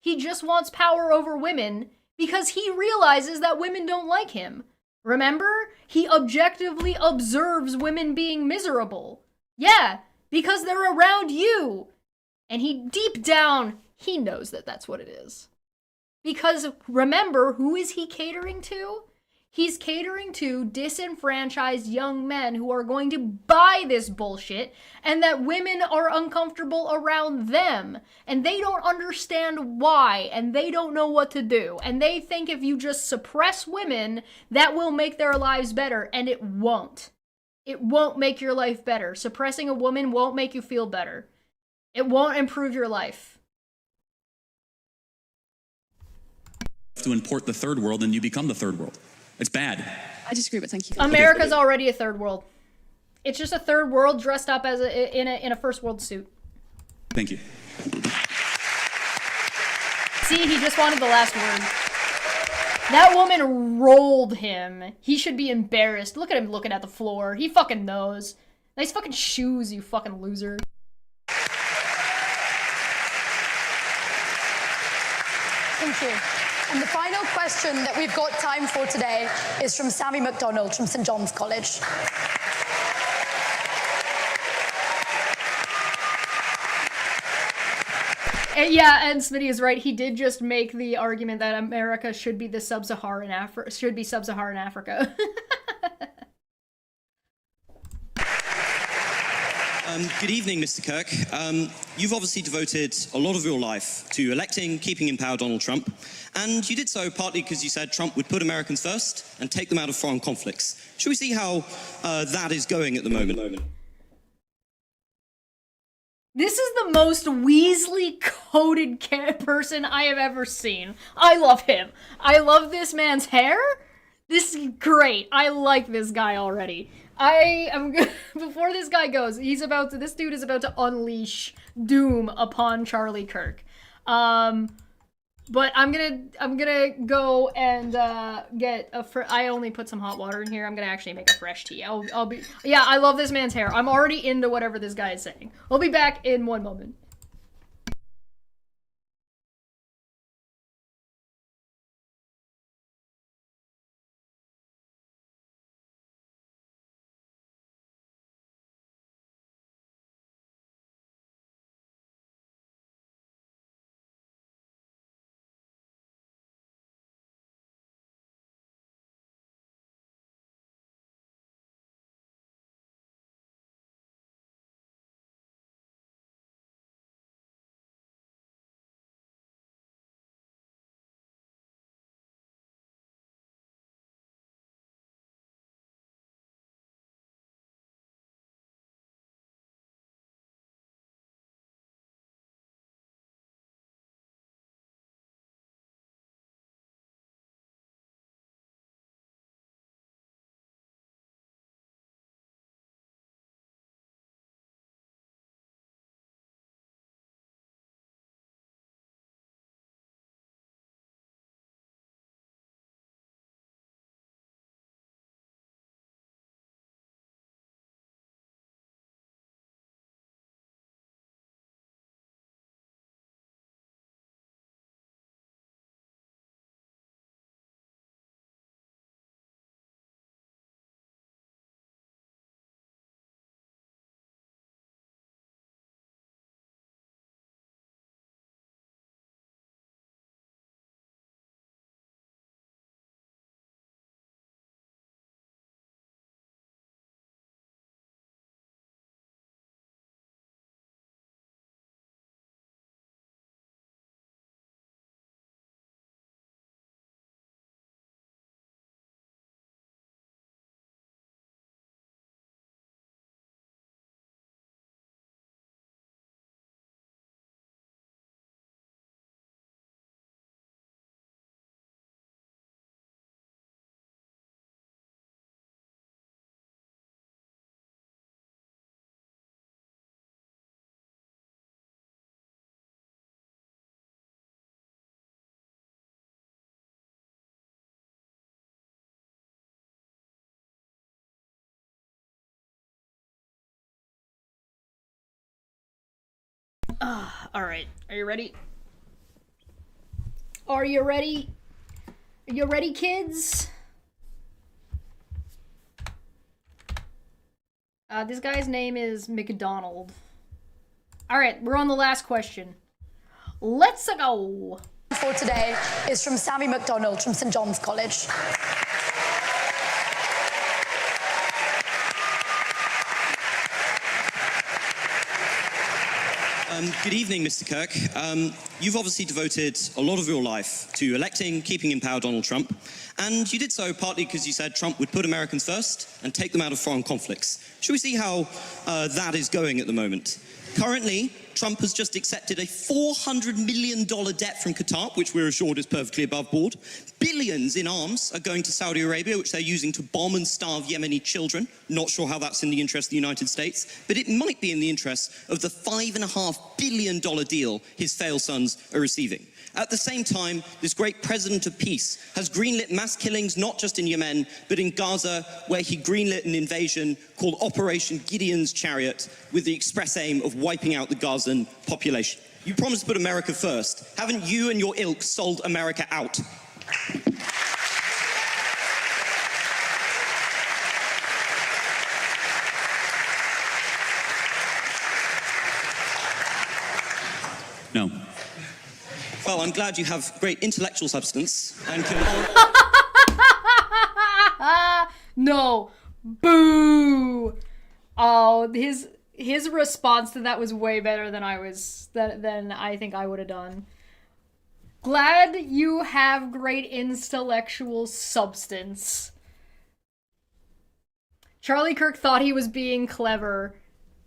He just wants power over women because he realizes that women don't like him. Remember? He objectively observes women being miserable. Yeah, because they're around you. And he deep down, he knows that that's what it is. Because remember, who is he catering to? He's catering to disenfranchised young men who are going to buy this bullshit and that women are uncomfortable around them. And they don't understand why and they don't know what to do. And they think if you just suppress women, that will make their lives better. And it won't. It won't make your life better. Suppressing a woman won't make you feel better. It won't improve your life. to import the third world, and you become the third world. It's bad. I disagree, but thank you. America's already a third world. It's just a third world dressed up as in a first world suit. Thank you. See, he just wanted the last word. That woman rolled him. He should be embarrassed. Look at him looking at the floor. He fucking knows. Nice fucking shoes, you fucking loser. Thank you. And the final question that we've got time for today is from Sammy McDonald from St. John's College. Yeah, and Smitty is right. He did just make the argument that America should be the sub-Saharan Africa. Good evening, Mr. Kirk. You've obviously devoted a lot of your life to electing, keeping in power Donald Trump, and you did so partly because you said Trump would put Americans first and take them out of foreign conflicts. Should we see how that is going at the moment? This is the most Weasley-coded person I have ever seen. I love him. I love this man's hair. This is great. I like this guy already. Before this guy goes, this dude is about to unleash doom upon Charlie Kirk. But I'm gonna go and get I only put some hot water in here. I'm gonna actually make a fresh tea. Yeah, I love this man's hair. I'm already into whatever this guy is saying. We'll be back in 1 moment. Alright, are you ready? Are you ready? Are you ready, kids? This guy's name is McDonald. Alright, we're on the last question. Let's go! For today is from Sammy McDonald from St. John's College. Good evening, Mr. Kirk. You've obviously devoted a lot of your life to electing, keeping in power Donald Trump, and you did so partly because you said Trump would put Americans first and take them out of foreign conflicts. Should we see how that is going at the moment? Currently, Trump has just accepted a $400 million debt from Qatar, which we're assured is perfectly above board. Billions in arms are going to Saudi Arabia, which they're using to bomb and starve Yemeni children. Not sure how that's in the interest of the United States, but it might be in the interest of the $5.5 billion deal his failed sons are receiving. At the same time, this great president of peace has greenlit mass killings not just in Yemen, but in Gaza, where he greenlit an invasion called Operation Gideon's Chariot with the express aim of wiping out the Gazan population. You promised to put America first. Haven't you and your ilk sold America out? No. Well, I'm glad you have great intellectual substance and can... No. Boo. Oh, his response to that was way better than than I think I would have done. Glad you have great intellectual substance. Charlie Kirk thought he was being clever,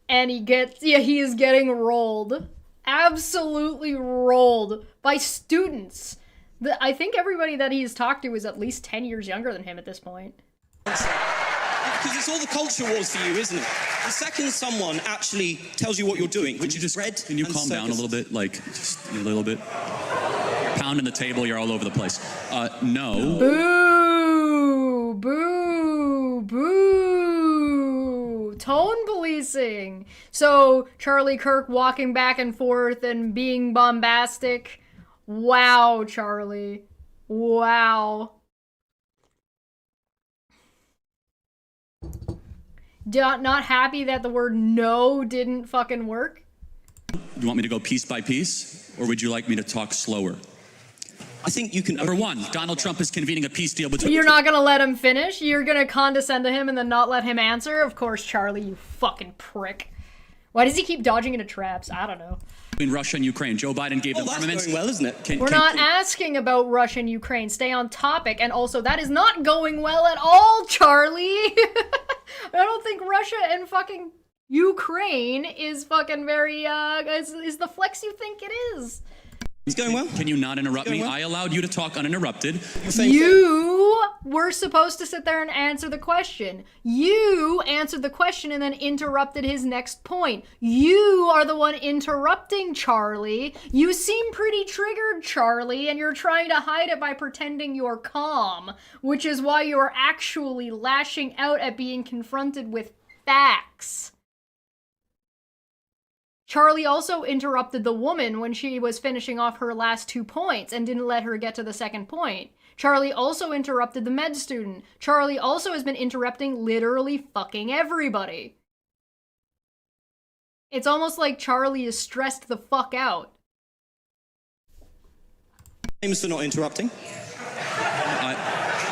and he is getting rolled. Absolutely rolled by students. I think everybody that he's talked to is at least 10 years younger than him at this point. Because it's all the culture wars for you, isn't it? The second someone actually tells you what you're doing, which is red. Can you calm down a little bit? Like, just a little bit. Pounding the table, you're all over the place. No. Boo! Boo! Boo! Tone policing. So, Charlie Kirk walking back and forth and being bombastic. Wow, Charlie. Wow. Not happy that the word no didn't fucking work? You want me to go piece by piece? Or would you like me to talk slower? I think you can... Number one, Donald Trump is convening a peace deal between... You're not gonna let him finish? You're gonna condescend to him and then not let him answer? Of course, Charlie, you fucking prick. Why does he keep dodging into traps? I don't know. Between Russia and Ukraine. Joe Biden gave them that's armaments. going well, isn't it? We're not asking about Russia and Ukraine. Stay on topic. And also, that is not going well at all, Charlie. I don't think Russia and fucking Ukraine is fucking very, is the flex you think it is. He's going well. Can you not interrupt me? Well. I allowed you to talk uninterrupted. You were supposed to sit there and answer the question. You answered the question and then interrupted his next point. You are the one interrupting, Charlie. You seem pretty triggered, Charlie, and you're trying to hide it by pretending you're calm, which is why you're actually lashing out at being confronted with facts. Charlie also interrupted the woman when she was finishing off her last 2 points and didn't let her get to the second point. Charlie also interrupted the med student. Charlie also has been interrupting literally fucking everybody. It's almost like Charlie is stressed the fuck out. Famous for not interrupting.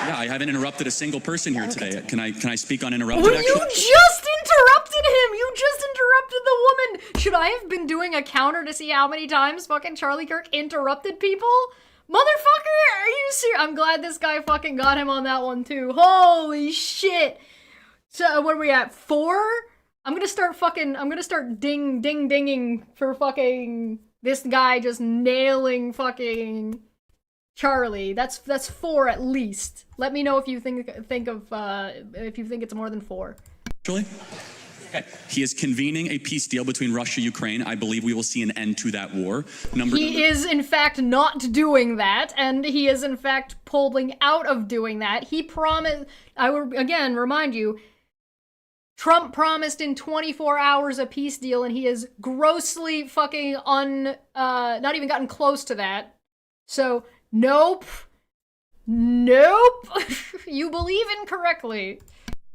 Yeah, I haven't interrupted a single person here today. Can I speak uninterrupted, Well, actually? you just interrupted him! You just interrupted the woman! Should I have been doing a counter to see how many times fucking Charlie Kirk interrupted people? Motherfucker, are you serious? I'm glad this guy fucking got him on that one too. Holy shit! So, what are we at? 4? I'm gonna start dinging for fucking this guy just nailing fucking Charlie. That's 4 at least. Let me know if you think it's more than 4. Actually? Okay. He is convening a peace deal between Russia and Ukraine. I believe we will see an end to that war. He is, in fact, not doing that, and he is, in fact, pulling out of doing that. He promised... I will, again, remind you, Trump promised in 24 hours a peace deal, and he is grossly fucking not even gotten close to that. So, nope. Nope. You believe incorrectly.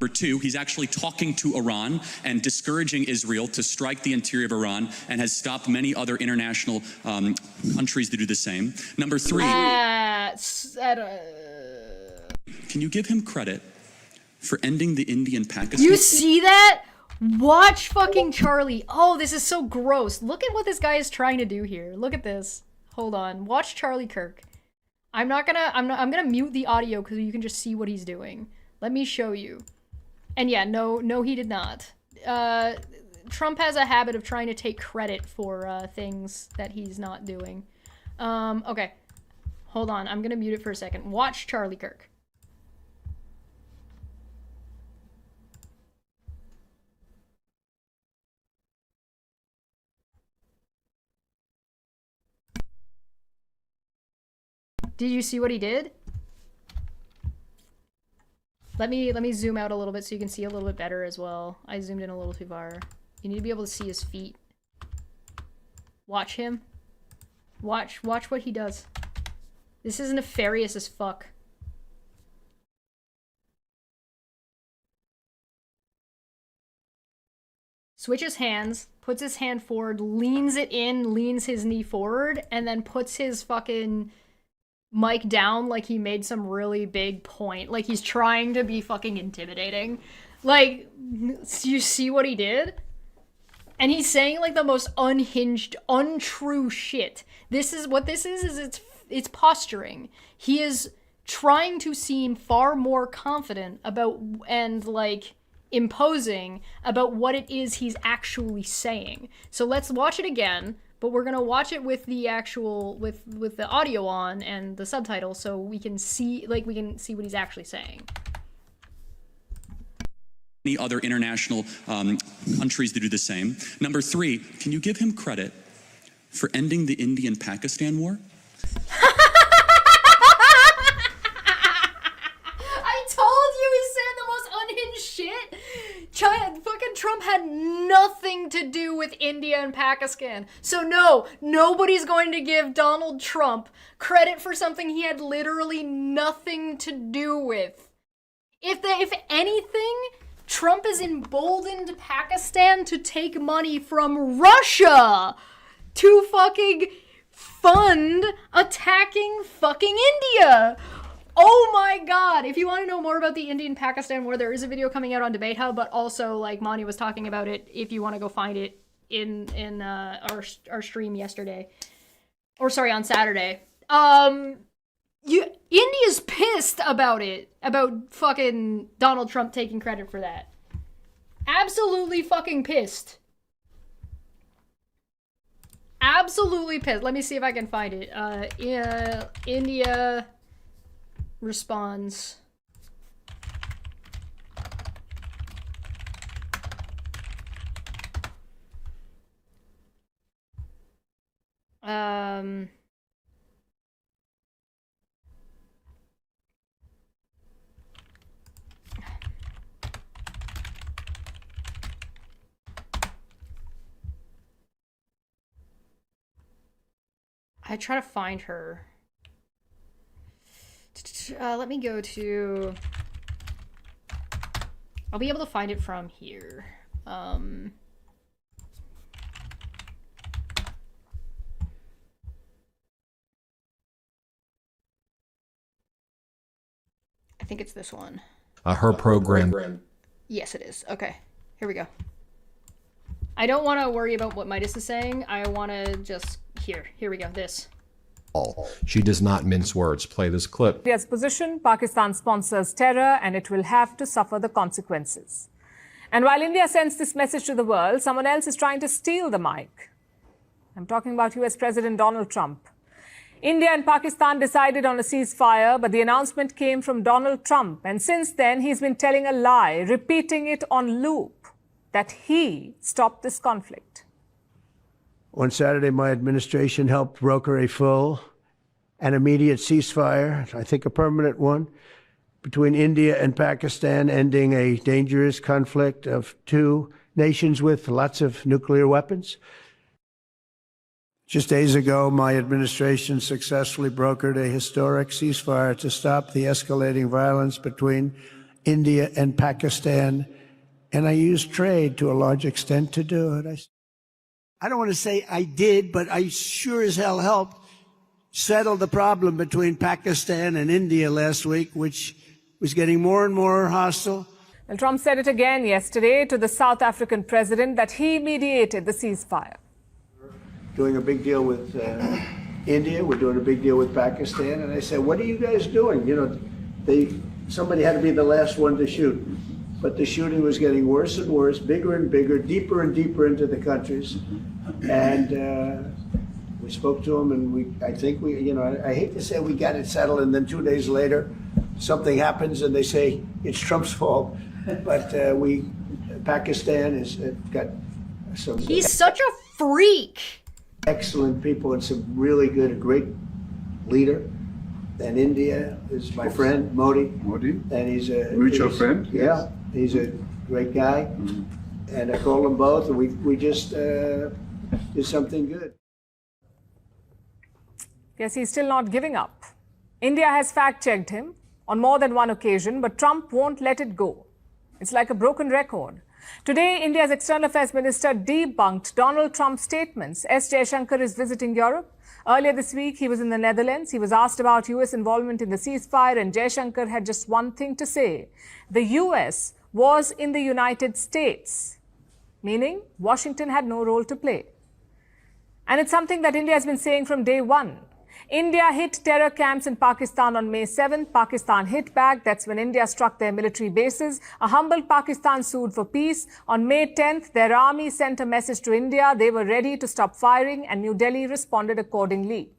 Number 2, he's actually talking to Iran and discouraging Israel to strike the interior of Iran and has stopped many other international countries to do the same. Number 3, can you give him credit for ending the Indian-Pakistan? You see that? Watch fucking Charlie. Oh, this is so gross. Look at what this guy is trying to do here. Look at this. Hold on. Watch Charlie Kirk. I'm gonna mute the audio because you can just see what he's doing. Let me show you. And yeah, no, he did not. Trump has a habit of trying to take credit for things that he's not doing. Okay. Hold on. I'm gonna mute it for a second. Watch Charlie Kirk. Did you see what he did? Let me zoom out a little bit so you can see a little bit better as well. I zoomed in a little too far. You need to be able to see his feet. Watch him. Watch what he does. This is nefarious as fuck. Switches hands, puts his hand forward, leans it in, leans his knee forward, and then puts his fucking mic down like he made some really big point. Like he's trying to be fucking intimidating. Like, you see what he did? And he's saying like the most unhinged, untrue shit. This is what this is it's posturing. He is trying to seem far more confident about and like imposing about what it is he's actually saying. So let's watch it again. But we're gonna watch it with the actual with the audio on and the subtitles, so we can see what he's actually saying. Any other international countries to do the same. Number 3, can you give him credit for ending the Indian-Pakistan war? I told you he's saying the most unhinged shit. Fucking Trump had nothing to do with India and Pakistan. So no, nobody's going to give Donald Trump credit for something he had literally nothing to do with. If anything, Trump has emboldened Pakistan to take money from Russia to fucking fund attacking fucking India. Oh my god! If you want to know more about the Indian-Pakistan war, there is a video coming out on Debate Hub, but also, like, Monty was talking about it, if you want to go find it in our stream yesterday. Or, sorry, on Saturday. India's pissed about it. About fucking Donald Trump taking credit for that. Absolutely fucking pissed. Absolutely pissed. Let me see if I can find it. India responds. I try to find her. Let me go to... I'll be able to find it from here. I think it's this one. Her program. Yes, it is. Okay, here we go. I don't want to worry about what Midas is saying. I want to just... Here we go. This. She does not mince words. Play this clip. India's position, Pakistan sponsors terror and it will have to suffer the consequences. And while India sends this message to the world, someone else is trying to steal the mic. I'm talking about US President Donald Trump. India and Pakistan decided on a ceasefire, but the announcement came from Donald Trump. And since then, he's been telling a lie, repeating it on loop, that he stopped this conflict. On Saturday, my administration helped broker a full and immediate ceasefire, I think a permanent one, between India and Pakistan, ending a dangerous conflict of two nations with lots of nuclear weapons. Just days ago, my administration successfully brokered a historic ceasefire to stop the escalating violence between India and Pakistan, and I used trade to a large extent to do it. I don't want to say I did, but I sure as hell helped settle the problem between Pakistan and India last week, which was getting more and more hostile. And Trump said it again yesterday to the South African president that he mediated the ceasefire. Doing a big deal with India, we're doing a big deal with Pakistan, and I said, what are you guys doing? You know, somebody had to be the last one to shoot. but the shooting was getting worse and worse, bigger and bigger, deeper and deeper into the countries. And we spoke to them, and I hate to say we got it settled, and then 2 days later, something happens, and they say it's Trump's fault. But Pakistan has got some. He's such a freak. Excellent people and some really good, a great leader. And India is my friend, Modi. And he's a mutual friend. Yeah, he's a great guy. And I called them both, and we just did something good. Yes, he's still not giving up. India has fact-checked him on more than one occasion, but Trump won't let it go. It's like a broken record. Today, India's External Affairs Minister debunked Donald Trump's statements. S. Jaishankar is visiting Europe. Earlier this week, he was in the Netherlands. He was asked about US involvement in the ceasefire, and Jaishankar had just one thing to say. The US was in the United States, meaning Washington had no role to play. And it's something that India has been saying from day one. India hit terror camps in Pakistan on May 7th. Pakistan hit back. That's when India struck their military bases. A humble Pakistan sued for peace. On May 10th, their army sent a message to India. They were ready to stop firing, and New Delhi responded accordingly.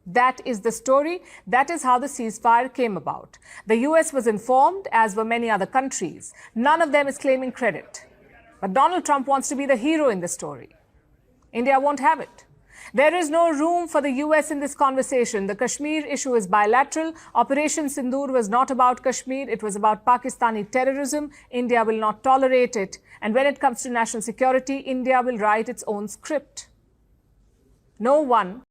That is the story. That is how the ceasefire came about. The US was informed, as were many other countries. None of them is claiming credit. But Donald Trump wants to be the hero in the story. India won't have it. There is no room for the US in this conversation. The Kashmir issue is bilateral. Operation Sindoor was not about Kashmir. It was about Pakistani terrorism. India will not tolerate it. And when it comes to national security, India will write its own script. No one.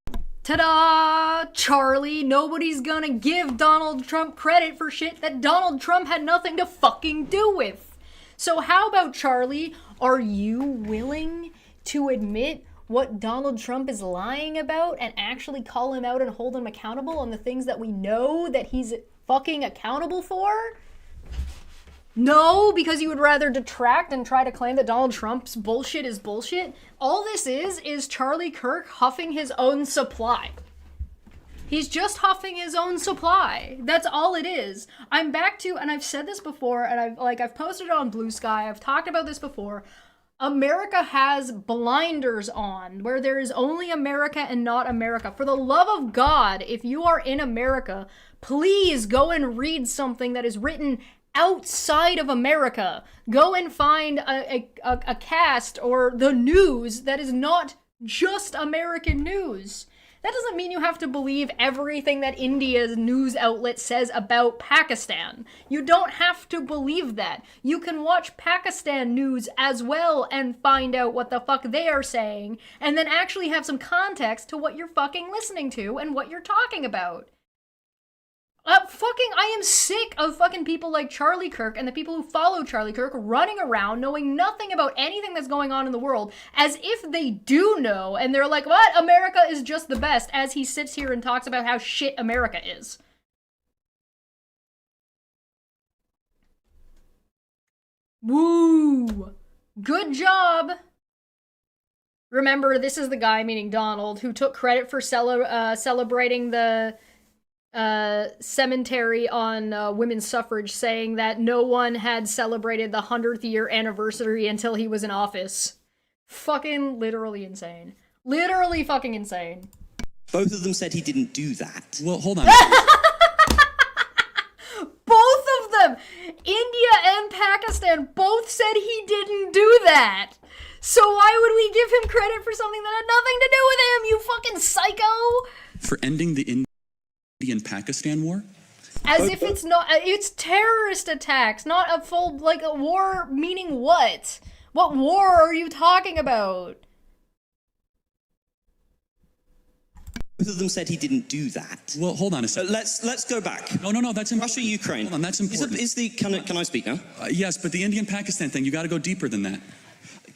Ta-da! Charlie, nobody's gonna give Donald Trump credit for shit that Donald Trump had nothing to fucking do with. So how about, Charlie, are you willing to admit what Donald Trump is lying about and actually call him out and hold him accountable on the things that we know that he's fucking accountable for? No, because you would rather detract and try to claim that Donald Trump's bullshit is bullshit. All this is Charlie Kirk huffing his own supply. He's just huffing his own supply. That's all it is. I'm back to, and I've said this before, and I've posted it on Blue Sky. I've talked about this before. America has blinders on, where there is only America and not America. For the love of God, if you are in America, please go and read something that is written outside of America. Go and find a cast or the news that is not just American news. That doesn't mean you have to believe everything that India's news outlet says about Pakistan. You don't have to believe that. You can watch Pakistan news as well and find out what the fuck they are saying, and then actually have some context to what you're fucking listening to and what you're talking about. I am sick of fucking people like Charlie Kirk and the people who follow Charlie Kirk running around knowing nothing about anything that's going on in the world, as if they do know, and they're like, what? America is just the best, as he sits here and talks about how shit America is. Woo! Good job! Remember, this is the guy, meaning Donald, who took credit for celebrating the cemetery on women's suffrage, saying that no one had celebrated the 100th year anniversary until he was in office. Fucking literally insane. Literally fucking insane. Both of them said he didn't do that. Well, hold on. Both of them! India and Pakistan both said he didn't do that! So why would we give him credit for something that had nothing to do with him, you fucking psycho? For ending the Indian-Pakistan war? As if it's not, it's terrorist attacks, not a full, like, a war, meaning what? What war are you talking about? Both of them said he didn't do that. Well, hold on a second. Let's go back. No, that's important. Russia, Ukraine. Hold on, that's important. Can I speak now? Yes, but the Indian-Pakistan thing, you gotta go deeper than that.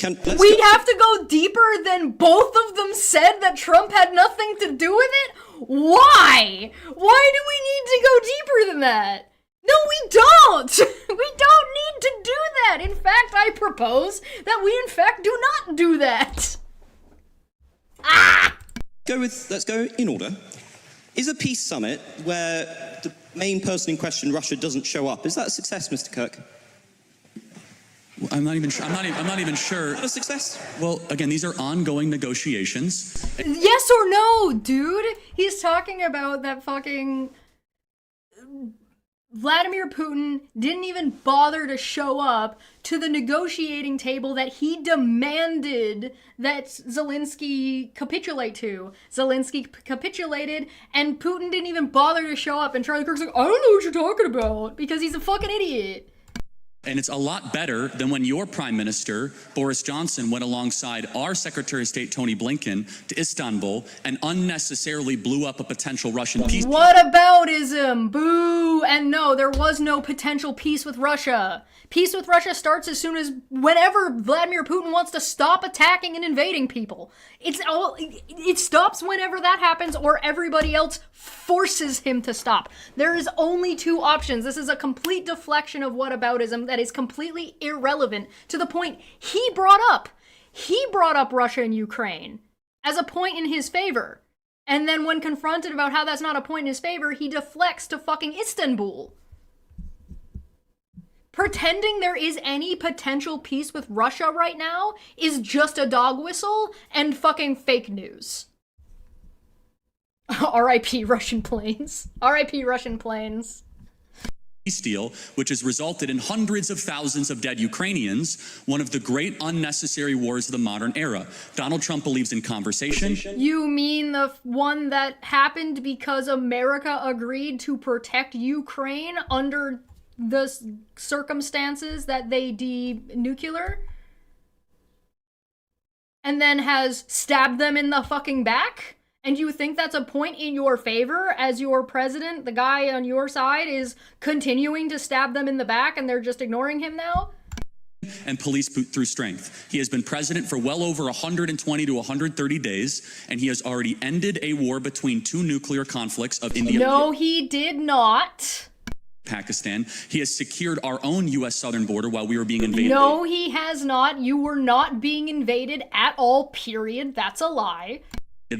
We'd have to go deeper than both of them said that Trump had nothing to do with it? Why? Why do we need to go deeper than that? No, we don't! We don't need to do that! In fact, I propose that we in fact do not do that! Ah! Let's go in order. Is a peace summit where the main person in question, Russia, doesn't show up, is that a success, Mr. Kirk? I'm not even sure. I'm not even sure. Not a success. Well, again, these are ongoing negotiations. Yes or no, dude? He's talking about that fucking Vladimir Putin didn't even bother to show up to the negotiating table that he demanded that Zelensky capitulate to. Zelensky capitulated, and Putin didn't even bother to show up, and Charlie Kirk's like, I don't know what you're talking about, because he's a fucking idiot. And it's a lot better than when your prime minister, Boris Johnson, went alongside our Secretary of State, Tony Blinken, to Istanbul and unnecessarily blew up a potential Russian peace. Whataboutism? Boo! And no, there was no potential peace with Russia. Peace with Russia starts as soon as whenever Vladimir Putin wants to stop attacking and invading people. It stops whenever that happens, or everybody else forces him to stop. There is only two options. This is a complete deflection of whataboutism that is completely irrelevant to the point he brought up. He brought up Russia and Ukraine as a point in his favor. And then when confronted about how that's not a point in his favor, he deflects to fucking Istanbul. Pretending there is any potential peace with Russia right now is just a dog whistle and fucking fake news. R.I.P. Russian planes. R.I.P. Russian planes. Peace deal, which has resulted in hundreds of thousands of dead Ukrainians, one of the great unnecessary wars of the modern era. Donald Trump believes in conversation. You mean the one that happened because America agreed to protect Ukraine under the circumstances that they denuclear? And then has stabbed them in the fucking back? And you think that's a point in your favor as your president? The guy on your side is continuing to stab them in the back and they're just ignoring him now? And police through strength. He has been president for well over 120 to 130 days, and he has already ended a war between two nuclear conflicts of India. No, he did not. Pakistan. He has secured our own U.S. southern border while we were being invaded. No, he has not. You were not being invaded at all, period. That's a lie.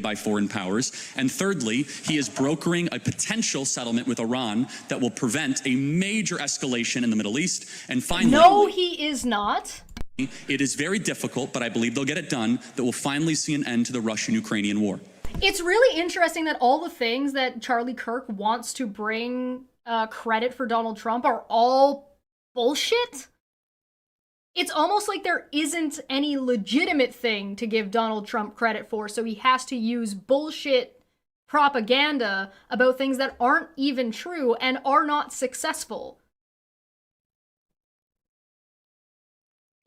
By foreign powers. And thirdly, he is brokering a potential settlement with Iran that will prevent a major escalation in the Middle East. And finally, no, he is not. It is very difficult, but I believe they'll get it done, that will finally see an end to the Russian-Ukrainian war. It's really interesting that all the things that Charlie Kirk wants to bring credit for Donald Trump are all bullshit. It's almost like there isn't any legitimate thing to give Donald Trump credit for, so he has to use bullshit propaganda about things that aren't even true and are not successful.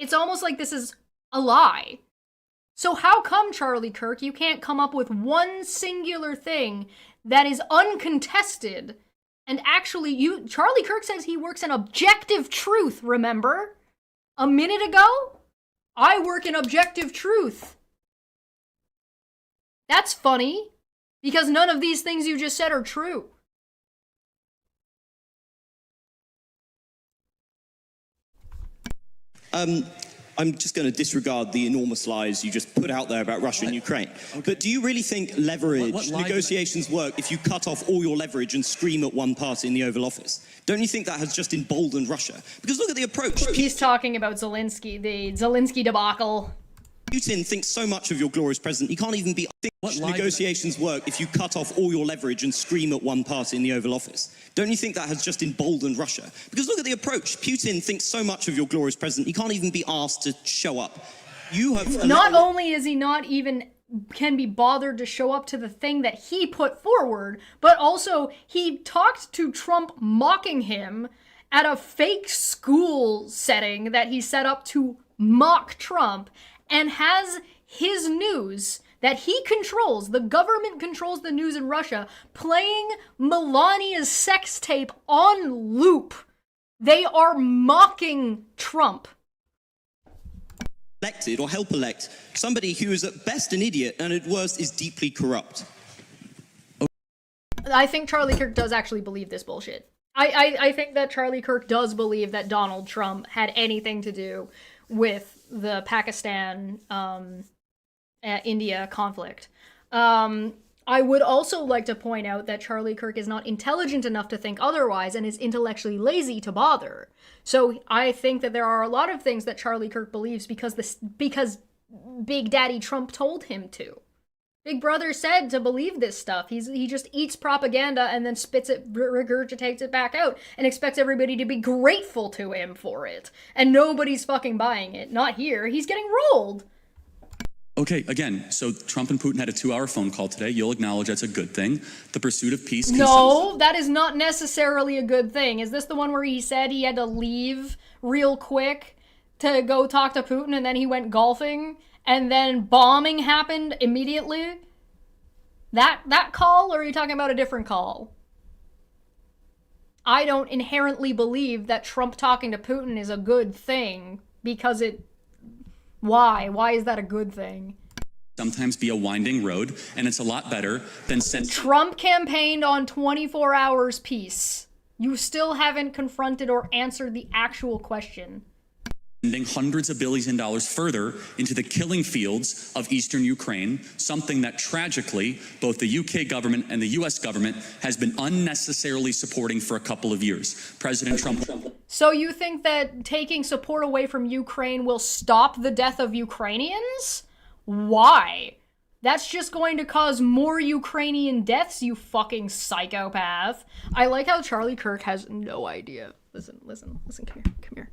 It's almost like this is a lie. So how come, Charlie Kirk, you can't come up with one singular thing that is uncontested and actually Charlie Kirk says he works in objective truth, remember? A minute ago, I work in objective truth. That's funny, because none of these things you just said are true. I'm just going to disregard the enormous lies you just put out there about Russia and Ukraine. Okay. But do you really think leverage negotiations work if you cut off all your leverage and scream at one party in the Oval Office? Don't you think that has just emboldened Russia? Because look at the approach. He's talking about Zelensky, the Zelensky debacle. Putin thinks so much of your glorious president, he can't even be... Negotiations work if you cut off all your leverage and scream at one party in the Oval Office. Don't you think that has just emboldened Russia? Because look at the approach. Putin thinks so much of your glorious president, he can't even be asked to show up. You have... Not only is he not even can be bothered to show up to the thing that he put forward, but also he talked to Trump mocking him at a fake school setting that he set up to mock Trump, and has his news that he controls, the government controls the news in Russia, playing Melania's sex tape on loop. They are mocking Trump. Elected or help elect somebody who is at best an idiot and at worst is deeply corrupt. I think Charlie Kirk does actually believe this bullshit. I think that Charlie Kirk does believe that Donald Trump had anything to do with the Pakistan India conflict. I would also like to point out that Charlie Kirk is not intelligent enough to think otherwise and is intellectually lazy to bother. So I think that there are a lot of things that Charlie Kirk believes because Big Daddy Trump told him to. Big Brother said to believe this stuff. He just eats propaganda and then spits it, regurgitates it back out, and expects everybody to be grateful to him for it. And nobody's fucking buying it. Not here. He's getting rolled. Okay, again, so Trump and Putin had a 2-hour phone call today. You'll acknowledge that's a good thing. The pursuit of peace. No, that is not necessarily a good thing. Is this the one where he said he had to leave real quick to go talk to Putin and then he went golfing and then bombing happened immediately? That call, or are you talking about a different call? I don't inherently believe that Trump talking to Putin is a good thing because it... Why? Why is that a good thing? Sometimes be a winding road, and it's a lot better than Trump campaigned on 24 hours peace. You still haven't confronted or answered the actual question. Sending hundreds of billions of dollars further into the killing fields of eastern Ukraine, something that tragically both the UK government and the US government has been unnecessarily supporting for a couple of years. President Trump... So you think that taking support away from Ukraine will stop the death of Ukrainians? Why? That's just going to cause more Ukrainian deaths, you fucking psychopath. I like how Charlie Kirk has no idea. Listen, come here.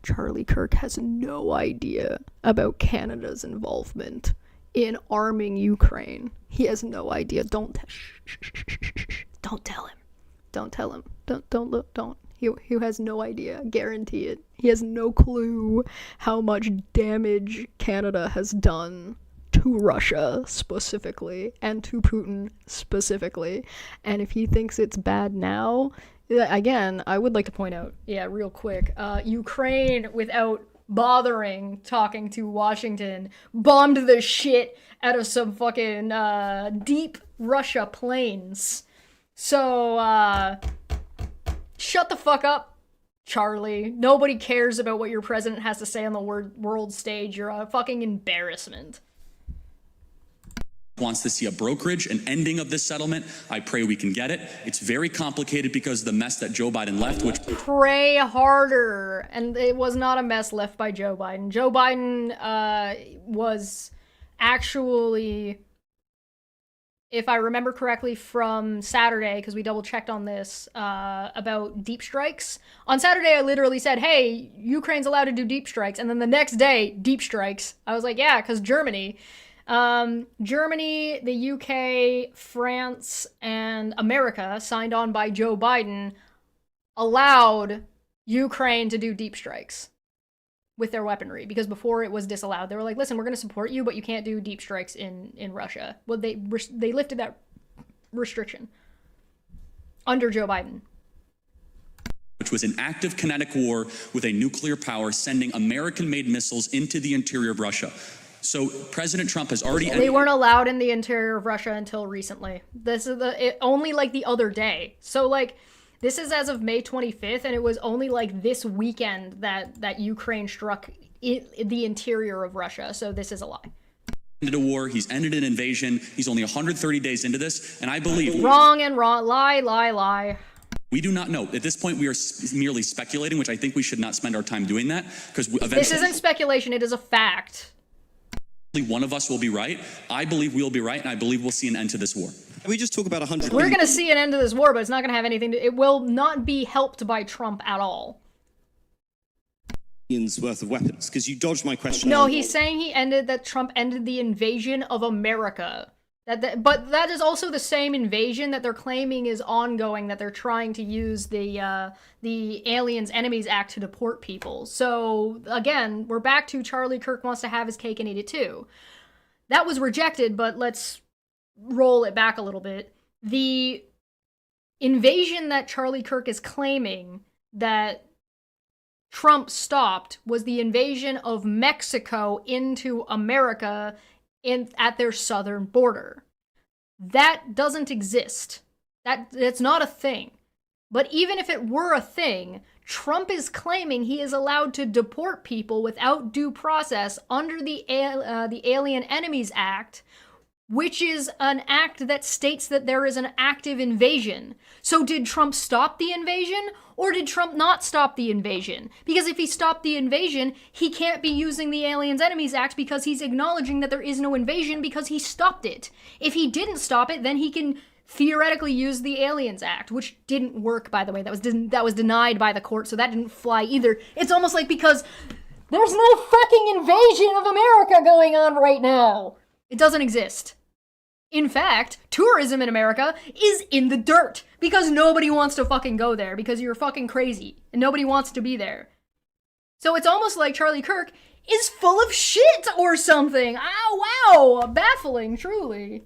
Charlie Kirk has no idea about Canada's involvement in arming Ukraine. He has no idea. Don't tell him. Don't. He has no idea. Guarantee it. He has no clue how much damage Canada has done to Russia specifically and to Putin specifically. And if he thinks it's bad now, again, I would like to point out, real quick, Ukraine, without bothering talking to Washington, bombed the shit out of some fucking deep Russia planes. So, shut the fuck up, Charlie. Nobody cares about what your president has to say on the world stage. You're a fucking embarrassment. Wants to see a brokerage, an ending of this settlement. I pray we can get it. It's very complicated because of the mess that Joe Biden left, which... Pray harder. And it was not a mess left by Joe Biden. Joe Biden was actually, if I remember correctly from Saturday, because we double checked on this, about deep strikes. On Saturday, I literally said, hey, Ukraine's allowed to do deep strikes. And then the next day, deep strikes. I was like, yeah, because Germany, the UK, France, and America, signed on by Joe Biden, allowed Ukraine to do deep strikes with their weaponry, because before it was disallowed. They were like, listen, we're going to support you, but you can't do deep strikes in Russia. Well, they lifted that restriction under Joe Biden. Which was an active kinetic war with a nuclear power sending American-made missiles into the interior of Russia. So President Trump has already... They weren't allowed in the interior of Russia until recently. This is only like the other day. So like, this is as of May 25th, and it was only like this weekend that Ukraine struck the interior of Russia. So this is a lie. Ended a war. He's ended an invasion. He's only 130 days into this, and I believe... Wrong. Lie. We do not know. At this point, we are merely speculating, which I think we should not spend our time doing that, because eventually... This isn't speculation. It is a fact. One of us will be right. I believe we'll be right, and I believe we'll see an end to this war. Can we just talk about 100? We're going to see an end to this war, but it's not going to have anything to... It will not be helped by Trump at all. Worth of weapons, because you dodged my question. No, he's saying that Trump ended the invasion of America. But that is also the same invasion that they're claiming is ongoing, that they're trying to use the Aliens Enemies Act to deport people. So, again, we're back to Charlie Kirk wants to have his cake and eat it too. That was rejected, but let's roll it back a little bit. The invasion that Charlie Kirk is claiming that Trump stopped was the invasion of Mexico into America at their southern border. That doesn't exist. That's not a thing. But even if it were a thing, Trump is claiming he is allowed to deport people without due process under the Alien Enemies Act which is an act that states that there is an active invasion. So did Trump stop the invasion, or did Trump not stop the invasion? Because if he stopped the invasion, he can't be using the Aliens Enemies Act because he's acknowledging that there is no invasion because he stopped it. If he didn't stop it, then he can theoretically use the Aliens Act, which didn't work, by the way. That was denied by the court, so that didn't fly either. It's almost like because there's no fucking invasion of America going on right now. It doesn't exist. In fact, tourism in America is in the dirt because nobody wants to fucking go there because you're fucking crazy and nobody wants to be there. So it's almost like Charlie Kirk is full of shit or something. Oh, wow. Baffling, truly.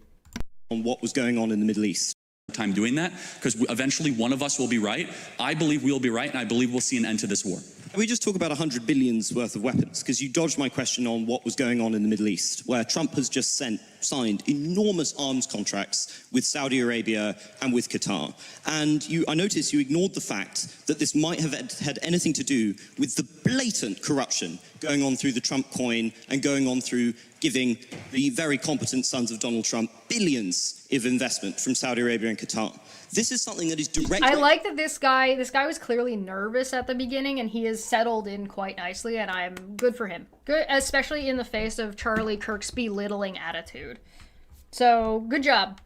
On what was going on in the Middle East. Time doing that, because eventually one of us will be right. I believe we'll be right, and I believe we'll see an end to this war. Can we just talk about 100 billion's worth of weapons? Because you dodged my question on what was going on in the Middle East, where Trump has just signed enormous arms contracts with Saudi Arabia and with Qatar. And I noticed you ignored the fact that this might have had anything to do with the blatant corruption going on through the Trump coin and going on through giving the very competent sons of Donald Trump billions of investment from Saudi Arabia and Qatar. This is something that is directly... I like that this guy was clearly nervous at the beginning, and he has settled in quite nicely, and I'm good for him. Good, especially in the face of Charlie Kirk's belittling attitude. So, good job.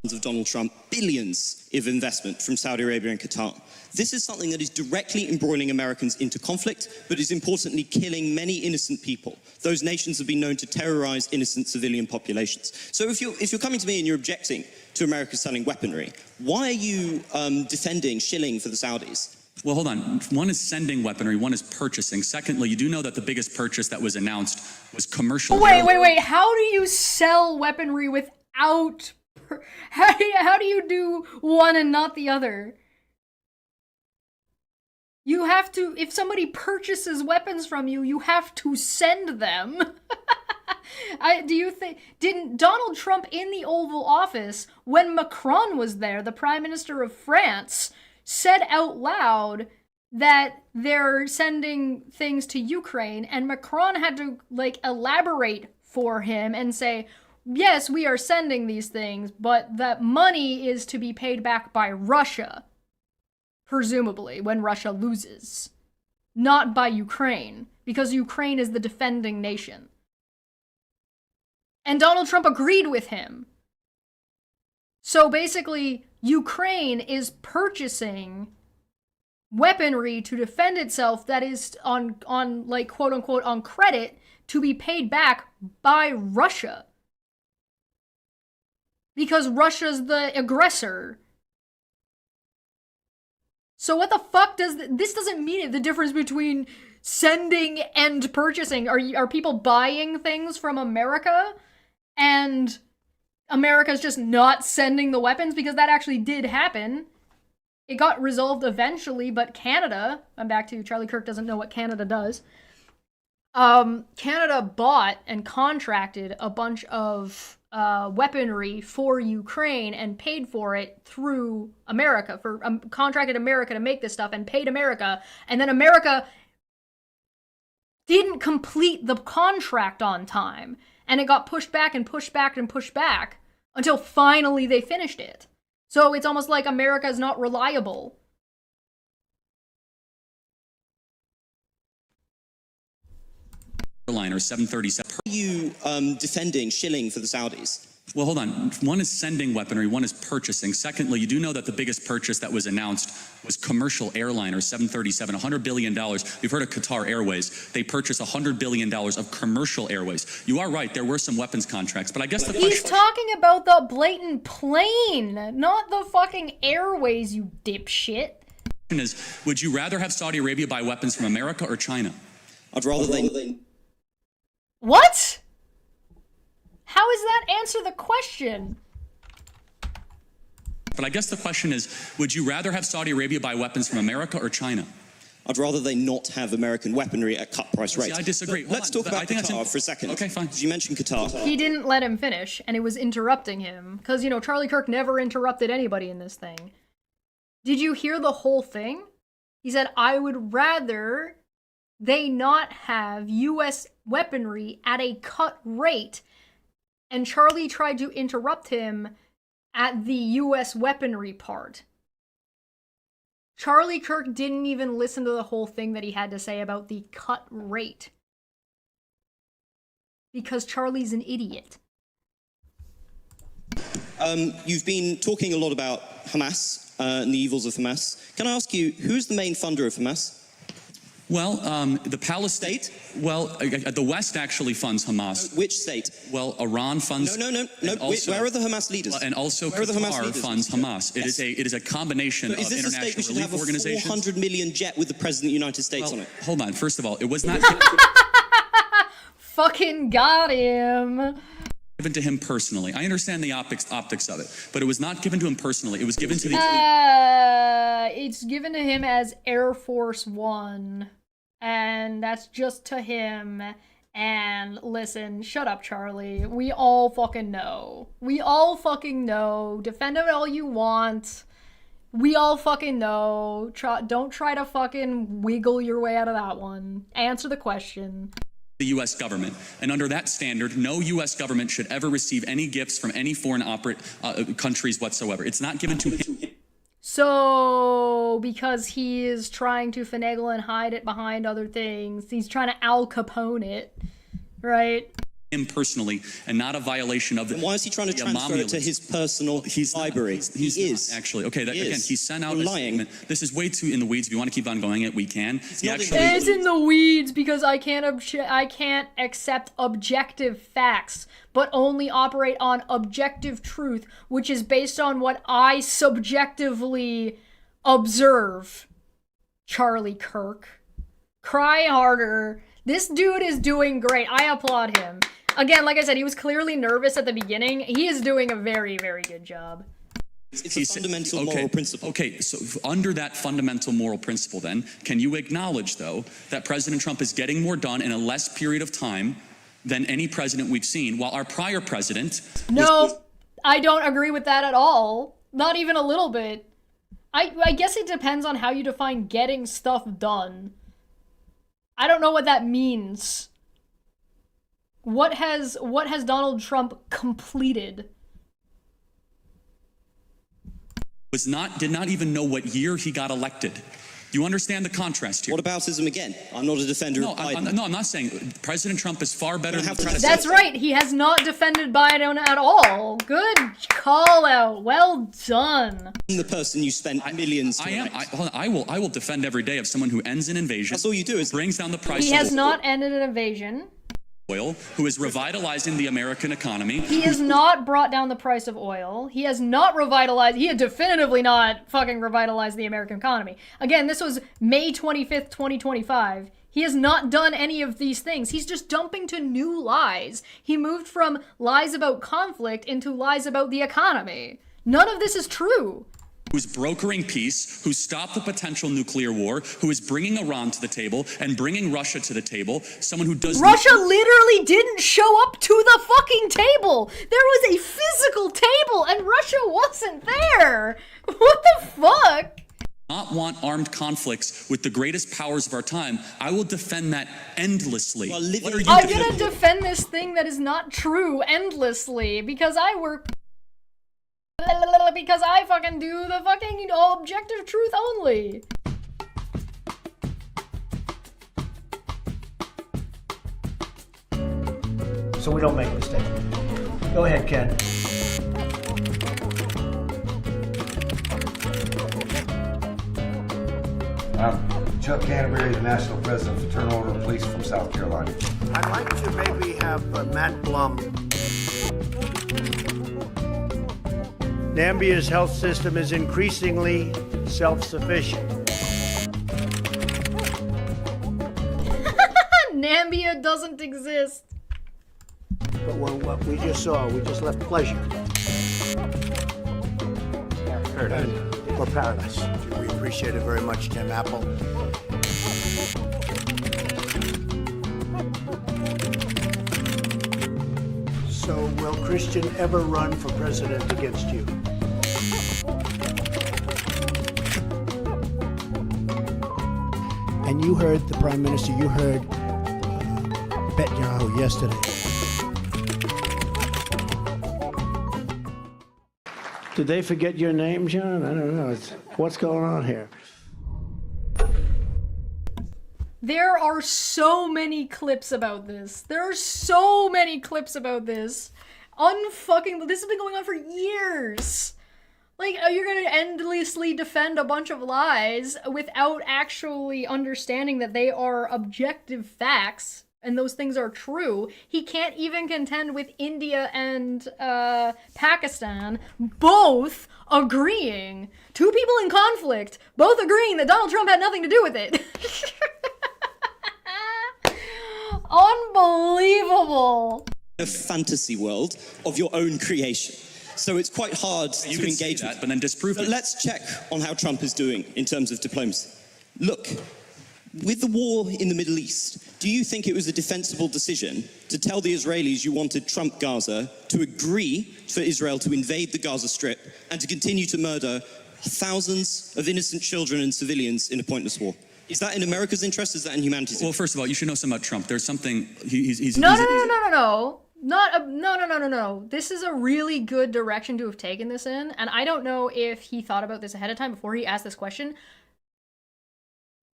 Of Donald Trump, billions of investment from Saudi Arabia and Qatar. This is something that is directly embroiling Americans into conflict, but is importantly killing many innocent people. Those nations have been known to terrorize innocent civilian populations. So if you're coming to me and you're objecting to America selling weaponry, why are you defending shilling for the Saudis? Well, hold on. One is sending weaponry, one is purchasing. Secondly, you do know that the biggest purchase that was announced was commercial. Wait. How do you sell weaponry without... How do you do one and not the other? You have to, if somebody purchases weapons from you, you have to send them. Didn't Donald Trump in the Oval Office, when Macron was there, the Prime Minister of France, said out loud that they're sending things to Ukraine, and Macron had to, elaborate for him and say, yes, we are sending these things, but that money is to be paid back by Russia. Presumably, when Russia loses. Not by Ukraine, because Ukraine is the defending nation. And Donald Trump agreed with him. So basically, Ukraine is purchasing weaponry to defend itself that is on quote unquote, on credit to be paid back by Russia. Because Russia's the aggressor. So what the fuck does... This doesn't mean the difference between sending and purchasing. Are people buying things from America? And America's just not sending the weapons? Because that actually did happen. It got resolved eventually, but Canada... I'm back to Charlie Kirk doesn't know what Canada does. Canada bought and contracted a bunch of... weaponry for Ukraine and paid for it through America, contracted America to make this stuff and paid America, and then America didn't complete the contract on time, and it got pushed back and pushed back and pushed back until finally they finished it. So it's almost like America is not reliable. Airliner 737. Are you defending shilling for the Saudis? Well, hold on. One is sending weaponry, one is purchasing. Secondly, you do know that the biggest purchase that was announced was commercial airliner 737, $100 billion. We've heard of Qatar Airways. They purchased $100 billion of commercial airways. You are right, there were some weapons contracts, but I guess the question... He's talking about the blatant plane, not the fucking airways, you dipshit. ...is, would you rather have Saudi Arabia buy weapons from America or China? I'd rather they... What? How does that answer the question? But I guess the question is, would you rather have Saudi Arabia buy weapons from America or China? I'd rather they not have American weaponry at cut price rates. See, I disagree. Let's talk about Qatar for a second. Okay, fine. Because you mentioned Qatar. He didn't let him finish, and it was interrupting him. Because, Charlie Kirk never interrupted anybody in this thing. Did you hear the whole thing? He said, I would rather they not have U.S. weaponry at a cut rate And Charlie tried to interrupt him at the US weaponry part. Charlie Kirk didn't even listen to the whole thing that he had to say about the cut rate. Because Charlie's an idiot. You've been talking a lot about Hamas and the evils of Hamas. Can I ask you, who's the main funder of Hamas? Well, the Palestine. Well, the West actually funds Hamas. Which state? Well, Iran funds. No. Also, where are the Hamas leaders? And also Qatar funds Hamas. It is a combination of international relief organizations. Is this a state we should have a 400 million jet with the President of the United States on it? Hold on. First of all, it was not Fucking got him. given to him personally. I understand the optics of it, but it was not given to him personally. It was given to the. It's given to him as Air Force One. And that's just to him. And listen, shut up, Charlie. We all fucking know. We all fucking know. Defend it all you want. We all fucking know. Don't try to fucking wiggle your way out of that one. Answer the question. The U.S. government. And under that standard, no U.S. government should ever receive any gifts from any foreign countries whatsoever. It's not given to him. So, because he is trying to finagle and hide it behind other things, he's trying to Al Capone it, right? Him personally, and not a violation of the. And why is he trying to transfer it to his personal library? He is actually okay. Again, he sent out. You're lying. This is way too in the weeds. If you want to keep on going, we can. It's in the weeds because I can't accept objective facts, but only operate on objective truth, which is based on what I subjectively observe. Charlie Kirk, cry harder. This dude is doing great. I applaud him. Again, like I said, he was clearly nervous at the beginning. He is doing a very, very good job. It's a fundamental moral principle. Okay, so under that fundamental moral principle then, can you acknowledge, though, that President Trump is getting more done in a less period of time than any president we've seen, while our prior president... No, I don't agree with that at all. Not even a little bit. I guess it depends on how you define getting stuff done. I don't know what that means. What has Donald Trump completed? Did not even know what year he got elected. You understand the contrast here? What aboutism again? I'm not a defender of Biden. I'm not saying President Trump is far better than That's right. He has not defended Biden at all. Good call out. Well done. I'm the person you spent millions to I will defend every day of someone who ends an invasion. That's all you do is brings down the price. He has not ended an invasion. Oil, who is revitalizing the American economy. He has not brought down the price of oil. He has not revitalized, he had definitively not fucking revitalized the American economy. Again, this was May 25th, 2025. He has not done any of these things. He's just dumping to new lies. He moved from lies about conflict into lies about the economy. None of this is true. Who's brokering peace, who stopped the potential nuclear war, who is bringing Iran to the table and bringing Russia to the table, someone who does... Russia literally didn't show up to the fucking table! There was a physical table and Russia wasn't there! What the fuck? Not want armed conflicts with the greatest powers of our time. I will defend that endlessly. Well, I'm gonna defend this thing that is not true endlessly because I work... Because I fucking do the fucking objective truth only. So we don't make mistakes. Go ahead, Ken. I'm Chuck Canterbury, the National President of Fraternal Order of Police from South Carolina. I'd like to maybe have Matt Blum. Nambia's health system is increasingly self-sufficient. Nambia doesn't exist. But what we just saw, we just left pleasure. For paradise. We appreciate it very much, Tim Apple. So will Christian ever run for president against you? And you heard the Prime Minister, you heard Netanyahu yesterday. Did they forget your name, John? I don't know. What's going on here? There are so many clips about this. There are so many clips about this. This has been going on for years. Like, you're gonna endlessly defend a bunch of lies without actually understanding that they are objective facts and those things are true. He can't even contend with India and Pakistan both agreeing. Two people in conflict, both agreeing that Donald Trump had nothing to do with it. Unbelievable. A fantasy world of your own creation. So it's quite hard to engage that, but then disprove it. But let's check on how Trump is doing in terms of diplomacy. Look, with the war in the Middle East, do you think it was a defensible decision to tell the Israelis you wanted Trump Gaza to agree for Israel to invade the Gaza Strip and to continue to murder thousands of innocent children and civilians in a pointless war? Is that in America's interest? Is that in humanity's interest? Well, first of all, you should know something about Trump. There's something No. This is a really good direction to have taken this in, and I don't know if he thought about this ahead of time before he asked this question.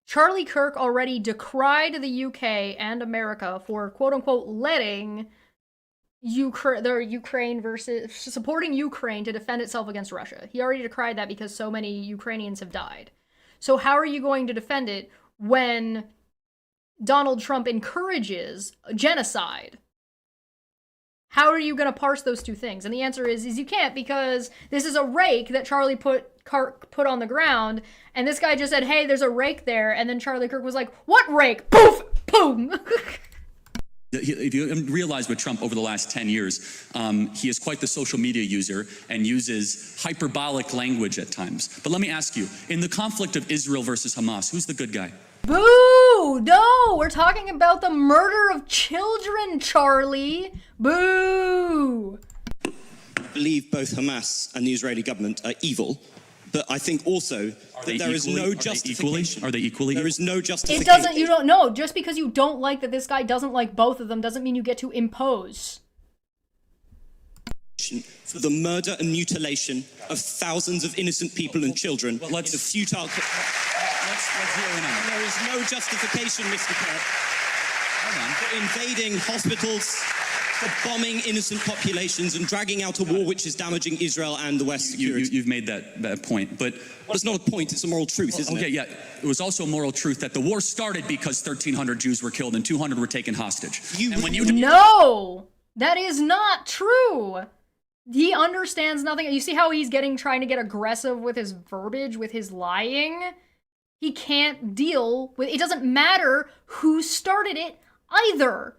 Charlie Kirk already decried the UK and America for quote-unquote letting Ukraine versus supporting Ukraine to defend itself against Russia. He already decried that because so many Ukrainians have died. So how are you going to defend it when Donald Trump encourages genocide? How are you going to parse those two things? And the answer is you can't, because this is a rake that Charlie Kirk put on the ground, and this guy just said, hey, there's a rake there, and then Charlie Kirk was like, what rake? Poof! Boom! If you realize with Trump over the last 10 years, he is quite the social media user and uses hyperbolic language at times. But let me ask you, in the conflict of Israel versus Hamas, who's the good guy? Boo! No! We're talking about the murder of children, Charlie! Boo! I believe both Hamas and the Israeli government are evil, but I think also that there is no justification. Are they equally? There is no justification. It doesn't, you don't know. Just because you don't like that this guy doesn't like both of them doesn't mean you get to impose. For the murder and mutilation of thousands of innocent people and children in a futile... Let's zero in on that. There is no justification, Mr. Kirk, for invading hospitals, for bombing innocent populations and dragging out a war which is damaging Israel and the West's security. You've made that point, but... Well, it's not a point, it's a moral truth, isn't it? Okay, yeah. It was also a moral truth that the war started because 1,300 Jews were killed and 200 were taken hostage. No! That is not true! He understands nothing. You see how he's trying to get aggressive with his verbiage, with his lying? He can't deal with... It doesn't matter who started it either.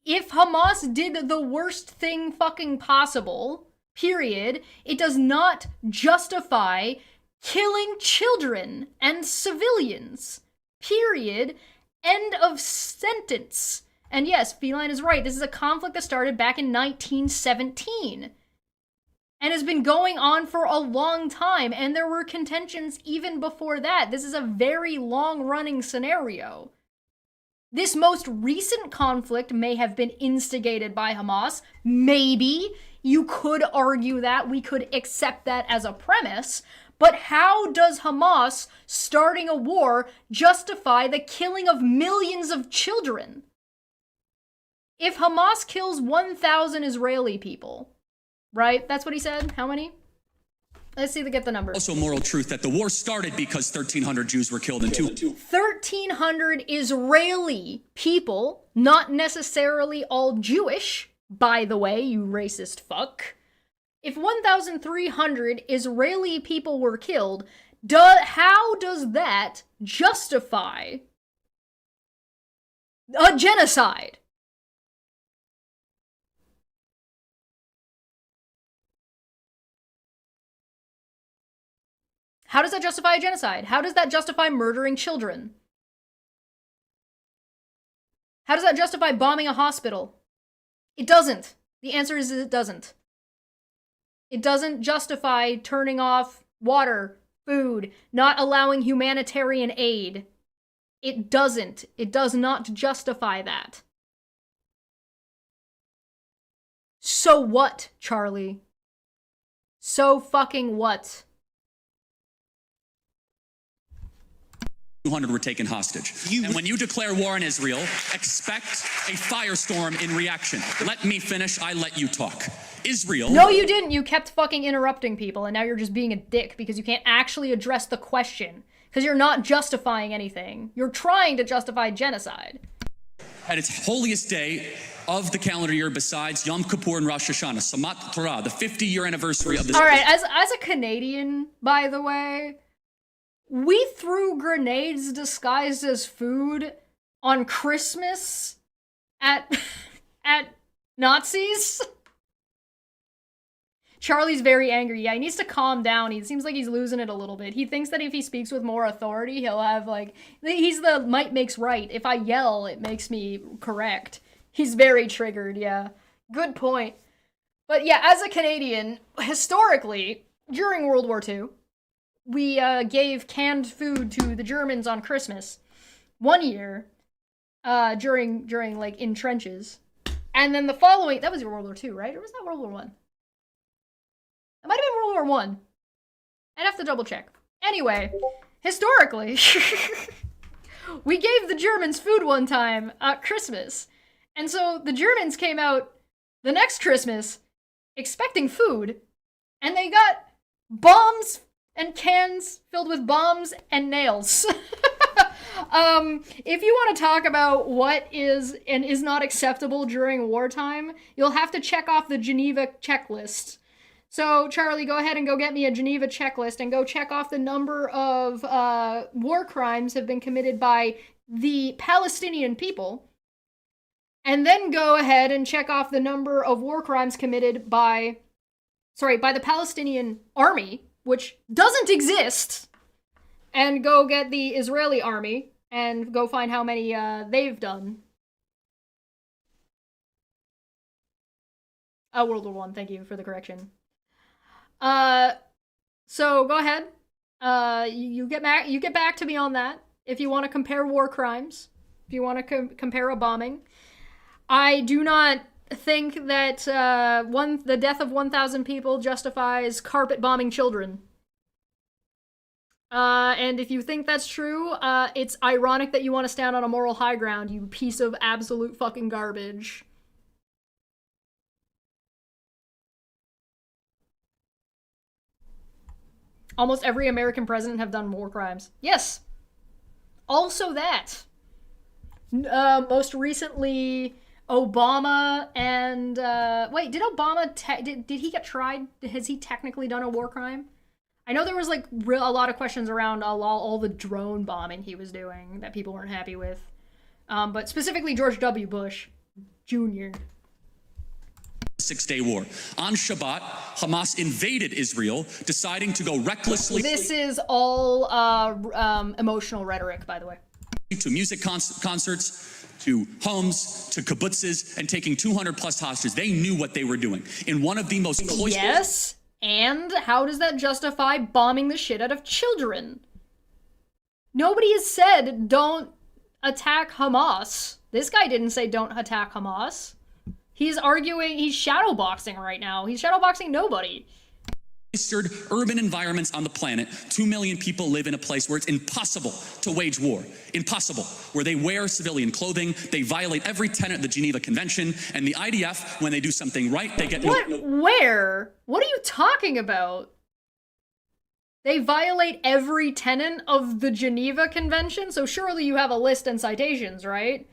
If Hamas did the worst thing fucking possible, period, it does not justify killing children and civilians. Period. End of sentence. And yes, Feline is right. This is a conflict that started back in 1917. And has been going on for a long time, and there were contentions even before that. This is a very long-running scenario. This most recent conflict may have been instigated by Hamas. Maybe. You could argue that. We could accept that as a premise. But how does Hamas starting a war justify the killing of millions of children? If Hamas kills 1,000 Israeli people... Right? That's what he said? How many? Let's see, get the numbers. Also moral truth that the war started because 1,300 Jews were killed and 1,300 Israeli people, not necessarily all Jewish, by the way, you racist fuck. If 1,300 Israeli people were killed, how does that justify a genocide? How does that justify a genocide? How does that justify murdering children? How does that justify bombing a hospital? It doesn't. The answer is it doesn't. It doesn't justify turning off water, food, not allowing humanitarian aid. It doesn't. It does not justify that. So what, Charlie? So fucking what? 200 were taken hostage. And when you declare war on Israel, expect a firestorm in reaction. Let me finish, I let you talk. Israel... No, you didn't. You kept fucking interrupting people, and now you're just being a dick because you can't actually address the question. Because you're not justifying anything. You're trying to justify genocide. At its holiest day of the calendar year besides Yom Kippur and Rosh Hashanah, Samat Torah, the 50-year anniversary of this... All right, as a Canadian, by the way, we threw grenades disguised as food on Christmas at Nazis. Charlie's very angry. Yeah, he needs to calm down. He seems like he's losing it a little bit. He thinks that if he speaks with more authority, he'll have, like... He's the might makes right. If I yell, it makes me correct. He's very triggered, yeah. Good point. But yeah, as a Canadian, historically, during World War II, we gave canned food to the Germans on Christmas. One year, during like, in trenches. And then the following... That was World War II, right? Or was that World War I? It might have been World War I. I'd have to double check. Anyway, historically, we gave the Germans food one time at Christmas. And so the Germans came out the next Christmas expecting food, and they got bombs and cans filled with bombs and nails. If you want to talk about what is and is not acceptable during wartime, you'll have to check off the Geneva checklist. So, Charlie, go ahead and go get me a Geneva checklist and go check off the number of war crimes have been committed by the Palestinian people. And then go ahead and check off the number of war crimes committed by the Palestinian army, which doesn't exist. And go get the Israeli army and go find how many they've done. World War I, thank you for the correction. So go ahead. You get back to me on that. If you want to compare war crimes, if you want to compare a bombing, I do not think that the death of 1,000 people justifies carpet bombing children. And if you think that's true, it's ironic that you want to stand on a moral high ground, you piece of absolute fucking garbage. Almost every American president have done war crimes. Yes. Also that. Most recently, Obama and... wait, did Obama... did he get tried? Has he technically done a war crime? I know there was, like, a lot of questions around all the drone bombing he was doing that people weren't happy with. But specifically George W. Bush Jr. Six-day war. On Shabbat, Hamas invaded Israel, deciding to go recklessly... This is all emotional rhetoric, by the way. ...to music concerts, to homes, to kibbutzes, and taking 200-plus hostages. They knew what they were doing. In one of the most cloistered... Yes, and how does that justify bombing the shit out of children? Nobody has said, don't attack Hamas. This guy didn't say, don't attack Hamas. He's arguing, he's shadowboxing right now. He's shadowboxing nobody. Urban environments on the planet, 2 million people live in a place where it's impossible to wage war. Impossible. Where they wear civilian clothing, they violate every tenet of the Geneva Convention, and the IDF, when they do something right, they get... Where? What are you talking about? They violate every tenet of the Geneva Convention? So surely you have a list and citations, right?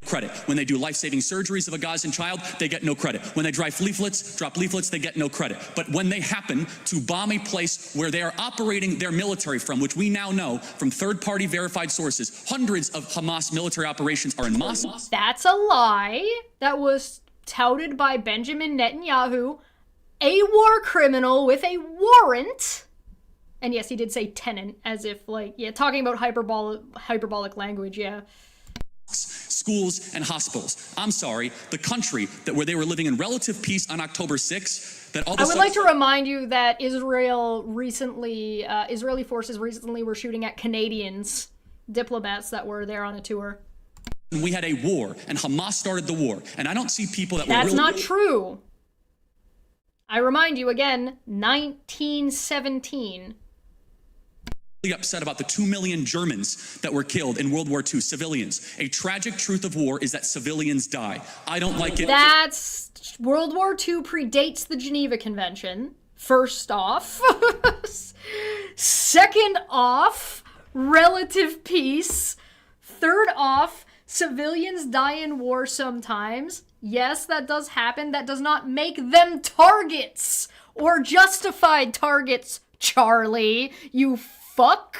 Credit. When they do life-saving surgeries of a Gazan child, they get no credit. When they drop leaflets, they get no credit. But when they happen to bomb a place where they are operating their military from, which we now know from third-party verified sources, hundreds of Hamas military operations are in Moscow. That's a lie that was touted by Benjamin Netanyahu, a war criminal with a warrant. And yes, he did say tenant, as if, like, yeah, talking about hyperbolic language, yeah. Schools and hospitals. I'm sorry, the country where they were living in relative peace on October 6th, that all of a I would sudden... like to remind you that Israeli forces recently were shooting at Canadians, diplomats that were there on a tour. We had a war, and Hamas started the war, and I don't see people that That's were really... not true. I remind you again, 1917. Upset about the 2 million Germans that were killed in World War II, civilians. A tragic truth of war is that civilians die. I don't like it. That's World War II predates the Geneva Convention. First off. Second off, relative peace. Third off, civilians die in war sometimes. Yes, that does happen. That does not make them targets or justified targets, Charlie. You fuck?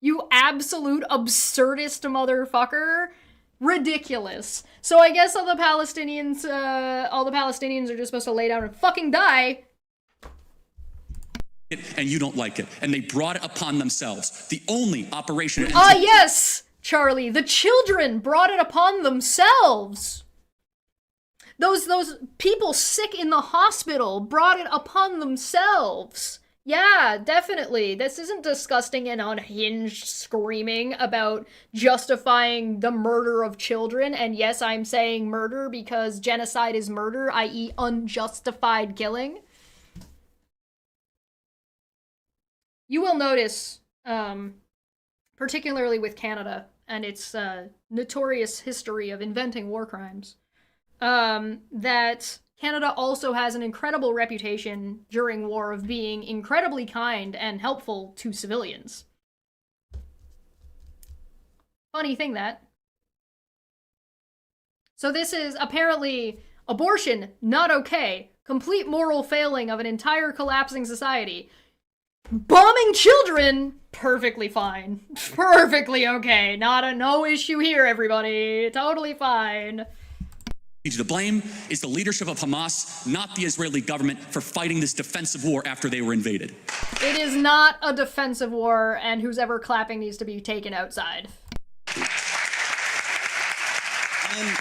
You absolute absurdist motherfucker. Ridiculous. So I guess all the Palestinians are just supposed to lay down and fucking die. And you don't like it. And they brought it upon themselves. The only operation... Yes, Charlie. The children brought it upon themselves. Those people sick in the hospital brought it upon themselves. Yeah, definitely. This isn't disgusting and unhinged screaming about justifying the murder of children. And yes, I'm saying murder because genocide is murder, i.e. unjustified killing. You will notice, particularly with Canada and its notorious history of inventing war crimes, that Canada also has an incredible reputation during war of being incredibly kind and helpful to civilians. Funny thing that. So this is apparently abortion, not okay. Complete moral failing of an entire collapsing society. Bombing children, perfectly fine. Perfectly okay. No issue here, everybody. Totally fine. The blame is the leadership of Hamas, not the Israeli government, for fighting this defensive war after they were invaded. It is not a defensive war, and who's ever clapping needs to be taken outside. I'm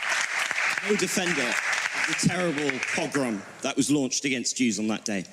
no defender of the terrible pogrom that was launched against Jews on that day.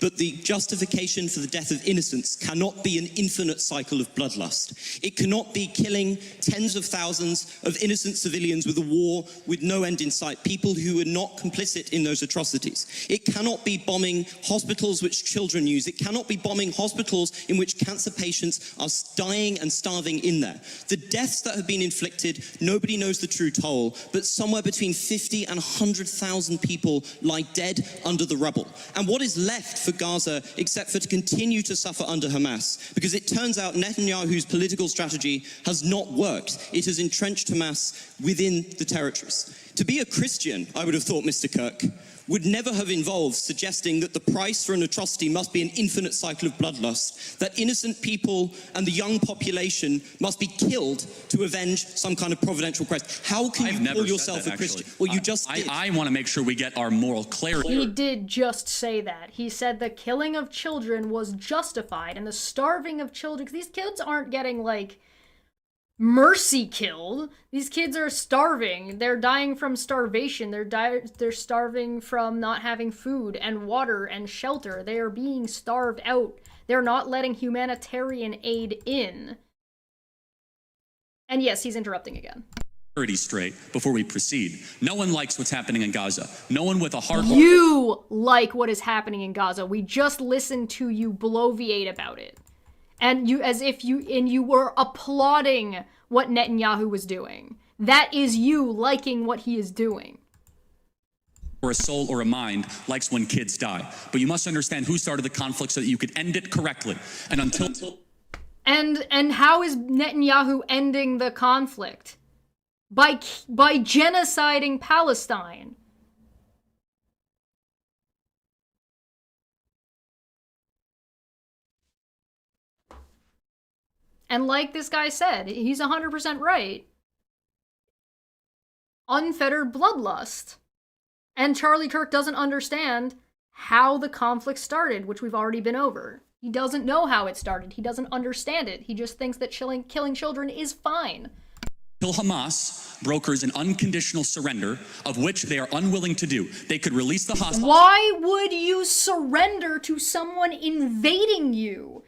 But the justification for the death of innocents cannot be an infinite cycle of bloodlust. It cannot be killing tens of thousands of innocent civilians with a war with no end in sight, people who are not complicit in those atrocities. It cannot be bombing hospitals which children use. It cannot be bombing hospitals in which cancer patients are dying and starving in there. The deaths that have been inflicted, nobody knows the true toll, but somewhere between 50 and 100,000 people lie dead under the rubble. And what is left for Gaza except for to continue to suffer under Hamas? Because it turns out Netanyahu's political strategy has not worked. It has entrenched Hamas within the territories. To be a Christian, I would have thought, Mr. Kirk, would never have involved suggesting that the price for an atrocity must be an infinite cycle of bloodlust, that innocent people and the young population must be killed to avenge some kind of providential quest. How can you call yourself a Christian? Well, you just did. I want to make sure we get our moral clarity. He did just say that. He said the killing of children was justified and the starving of children, because these kids aren't getting, like, mercy killed. These kids are starving. They're dying from starvation. They're starving from not having food and water and shelter. They are being starved out. They're not letting humanitarian aid in. And yes, he's interrupting again. Straight before we proceed. No one likes what's happening in Gaza. No one with a heart. You like what is happening in Gaza. We just listened to you bloviate about it. And you, as if you were applauding what Netanyahu was doing. That is you liking what he is doing. Or a soul or a mind likes when kids die. But you must understand who started the conflict so that you could end it correctly. And until... And how is Netanyahu ending the conflict? By genociding Palestine. And like this guy said, he's 100% right. Unfettered bloodlust. And Charlie Kirk doesn't understand how the conflict started, which we've already been over. He doesn't know how it started. He doesn't understand it. He just thinks that killing children is fine. Until Hamas brokers an unconditional surrender, of which they are unwilling to do, they could release the hostages. Why would you surrender to someone invading you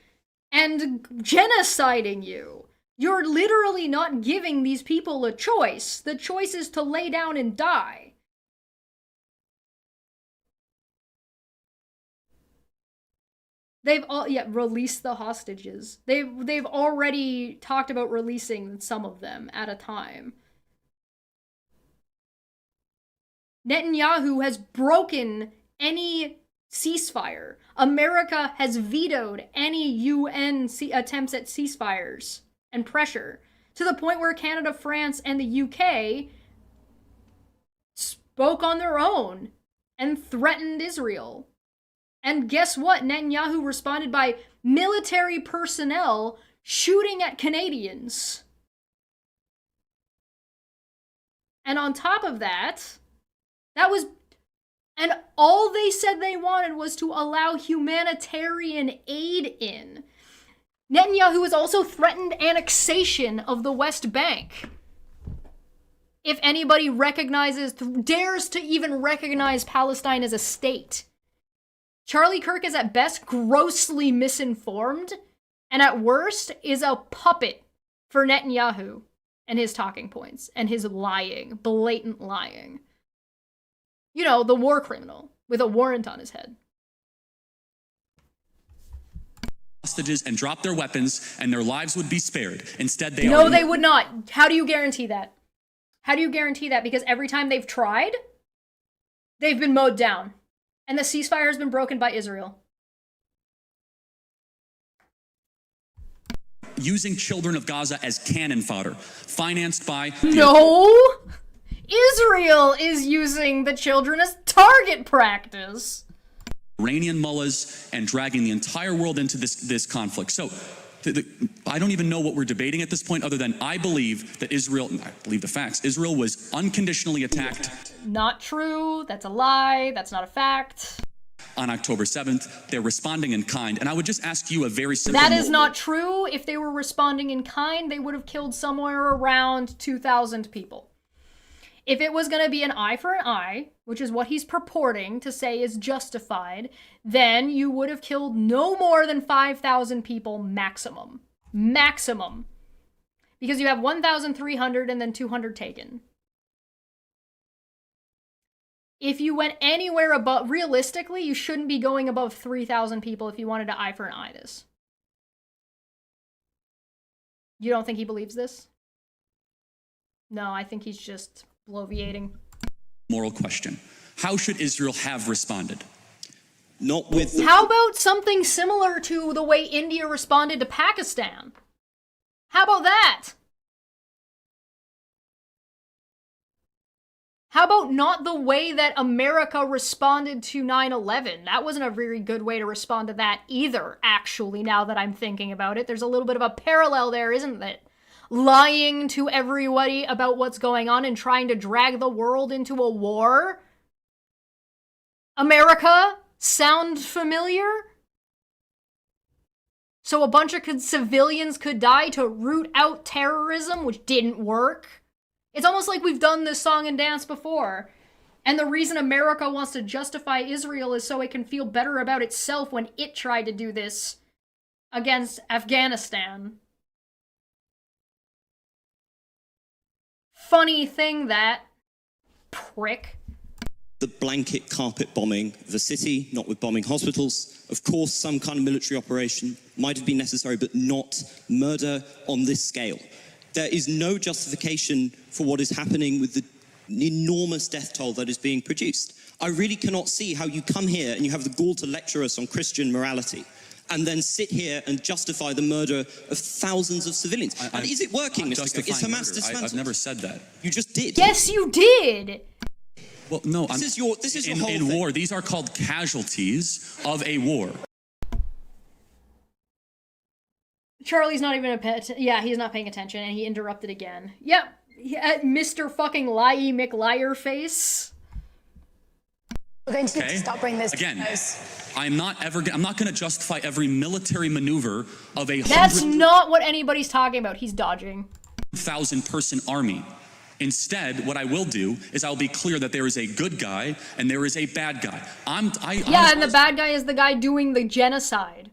and genociding you? You're literally not giving these people a choice. The choice is to lay down and die. They've all released the hostages. They've already talked about releasing some of them at a time. Netanyahu has broken any ceasefire. America has vetoed any UN attempts at ceasefires and pressure, to the point where Canada, France, and the UK spoke on their own and threatened Israel. And guess what? Netanyahu responded by military personnel shooting at Canadians. And on top of that, and all they said they wanted was to allow humanitarian aid in. Netanyahu has also threatened annexation of the West Bank. If anybody dares to even recognize Palestine as a state. Charlie Kirk is at best grossly misinformed, and at worst is a puppet for Netanyahu and his talking points and his lying, blatant lying. You know, the war criminal with a warrant on his head. Hostages and drop their weapons, and their lives would be spared. Instead, they would not. How do you guarantee that? How do you guarantee that? Because every time they've tried, they've been mowed down. And the ceasefire has been broken by Israel. using children of Gaza as cannon fodder, financed by... No! Israel is using the children as target practice. Iranian mullahs and dragging the entire world into this conflict. So I don't even know what we're debating at this point, other than I believe that I believe the facts. Israel was unconditionally attacked. Not true. That's a lie. That's not a fact. On October 7th, they're responding in kind. And I would just ask you a very simple... That is not true. If they were responding in kind, they would have killed somewhere around 2,000 people. If it was going to be an eye for an eye, which is what he's purporting to say is justified, then you would have killed no more than 5,000 people maximum. Maximum. Because you have 1,300 and then 200 taken. If you went anywhere above, realistically, you shouldn't be going above 3,000 people if you wanted to eye for an eye this. You don't think he believes this? No, I think he's just bloviating. Moral question. How should Israel have responded? Not with... How about something similar to the way India responded to Pakistan? How about that? How about not the way that America responded to 9/11? That wasn't a very good way to respond to that either, actually, now that I'm thinking about it. There's a little bit of a parallel there, isn't it? Lying to everybody about what's going on and trying to drag the world into a war. America, sound familiar? So a bunch of civilians could die to root out terrorism, which didn't work. It's almost like we've done this song and dance before. And the reason America wants to justify Israel is so it can feel better about itself when it tried to do this against Afghanistan. Funny thing, that prick. The blanket carpet bombing of a city, not with bombing hospitals. Of course, some kind of military operation might have been necessary, but not murder on this scale. There is no justification for what is happening with the enormous death toll that is being produced. I really cannot see how you come here and you have the gall to lecture us on Christian morality and then sit here and justify the murder of thousands of civilians. And is it working, Mr. Kirk? Is Hamas dismantled? I've never said that. You just did. Yes, you did. Well, no, this is your whole in thing. war, these are called casualties of a war. Charlie's not even he's not paying attention, and he interrupted again. Yep, Mr. fucking Liey McLiar face. We're going to need to stop bringing this again. to close. I'm not going to justify every military maneuver of a That's not what anybody's talking about. He's dodging. 1,000-person army. Instead, what I will do is I'll be clear that there is a good guy and there is a bad guy. And the bad guy is the guy doing the genocide.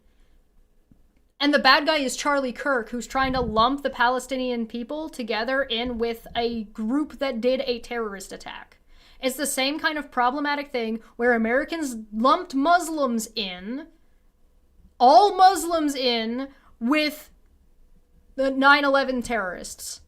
And the bad guy is Charlie Kirk, who's trying to lump the Palestinian people together in with a group that did a terrorist attack. It's the same kind of problematic thing where Americans lumped Muslims in all Muslims in with the 9/11 terrorists.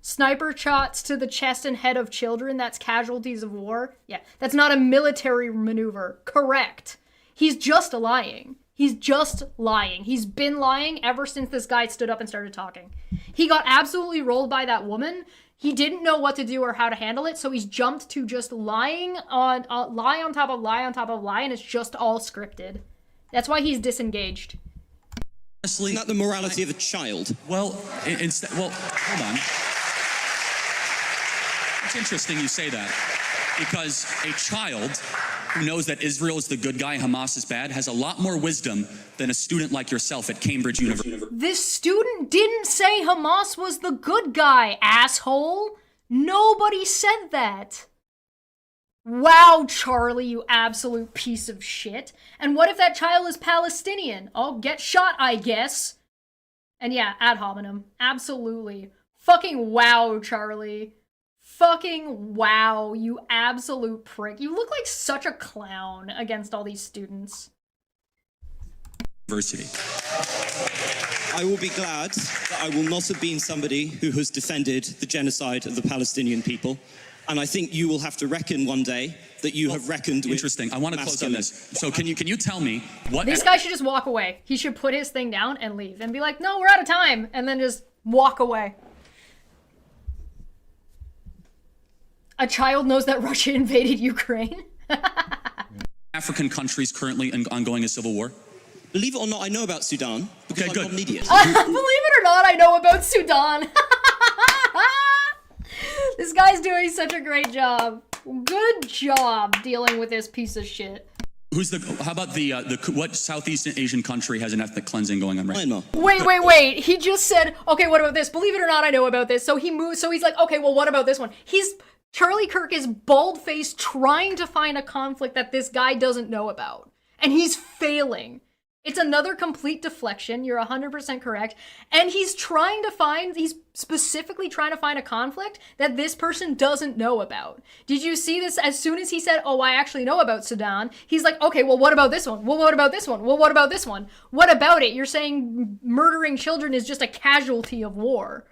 Sniper shots to the chest and head of children, that's casualties of war. Yeah, that's not a military maneuver. Correct. He's just lying. He's just lying. He's been lying ever since this guy stood up and started talking. He got absolutely rolled by that woman. He didn't know what to do or how to handle it, so he's jumped to just lying on lie on top of lie on top of lie, and it's just all scripted. That's why he's disengaged. Honestly, isn't that the morality of a child? Well, hold on. It's interesting you say that, because a child who knows that Israel is the good guy, Hamas is bad, has a lot more wisdom than a student like yourself at Cambridge University. This student didn't say Hamas was the good guy, asshole. Nobody said that. Wow, Charlie, you absolute piece of shit. And what if that child is Palestinian? Oh, get shot, I guess. And yeah, ad hominem. Absolutely. Fucking wow, Charlie. Fucking wow, you absolute prick. You look like such a clown against all these students. University. I will be glad that I will not have been somebody who has defended the genocide of the Palestinian people. And I think you will have to reckon one day that you have reckoned with... Interesting. I want to close on this. So can you tell me what... This guy should just walk away. He should put his thing down and leave and be like, no, we're out of time. And then just walk away. A child knows that Russia invaded Ukraine. African countries currently ongoing a civil war? Believe it or not, I know about Sudan because I'm not an idiot. Believe it or not, I know about Sudan. This guy's doing such a great job. Good job dealing with this piece of shit. How about what Southeast Asian country has an ethnic cleansing going on right now? Wait. He just said, okay, what about this? Believe it or not, I know about this. So he moves, so he's like, okay, well, what about this one? Charlie Kirk is bald-faced trying to find a conflict that this guy doesn't know about. And he's failing. It's another complete deflection. You're 100% correct. And he's specifically trying to find a conflict that this person doesn't know about. Did you see this? As soon as he said, oh, I actually know about Sudan, he's like, okay, well, what about this one? Well, what about this one? Well, what about this one? What about it? You're saying murdering children is just a casualty of war.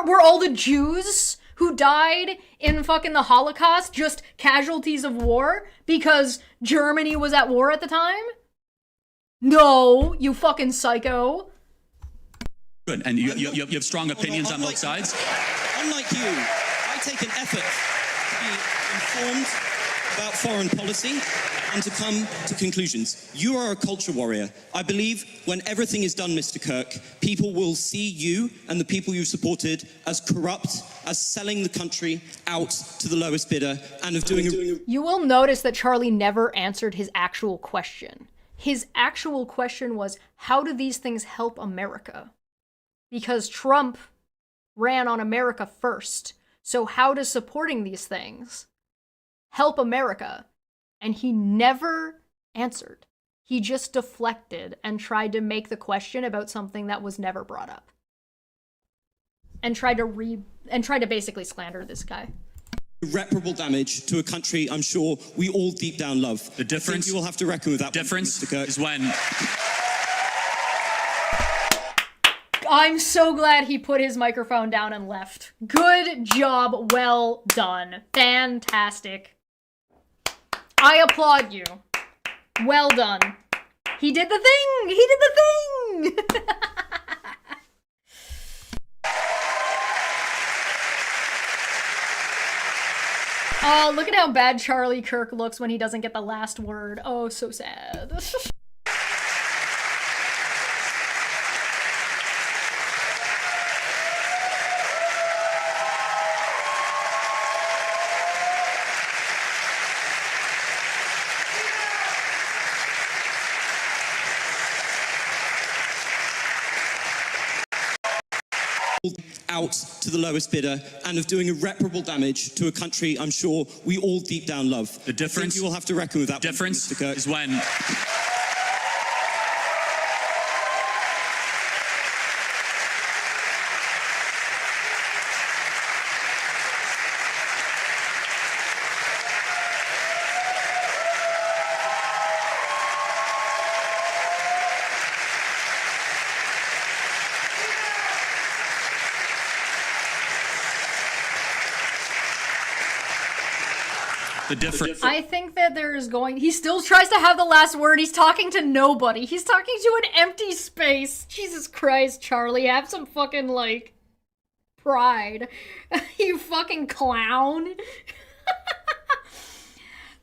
Were all the Jews who died in fucking the Holocaust just casualties of war because Germany was at war at the time? No, you fucking psycho. Good, and you have strong opinions on both sides? Unlike you, I take an effort to be informed about foreign policy and to come to conclusions. You are a culture warrior. I believe when everything is done, Mr. Kirk, people will see you and the people you supported as corrupt, as selling the country out to the lowest bidder, and of doing You will notice that Charlie never answered his actual question. His actual question was, how do these things help America? Because Trump ran on America first. So how does supporting these things help America? And he never answered. He just deflected and tried to make the question about something that was never brought up. And tried to basically slander this guy. Irreparable damage to a country I'm sure we all deep down love. The difference... I think you will have to reckon with that. Difference Mr. Kirk. is when... I'm so glad he put his microphone down and left. Good job. Well done. Fantastic. I applaud you. Well done. He did the thing! He did the thing! Oh, look at how bad Charlie Kirk looks when he doesn't get the last word. Oh, so sad. out to the lowest bidder and of doing irreparable damage to a country I'm sure we all deep down love. The difference... I think you will have to reckon with that. Difference Mr. Kirk. is when... The difference. I think that he still tries to have the last word. He's talking to nobody. He's talking to an empty space. Jesus Christ, Charlie, have some fucking, like, pride. You fucking clown.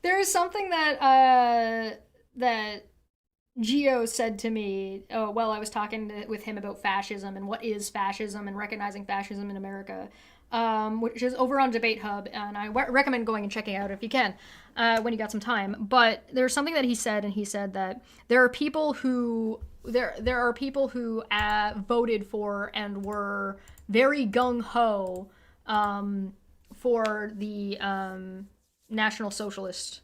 There is something that Gio said to me while I was talking with him about fascism and what is fascism and recognizing fascism in America, which is over on Debate Hub, and I recommend going and checking it out if you can when you got some time. But there's something that he said, and he said that there are people who voted for and were very gung-ho for the National Socialist,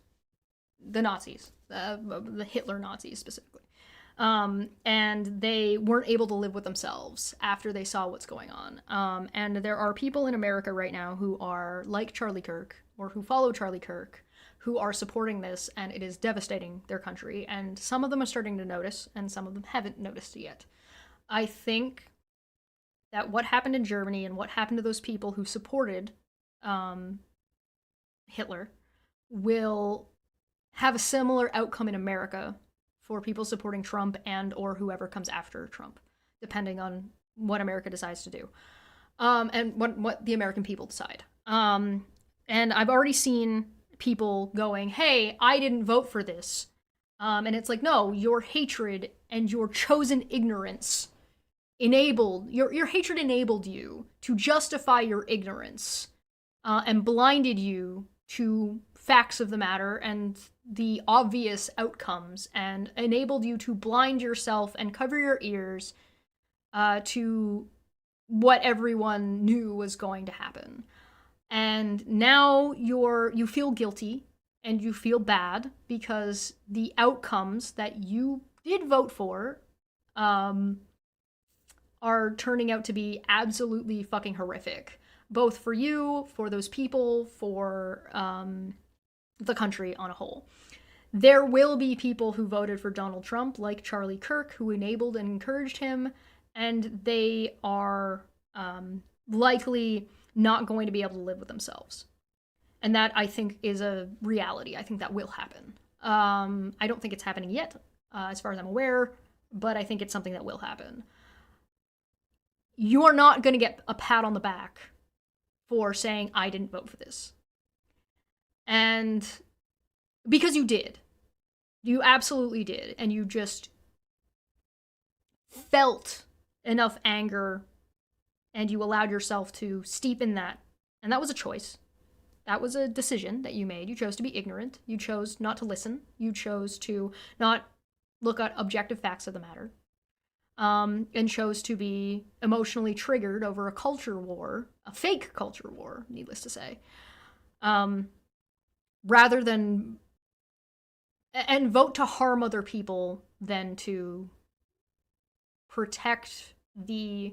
the Nazis, the Hitler Nazis specifically. And they weren't able to live with themselves after they saw what's going on. And there are people in America right now who are like Charlie Kirk, or who follow Charlie Kirk, who are supporting this, and it is devastating their country. And some of them are starting to notice, and some of them haven't noticed yet. I think that what happened in Germany and what happened to those people who supported Hitler will have a similar outcome in America for people supporting Trump and or whoever comes after Trump, depending on what America decides to do, and what the American people decide. And I've already seen people going, hey, I didn't vote for this. And it's like, no, your hatred and your chosen ignorance your hatred enabled you to justify your ignorance, and blinded you to facts of the matter and the obvious outcomes, and enabled you to blind yourself and cover your ears to what everyone knew was going to happen. And now you feel guilty and you feel bad because the outcomes that you did vote for are turning out to be absolutely fucking horrific, both for you, for those people, for the country on a whole. There will be people who voted for Donald Trump, like Charlie Kirk, who enabled and encouraged him, and they are likely not going to be able to live with themselves. And that, I think, is a reality. I think that will happen. I don't think it's happening yet, as far as I'm aware, but I think it's something that will happen. You're not going to get a pat on the back for saying, I didn't vote for this. And because you did. You absolutely did. And you just felt enough anger and you allowed yourself to steep in that. And that was a choice. That was a decision that you made. You chose to be ignorant. You chose not to listen. You chose to not look at objective facts of the matter. And chose to be emotionally triggered over a culture war, a fake culture war, needless to say, rather than, and vote to harm other people than to protect the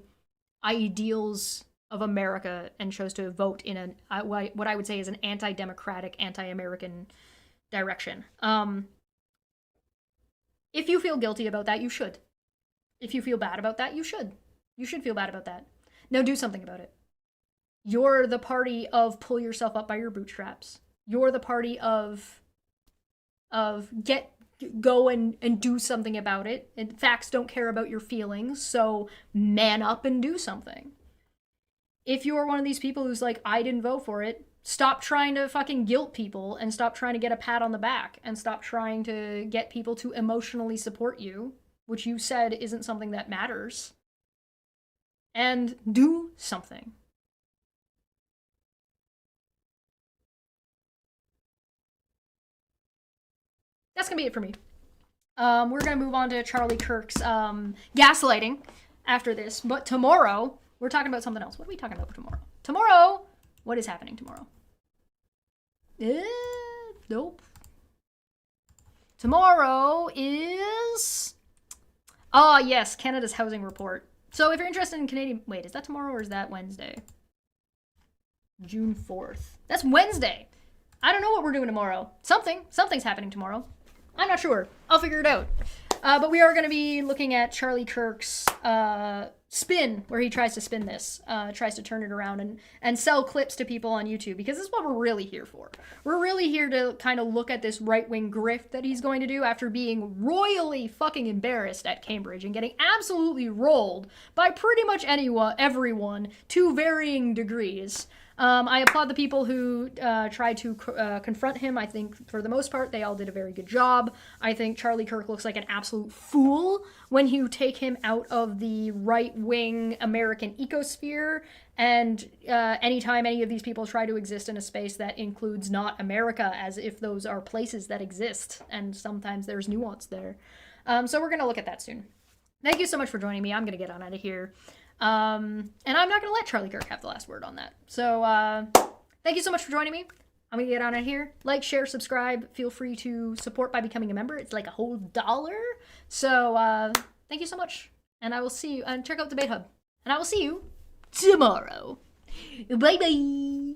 ideals of America, and chose to vote in what I would say is an anti-democratic, anti-American direction. If you feel guilty about that, you should. If you feel bad about that, you should. You should feel bad about that. Now do something about it. You're the party of pull yourself up by your bootstraps. You're the party of go and do something about it. And facts don't care about your feelings, so man up and do something. If you're one of these people who's like, I didn't vote for it, stop trying to fucking guilt people and stop trying to get a pat on the back and stop trying to get people to emotionally support you, which you said isn't something that matters, and do something. That's gonna be it for me. We're gonna move on to Charlie Kirk's gaslighting after this, but tomorrow we're talking about something else. What are we talking about tomorrow? Tomorrow, what is happening tomorrow? Nope. Tomorrow is... Oh, yes, Canada's housing report. So if you're interested in Canadian... Wait, is that tomorrow or is that Wednesday? June 4th. That's Wednesday. I don't know what we're doing tomorrow. Something's happening tomorrow. I'm not sure. I'll figure it out. But we are going to be looking at Charlie Kirk's spin, where he tries to spin this, tries to turn it around and sell clips to people on YouTube, because this is what we're really here for. We're really here to kind of look at this right-wing grift that he's going to do after being royally fucking embarrassed at Cambridge and getting absolutely rolled by pretty much everyone to varying degrees. I applaud the people who tried to confront him. I think, for the most part, they all did a very good job. I think Charlie Kirk looks like an absolute fool when you take him out of the right-wing American ecosphere, and anytime any of these people try to exist in a space that includes not America, as if those are places that exist, and sometimes there's nuance there. So we're going to look at that soon. Thank you so much for joining me. I'm going to get on out of here. And I'm not going to let Charlie Kirk have the last word on that. So, thank you so much for joining me. I'm going to get on out of here. Like, share, subscribe. Feel free to support by becoming a member. It's like a whole $1. So, thank you so much. And I will see you, and check out Debate Hub. And I will see you tomorrow. Bye-bye.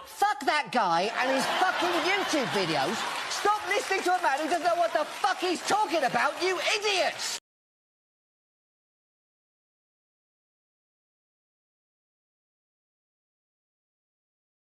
Fuck that guy and his fucking YouTube videos. Stop listening to a man who doesn't know what the fuck he's talking about, you idiots!